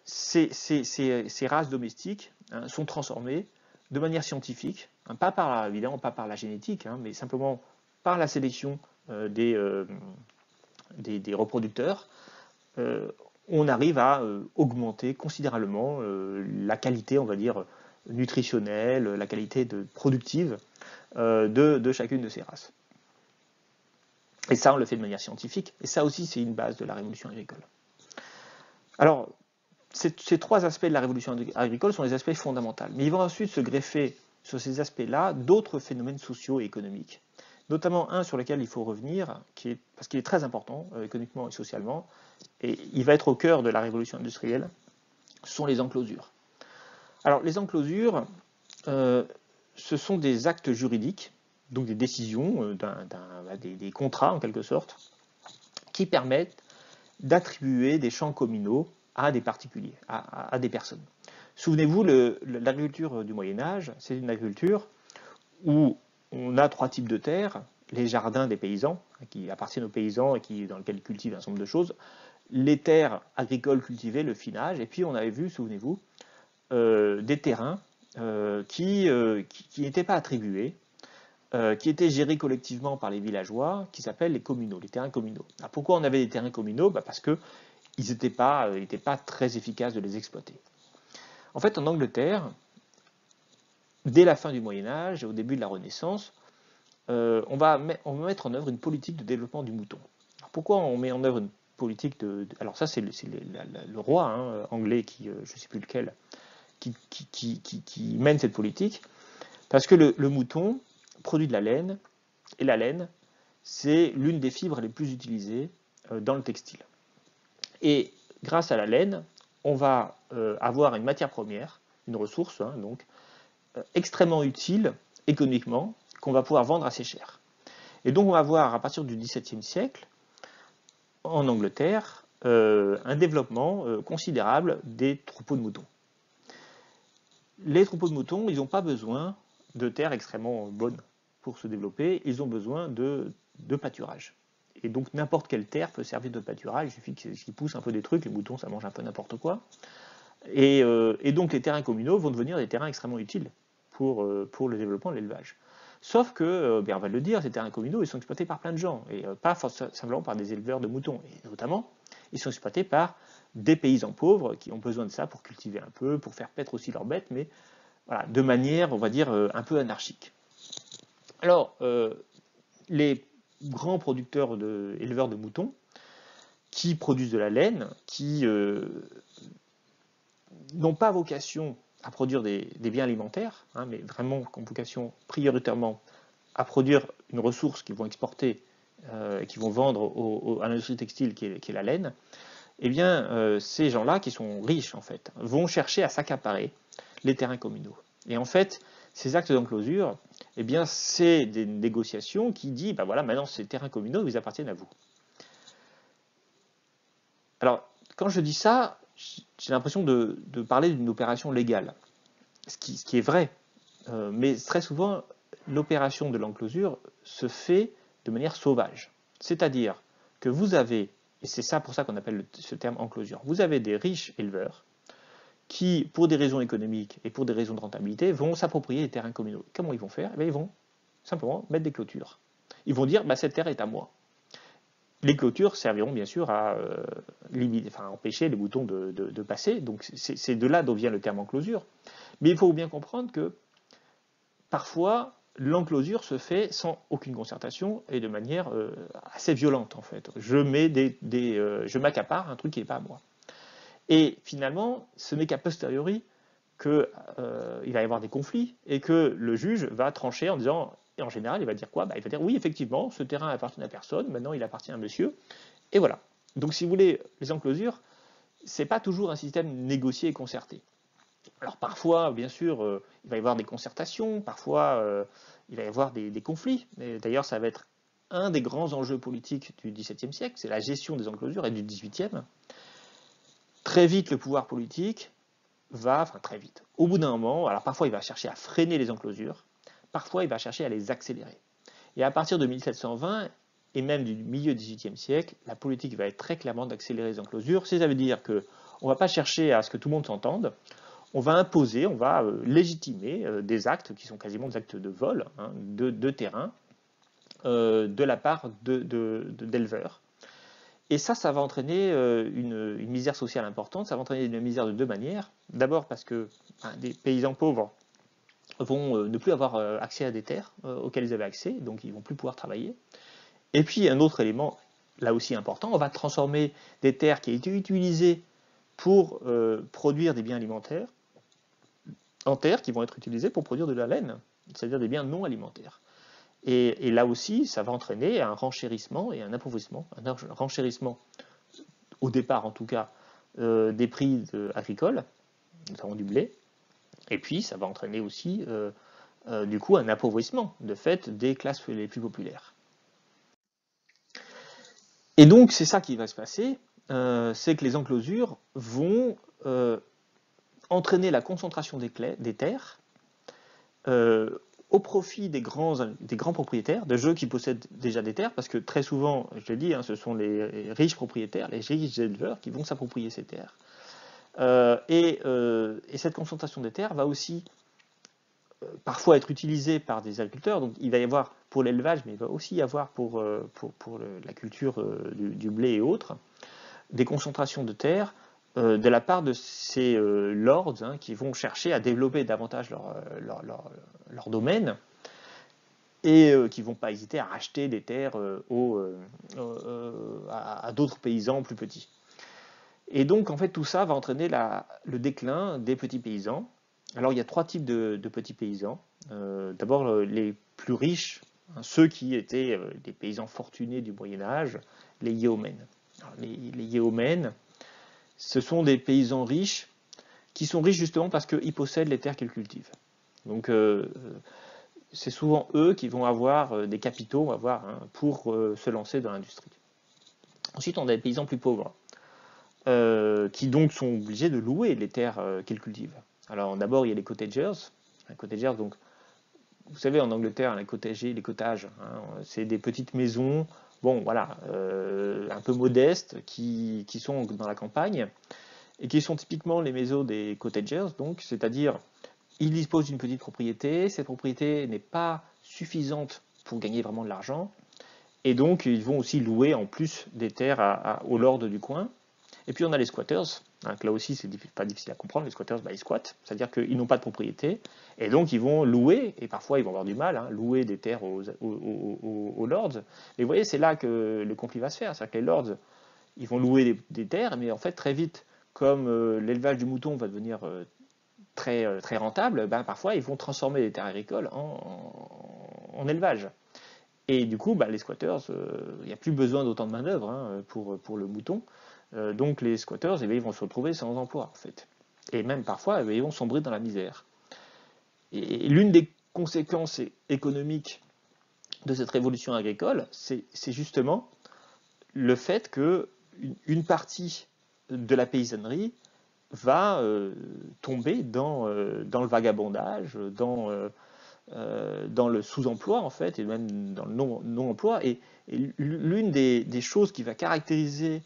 Ces races domestiques hein, sont transformées de manière scientifique, hein, évidemment pas par la génétique, hein, mais simplement par la sélection des reproducteurs, on arrive à augmenter considérablement la qualité, on va dire, nutritionnelle, la qualité productive de chacune de ces races. Et ça, on le fait de manière scientifique, et ça aussi, c'est une base de la révolution agricole. Alors, ces 3 aspects de la révolution agricole sont les aspects fondamentaux, mais ils vont ensuite se greffer sur ces aspects-là d'autres phénomènes sociaux et économiques, notamment un sur lequel il faut revenir, parce qu'il est très important économiquement et socialement, et il va être au cœur de la révolution industrielle, ce sont les enclosures. Alors les enclosures, ce sont des actes juridiques, donc des décisions, des contrats en quelque sorte, qui permettent d'attribuer des champs communaux à des particuliers, à des personnes. Souvenez-vous, l'agriculture du Moyen-Âge, c'est une agriculture où on a trois types de terres, les jardins des paysans, qui appartiennent aux paysans et dans lesquels ils cultivent un certain nombre de choses, les terres agricoles cultivées, le finage, et puis on avait vu, souvenez-vous, des terrains qui n'étaient pas attribués, qui étaient gérés collectivement par les villageois, qui s'appellent les communaux, les terrains communaux. Alors pourquoi on avait des terrains communaux? Parce qu'ils n'étaient pas très efficaces de les exploiter. En fait, en Angleterre, dès la fin du Moyen-Âge et au début de la Renaissance, on va mettre en œuvre une politique de développement du mouton. Alors pourquoi on met en œuvre une politique alors ça, c'est le roi anglais, je ne sais plus lequel, qui mène cette politique, parce que le mouton produit de la laine, et la laine, c'est l'une des fibres les plus utilisées dans le textile. Et grâce à la laine, on va avoir une matière première, une ressource, donc, extrêmement utile économiquement, qu'on va pouvoir vendre assez cher. Et donc on va voir à partir du XVIIe siècle, en Angleterre, un développement considérable des troupeaux de moutons. Les troupeaux de moutons, ils n'ont pas besoin de terres extrêmement bonnes pour se développer, ils ont besoin de pâturage. Et donc n'importe quelle terre peut servir de pâturage, il suffit qu'ils poussent un peu des trucs, les moutons ça mange un peu n'importe quoi. Et donc les terrains communaux vont devenir des terrains extrêmement utiles pour le développement de l'élevage. Sauf que, on va le dire, ces terrains communaux, ils sont exploités par plein de gens, et pas simplement par des éleveurs de moutons. Et notamment, ils sont exploités par des paysans pauvres qui ont besoin de ça pour cultiver un peu, pour faire paître aussi leurs bêtes, mais voilà, de manière, on va dire, un peu anarchique. Alors, les grands producteurs éleveurs de moutons, qui produisent de la laine, qui n'ont pas vocation à produire des biens alimentaires, mais vraiment ont vocation prioritairement à produire une ressource qu'ils vont exporter et qu'ils vont vendre à l'industrie textile qui est la laine, eh bien, ces gens-là, qui sont riches, en fait, vont chercher à s'accaparer les terrains communaux. Et en fait, ces actes d'enclosure, eh bien, c'est des négociations qui disent, ben voilà, maintenant, ces terrains communaux, ils appartiennent à vous. Alors, quand je dis ça, j'ai l'impression de parler d'une opération légale, ce qui est vrai, mais très souvent, l'opération de l'enclosure se fait de manière sauvage. C'est-à-dire que vous avez, et c'est ça pour ça qu'on appelle ce terme enclosure, vous avez des riches éleveurs qui, pour des raisons économiques et pour des raisons de rentabilité, vont s'approprier les terrains communaux. Comment ils vont faire? Ils vont simplement mettre des clôtures. Ils vont dire, cette terre est à moi. Les clôtures serviront bien sûr à empêcher les moutons de passer, donc c'est de là dont vient le terme enclosure. Mais il faut bien comprendre que parfois, l'enclosure se fait sans aucune concertation et de manière assez violente en fait. Je m'accapare un truc qui n'est pas à moi. Et finalement, ce n'est qu'à posteriori qu'il va y avoir des conflits et que le juge va trancher en disant, et en général, il va dire quoi? Il va dire oui, effectivement, ce terrain appartient à personne, maintenant il appartient à monsieur, et voilà. Donc si vous voulez, les enclosures, c'est pas toujours un système négocié et concerté. Alors parfois, bien sûr, il va y avoir des concertations, parfois il va y avoir des conflits. D'ailleurs, ça va être un des grands enjeux politiques du XVIIe siècle, c'est la gestion des enclosures, et du XVIIIe. Très vite, le pouvoir politique très vite. Au bout d'un moment, alors parfois il va chercher à freiner les enclosures, parfois il va chercher à les accélérer. Et à partir de 1720, et même du milieu du XVIIIe siècle, la politique va être très clairement d'accélérer les enclosures. Ça veut dire qu'on ne va pas chercher à ce que tout le monde s'entende, on va imposer, on va légitimer des actes qui sont quasiment des actes de vol de terrain de la part d'éleveurs. Et ça va entraîner une misère sociale importante, ça va entraîner une misère de deux manières. D'abord parce que des paysans pauvres vont ne plus avoir accès à des terres auxquelles ils avaient accès, donc ils ne vont plus pouvoir travailler. Et puis un autre élément, là aussi important, on va transformer des terres qui étaient utilisées pour produire des biens alimentaires en terres qui vont être utilisées pour produire de la laine, c'est-à-dire des biens non alimentaires. Et là aussi, ça va entraîner un renchérissement et un appauvrissement. Un renchérissement, au départ en tout cas, des prix agricoles, notamment du blé. Et puis, ça va entraîner aussi du coup un appauvrissement de fait des classes les plus populaires. Et donc c'est ça qui va se passer, c'est que les enclosures vont entraîner la concentration des terres au profit des grands propriétaires, de ceux qui possèdent déjà des terres, parce que très souvent, je l'ai dit, ce sont les riches propriétaires, les riches éleveurs qui vont s'approprier ces terres. Et cette concentration des terres va aussi parfois être utilisée par des agriculteurs, donc il va y avoir pour l'élevage, mais il va aussi y avoir pour la culture du blé et autres, des concentrations de terres de la part de ces lords qui vont chercher à développer davantage leur domaine et qui ne vont pas hésiter à racheter des terres à d'autres paysans plus petits. Et donc, en fait, tout ça va entraîner le déclin des petits paysans. Alors, il y a 3 types de petits paysans. D'abord, les plus riches, ceux qui étaient des paysans fortunés du Moyen-Âge, les yeomen. Les yeomen, ce sont des paysans riches qui sont riches justement parce qu'ils possèdent les terres qu'ils cultivent. Donc, c'est souvent eux qui vont avoir des capitaux pour se lancer dans l'industrie. Ensuite, on a des paysans plus pauvres, qui donc sont obligés de louer les terres qu'ils cultivent. Alors d'abord, il y a les cottagers. Les cottagers, donc, vous savez, en Angleterre, les cottages, c'est des petites maisons, bon, voilà, un peu modestes, qui sont dans la campagne, et qui sont typiquement les maisons des cottagers, donc, c'est-à-dire, ils disposent d'une petite propriété, cette propriété n'est pas suffisante pour gagner vraiment de l'argent, et donc ils vont aussi louer en plus des terres aux lords du coin. Et puis on a les squatters, là aussi c'est pas difficile à comprendre, les squatters, ils squattent, c'est-à-dire qu'ils n'ont pas de propriété, et donc ils vont louer, et parfois ils vont avoir du mal, louer des terres aux lords. Mais vous voyez, c'est là que le conflit va se faire, c'est-à-dire que les lords, ils vont louer des terres, mais en fait très vite, comme l'élevage du mouton va devenir très rentable, parfois ils vont transformer les terres agricoles en élevage. Et du coup, les squatters, il n'y a plus besoin d'autant de main-d'œuvre pour le mouton. Donc les squatters, ils vont se retrouver sans emploi, en fait. Et même parfois, ils vont sombrer dans la misère. Et l'une des conséquences économiques de cette révolution agricole, c'est justement le fait qu'une partie de la paysannerie va tomber dans le vagabondage, dans le sous-emploi en fait, et même dans le non-emploi. Et l'une des choses qui va caractériser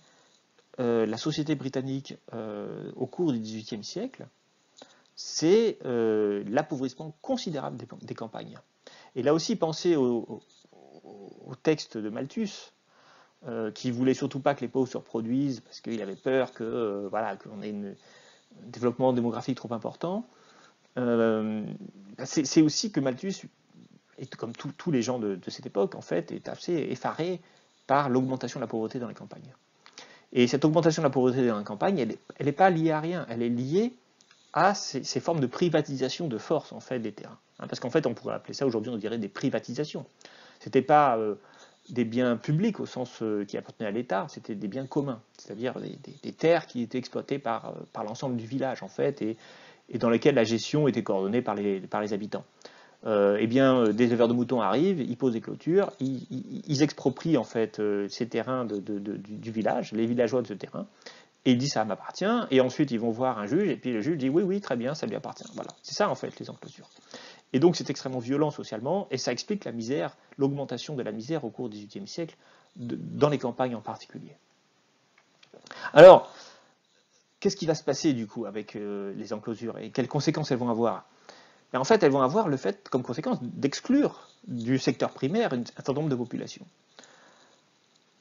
la société britannique au cours du XVIIIe siècle, c'est l'appauvrissement considérable des campagnes. Et là aussi, pensez au texte de Malthus, qui voulait surtout pas que les pauvres se reproduisent, parce qu'il avait peur qu'on ait un développement démographique trop important. C'est aussi que Malthus, et comme tous les gens de cette époque, en fait, est assez effaré par l'augmentation de la pauvreté dans les campagnes. Et cette augmentation de la pauvreté dans la campagne, elle n'est pas liée à rien, elle est liée à ces formes de privatisation de force en fait des terrains. Parce qu'en fait, on pourrait appeler ça aujourd'hui, on dirait des privatisations. C'était pas des biens publics au sens qui appartenaient à l'État, c'était des biens communs, c'est-à-dire des terres qui étaient exploitées par l'ensemble du village en fait, et dans lesquelles la gestion était coordonnée par les habitants. Des éleveurs de moutons arrivent, ils posent des clôtures, ils exproprient en fait ces terrains du village, les villageois de ce terrain, et ils disent ça m'appartient, et ensuite ils vont voir un juge, et puis le juge dit oui, très bien, ça lui appartient. Voilà, c'est ça en fait les enclosures. Et donc c'est extrêmement violent socialement, et ça explique la misère, l'augmentation de la misère au cours du XVIIIe siècle, dans les campagnes en particulier. Alors, qu'est-ce qui va se passer du coup avec les enclosures, et quelles conséquences elles vont avoir? En fait, elles vont avoir le fait, comme conséquence, d'exclure du secteur primaire un certain nombre de populations.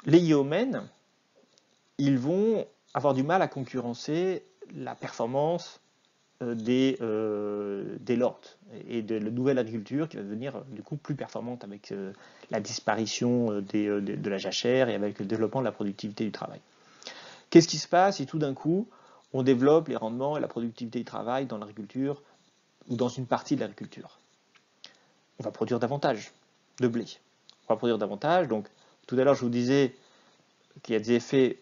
Les yeomen, ils vont avoir du mal à concurrencer la performance des lords et de la nouvelle agriculture qui va devenir du coup plus performante avec la disparition de la jachère et avec le développement de la productivité du travail. Qu'est-ce qui se passe si tout d'un coup on développe les rendements et la productivité du travail dans l'agriculture ou dans une partie de l'agriculture? On va produire davantage de blé. On va produire davantage. Donc, tout à l'heure, je vous disais qu'il y a des effets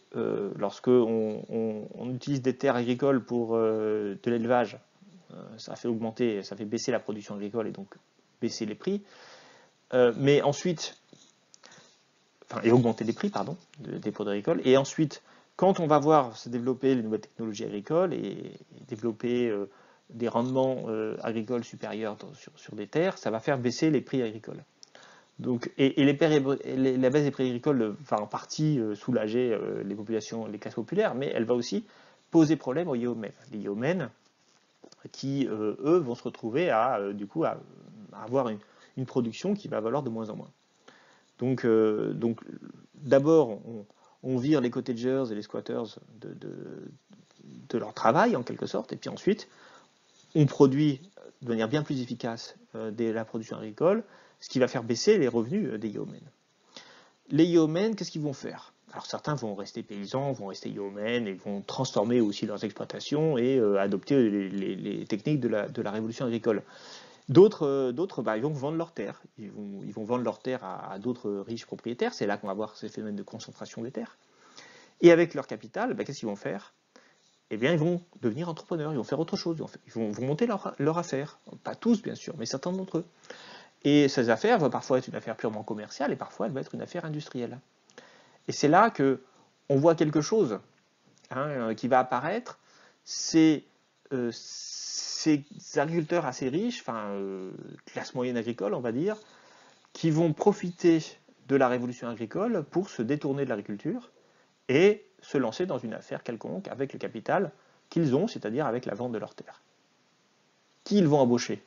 lorsque on utilise des terres agricoles pour de l'élevage. Ça fait augmenter, ça fait baisser la production agricole et donc baisser les prix, mais ensuite, enfin, et augmenter les prix, pardon, des produits agricoles. Et ensuite, quand on va voir se développer les nouvelles technologies agricoles et développer des rendements agricoles supérieurs sur des terres, ça va faire baisser les prix agricoles. Donc, la baisse des prix agricoles va en partie soulager les populations, les classes populaires, mais elle va aussi poser problème aux yeomen. Les yeomen qui, eux, vont se retrouver du coup, à avoir une production qui va valoir de moins en moins. Donc d'abord, on vire les cottagers et les squatters de leur travail, en quelque sorte, et puis ensuite, on produit de manière bien plus efficace la production agricole, ce qui va faire baisser les revenus des yeomen. Les yeomen, qu'est-ce qu'ils vont faire? Alors certains vont rester paysans, vont rester yeomen et vont transformer aussi leurs exploitations et adopter les techniques de la révolution agricole. D'autres, ils vont vendre leurs terres. Ils vont vendre leurs terres à d'autres riches propriétaires. C'est là qu'on va voir ces phénomènes de concentration des terres. Et avec leur capital, qu'est-ce qu'ils vont faire? Eh bien, ils vont devenir entrepreneurs, ils vont faire autre chose, ils vont monter leur affaire. Pas tous, bien sûr, mais certains d'entre eux. Et ces affaires vont parfois être une affaire purement commerciale et parfois elles vont être une affaire industrielle. Et c'est là qu'on voit quelque chose qui va apparaître, c'est ces agriculteurs assez riches, classe moyenne agricole, on va dire, qui vont profiter de la révolution agricole pour se détourner de l'agriculture et se lancer dans une affaire quelconque avec le capital qu'ils ont, c'est-à-dire avec la vente de leurs terres. Qui ils vont embaucher?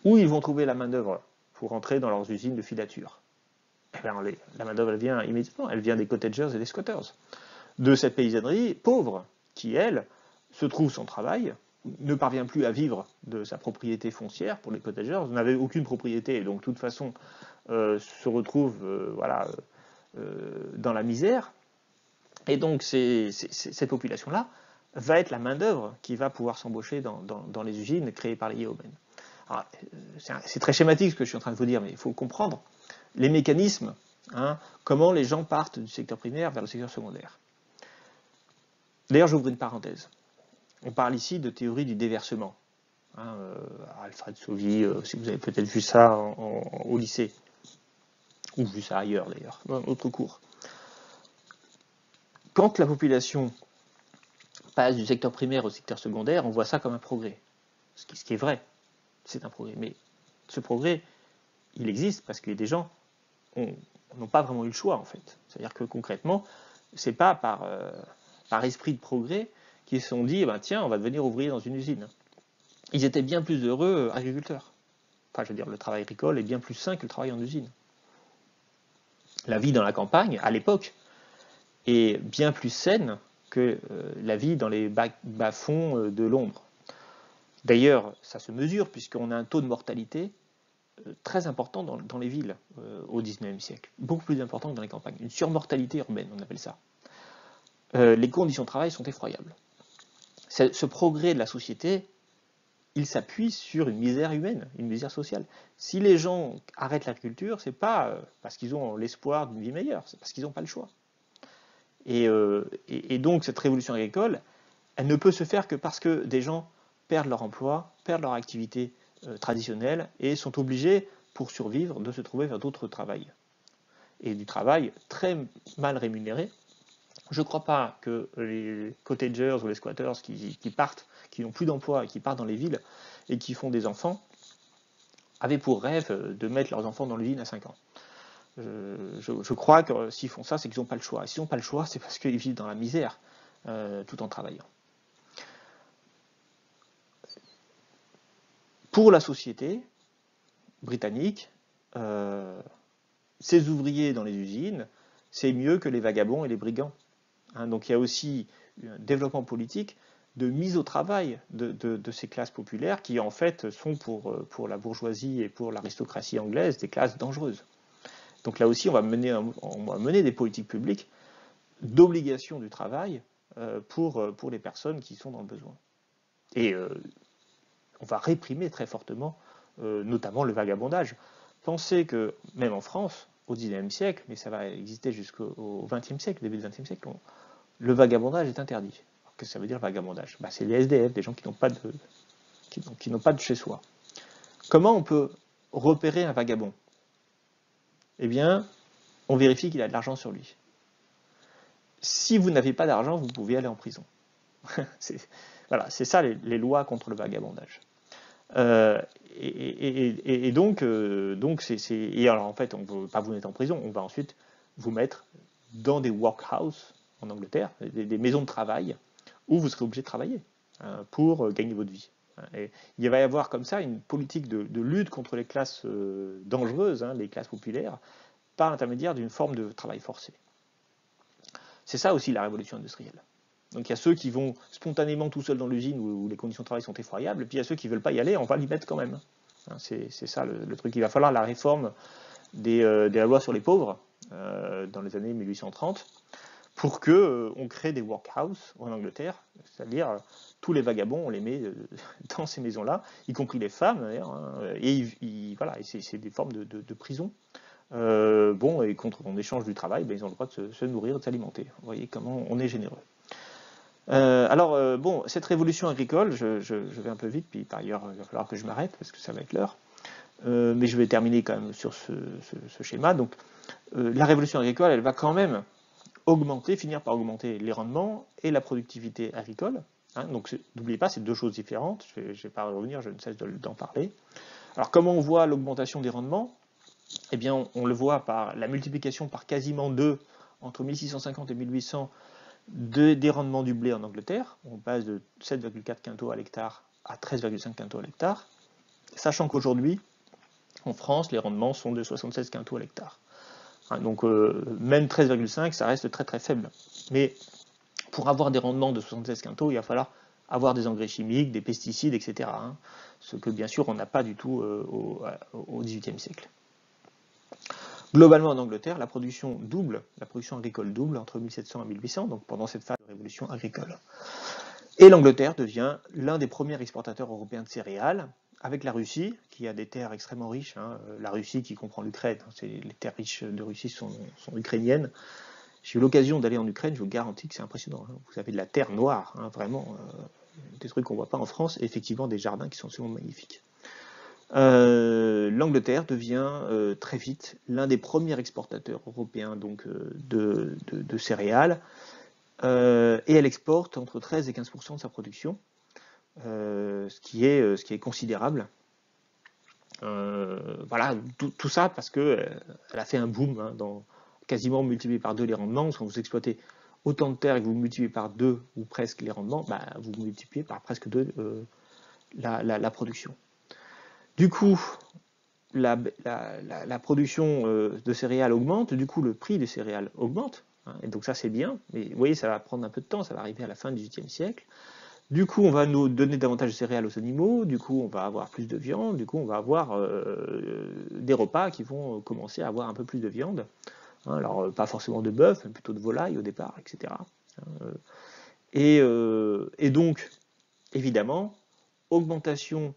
Où ils vont trouver la main-d'œuvre pour entrer dans leurs usines de filature? Eh bien, la main-d'œuvre, elle vient immédiatement, elle vient des cottagers et des squatters. De cette paysannerie pauvre qui, elle, se trouve sans travail, ne parvient plus à vivre de sa propriété foncière pour les cottagers, n'avait aucune propriété et donc de toute façon se retrouve dans la misère. Et donc cette population-là va être la main-d'œuvre qui va pouvoir s'embaucher dans les usines créées par les yeomen. C'est très schématique ce que je suis en train de vous dire, mais il faut comprendre les mécanismes, comment les gens partent du secteur primaire vers le secteur secondaire. D'ailleurs, j'ouvre une parenthèse. On parle ici de théorie du déversement. Alfred Sauvy, si vous avez peut-être vu ça au lycée, ou vu ça ailleurs d'ailleurs, dans d'autres cours. Quand la population passe du secteur primaire au secteur secondaire, on voit ça comme un progrès. Ce qui est vrai, c'est un progrès. Mais ce progrès, il existe parce que les gens n'ont pas vraiment eu le choix, en fait. C'est-à-dire que concrètement, c'est pas par esprit de progrès qu'ils se sont dit, tiens, on va devenir ouvrier dans une usine. Ils étaient bien plus heureux agriculteurs. Enfin, je veux dire, le travail agricole est bien plus sain que le travail en usine. La vie dans la campagne, à l'époque, est bien plus saine que la vie dans les bas-fonds de Londres. D'ailleurs, ça se mesure puisqu'on a un taux de mortalité très important dans les villes au XIXe siècle, beaucoup plus important que dans les campagnes. Une surmortalité urbaine, on appelle ça. Les conditions de travail sont effroyables. Ce progrès de la société, il s'appuie sur une misère humaine, une misère sociale. Si les gens arrêtent l'agriculture, c'est pas parce qu'ils ont l'espoir d'une vie meilleure, c'est parce qu'ils n'ont pas le choix. Et donc cette révolution agricole, elle ne peut se faire que parce que des gens perdent leur emploi, perdent leur activité traditionnelle et sont obligés, pour survivre, de se trouver vers d'autres travails. Et du travail très mal rémunéré. Je ne crois pas que les cottagers ou les squatters qui partent, qui n'ont plus d'emploi et qui partent dans les villes et qui font des enfants, avaient pour rêve de mettre leurs enfants dans l'usine à 5 ans. Je crois que s'ils font ça, c'est qu'ils n'ont pas le choix. Et s'ils n'ont pas le choix, c'est parce qu'ils vivent dans la misère tout en travaillant. Pour la société britannique, ces ouvriers dans les usines, c'est mieux que les vagabonds et les brigands. Donc il y a aussi un développement politique de mise au travail de ces classes populaires qui en fait sont pour la bourgeoisie et pour l'aristocratie anglaise des classes dangereuses. Donc là aussi on va mener des politiques publiques d'obligation du travail pour les personnes qui sont dans le besoin. Et on va réprimer très fortement notamment le vagabondage. Pensez que même en France, au XIXe siècle, mais ça va exister jusqu'au XXe siècle, début du XXe siècle, le vagabondage est interdit. Alors, qu'est-ce que ça veut dire vagabondage? C'est les SDF, des gens qui n'ont pas de chez soi. Comment on peut repérer un vagabond? Eh bien, on vérifie qu'il a de l'argent sur lui. Si vous n'avez pas d'argent, vous pouvez aller en prison. Voilà, c'est ça les lois contre le vagabondage. Euh, et donc, et alors en fait, on ne veut pas vous mettre en prison, on va ensuite vous mettre dans des workhouses en Angleterre, des maisons de travail, où vous serez obligé de travailler pour gagner votre vie. Et il va y avoir comme ça une politique de lutte contre les classes dangereuses, les classes populaires, par l'intermédiaire d'une forme de travail forcé. C'est ça aussi la révolution industrielle. Donc il y a ceux qui vont spontanément tout seuls dans l'usine où les conditions de travail sont effroyables, et puis il y a ceux qui ne veulent pas y aller, on va l'y mettre quand même. C'est ça le truc. Il va falloir la réforme des lois sur les pauvres dans les années 1830 pour qu'on crée des workhouses en Angleterre, c'est-à-dire tous les vagabonds, on les met dans ces maisons-là, y compris les femmes d'ailleurs, et voilà, c'est des formes de prison. Bon, et en échange du travail, ils ont le droit de se nourrir, de s'alimenter. Vous voyez comment on est généreux. Bon, cette révolution agricole, je vais un peu vite, puis par ailleurs, il va falloir que je m'arrête, parce que ça va être l'heure. Mais je vais terminer quand même sur ce schéma. Donc, la révolution agricole, elle va quand même finir par augmenter les rendements et la productivité agricole. Donc, n'oubliez pas, c'est deux choses différentes. Je ne vais pas revenir, je ne cesse d'en parler. Alors, comment on voit l'augmentation des rendements? Eh bien, on le voit par la multiplication par quasiment 2 entre 1650 et 1800 des rendements du blé en Angleterre. On passe de 7,4 quintaux à l'hectare à 13,5 quintaux à l'hectare, sachant qu'aujourd'hui, en France, les rendements sont de 76 quintaux à l'hectare. Donc même 13,5, ça reste très très faible. Mais pour avoir des rendements de 76 quintaux, il va falloir avoir des engrais chimiques, des pesticides, etc. Ce que bien sûr on n'a pas du tout au XVIIIe siècle. Globalement, en Angleterre, la production agricole double entre 1700 et 1800, donc pendant cette phase de révolution agricole. Et l'Angleterre devient l'un des premiers exportateurs européens de céréales, avec la Russie, qui a des terres extrêmement riches. La Russie qui comprend l'Ukraine, les terres riches de Russie sont ukrainiennes. J'ai eu l'occasion d'aller en Ukraine, je vous garantis que c'est impressionnant. Vous avez de la terre noire, vraiment, des trucs qu'on ne voit pas en France, et effectivement des jardins qui sont absolument magnifiques. L'Angleterre devient très vite l'un des premiers exportateurs européens donc, de céréales, et elle exporte entre 13 et 15% de sa production, ce qui est considérable. Voilà, tout ça parce qu'elle a fait un boom, quasiment multiplié par 2 les rendements. Quand vous exploitez autant de terre et que vous multipliez par 2 ou presque les rendements, vous multipliez par presque 2 la production. Du coup, la production de céréales augmente, du coup le prix des céréales augmente, et donc ça c'est bien, mais vous voyez ça va prendre un peu de temps, ça va arriver à la fin du XVIIIe siècle. Du coup on va nous donner davantage de céréales aux animaux, du coup on va avoir plus de viande, du coup on va avoir des repas qui vont commencer à avoir un peu plus de viande. Alors pas forcément de bœuf, mais plutôt de volaille au départ, etc. Et donc, évidemment, augmentation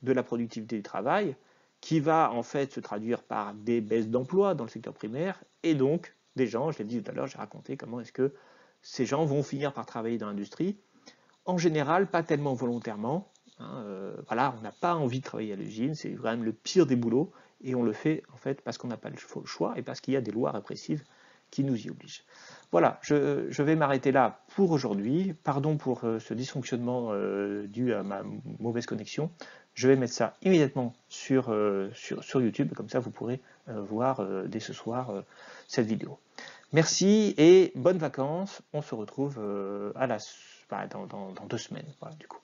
de la productivité du travail, qui va en fait se traduire par des baisses d'emploi dans le secteur primaire, et donc des gens, je l'ai dit tout à l'heure, j'ai raconté comment est-ce que ces gens vont finir par travailler dans l'industrie, en général pas tellement volontairement, voilà, on n'a pas envie de travailler à l'usine, c'est quand même le pire des boulots, et on le fait en fait parce qu'on n'a pas le choix, et parce qu'il y a des lois répressives qui nous y obligent. Voilà, je vais m'arrêter là pour aujourd'hui. Pardon pour ce dysfonctionnement dû à ma mauvaise connexion. Je vais mettre ça immédiatement sur YouTube, comme ça vous pourrez voir dès ce soir cette vidéo. Merci et bonnes vacances. On se retrouve dans 2 semaines. Voilà, du coup.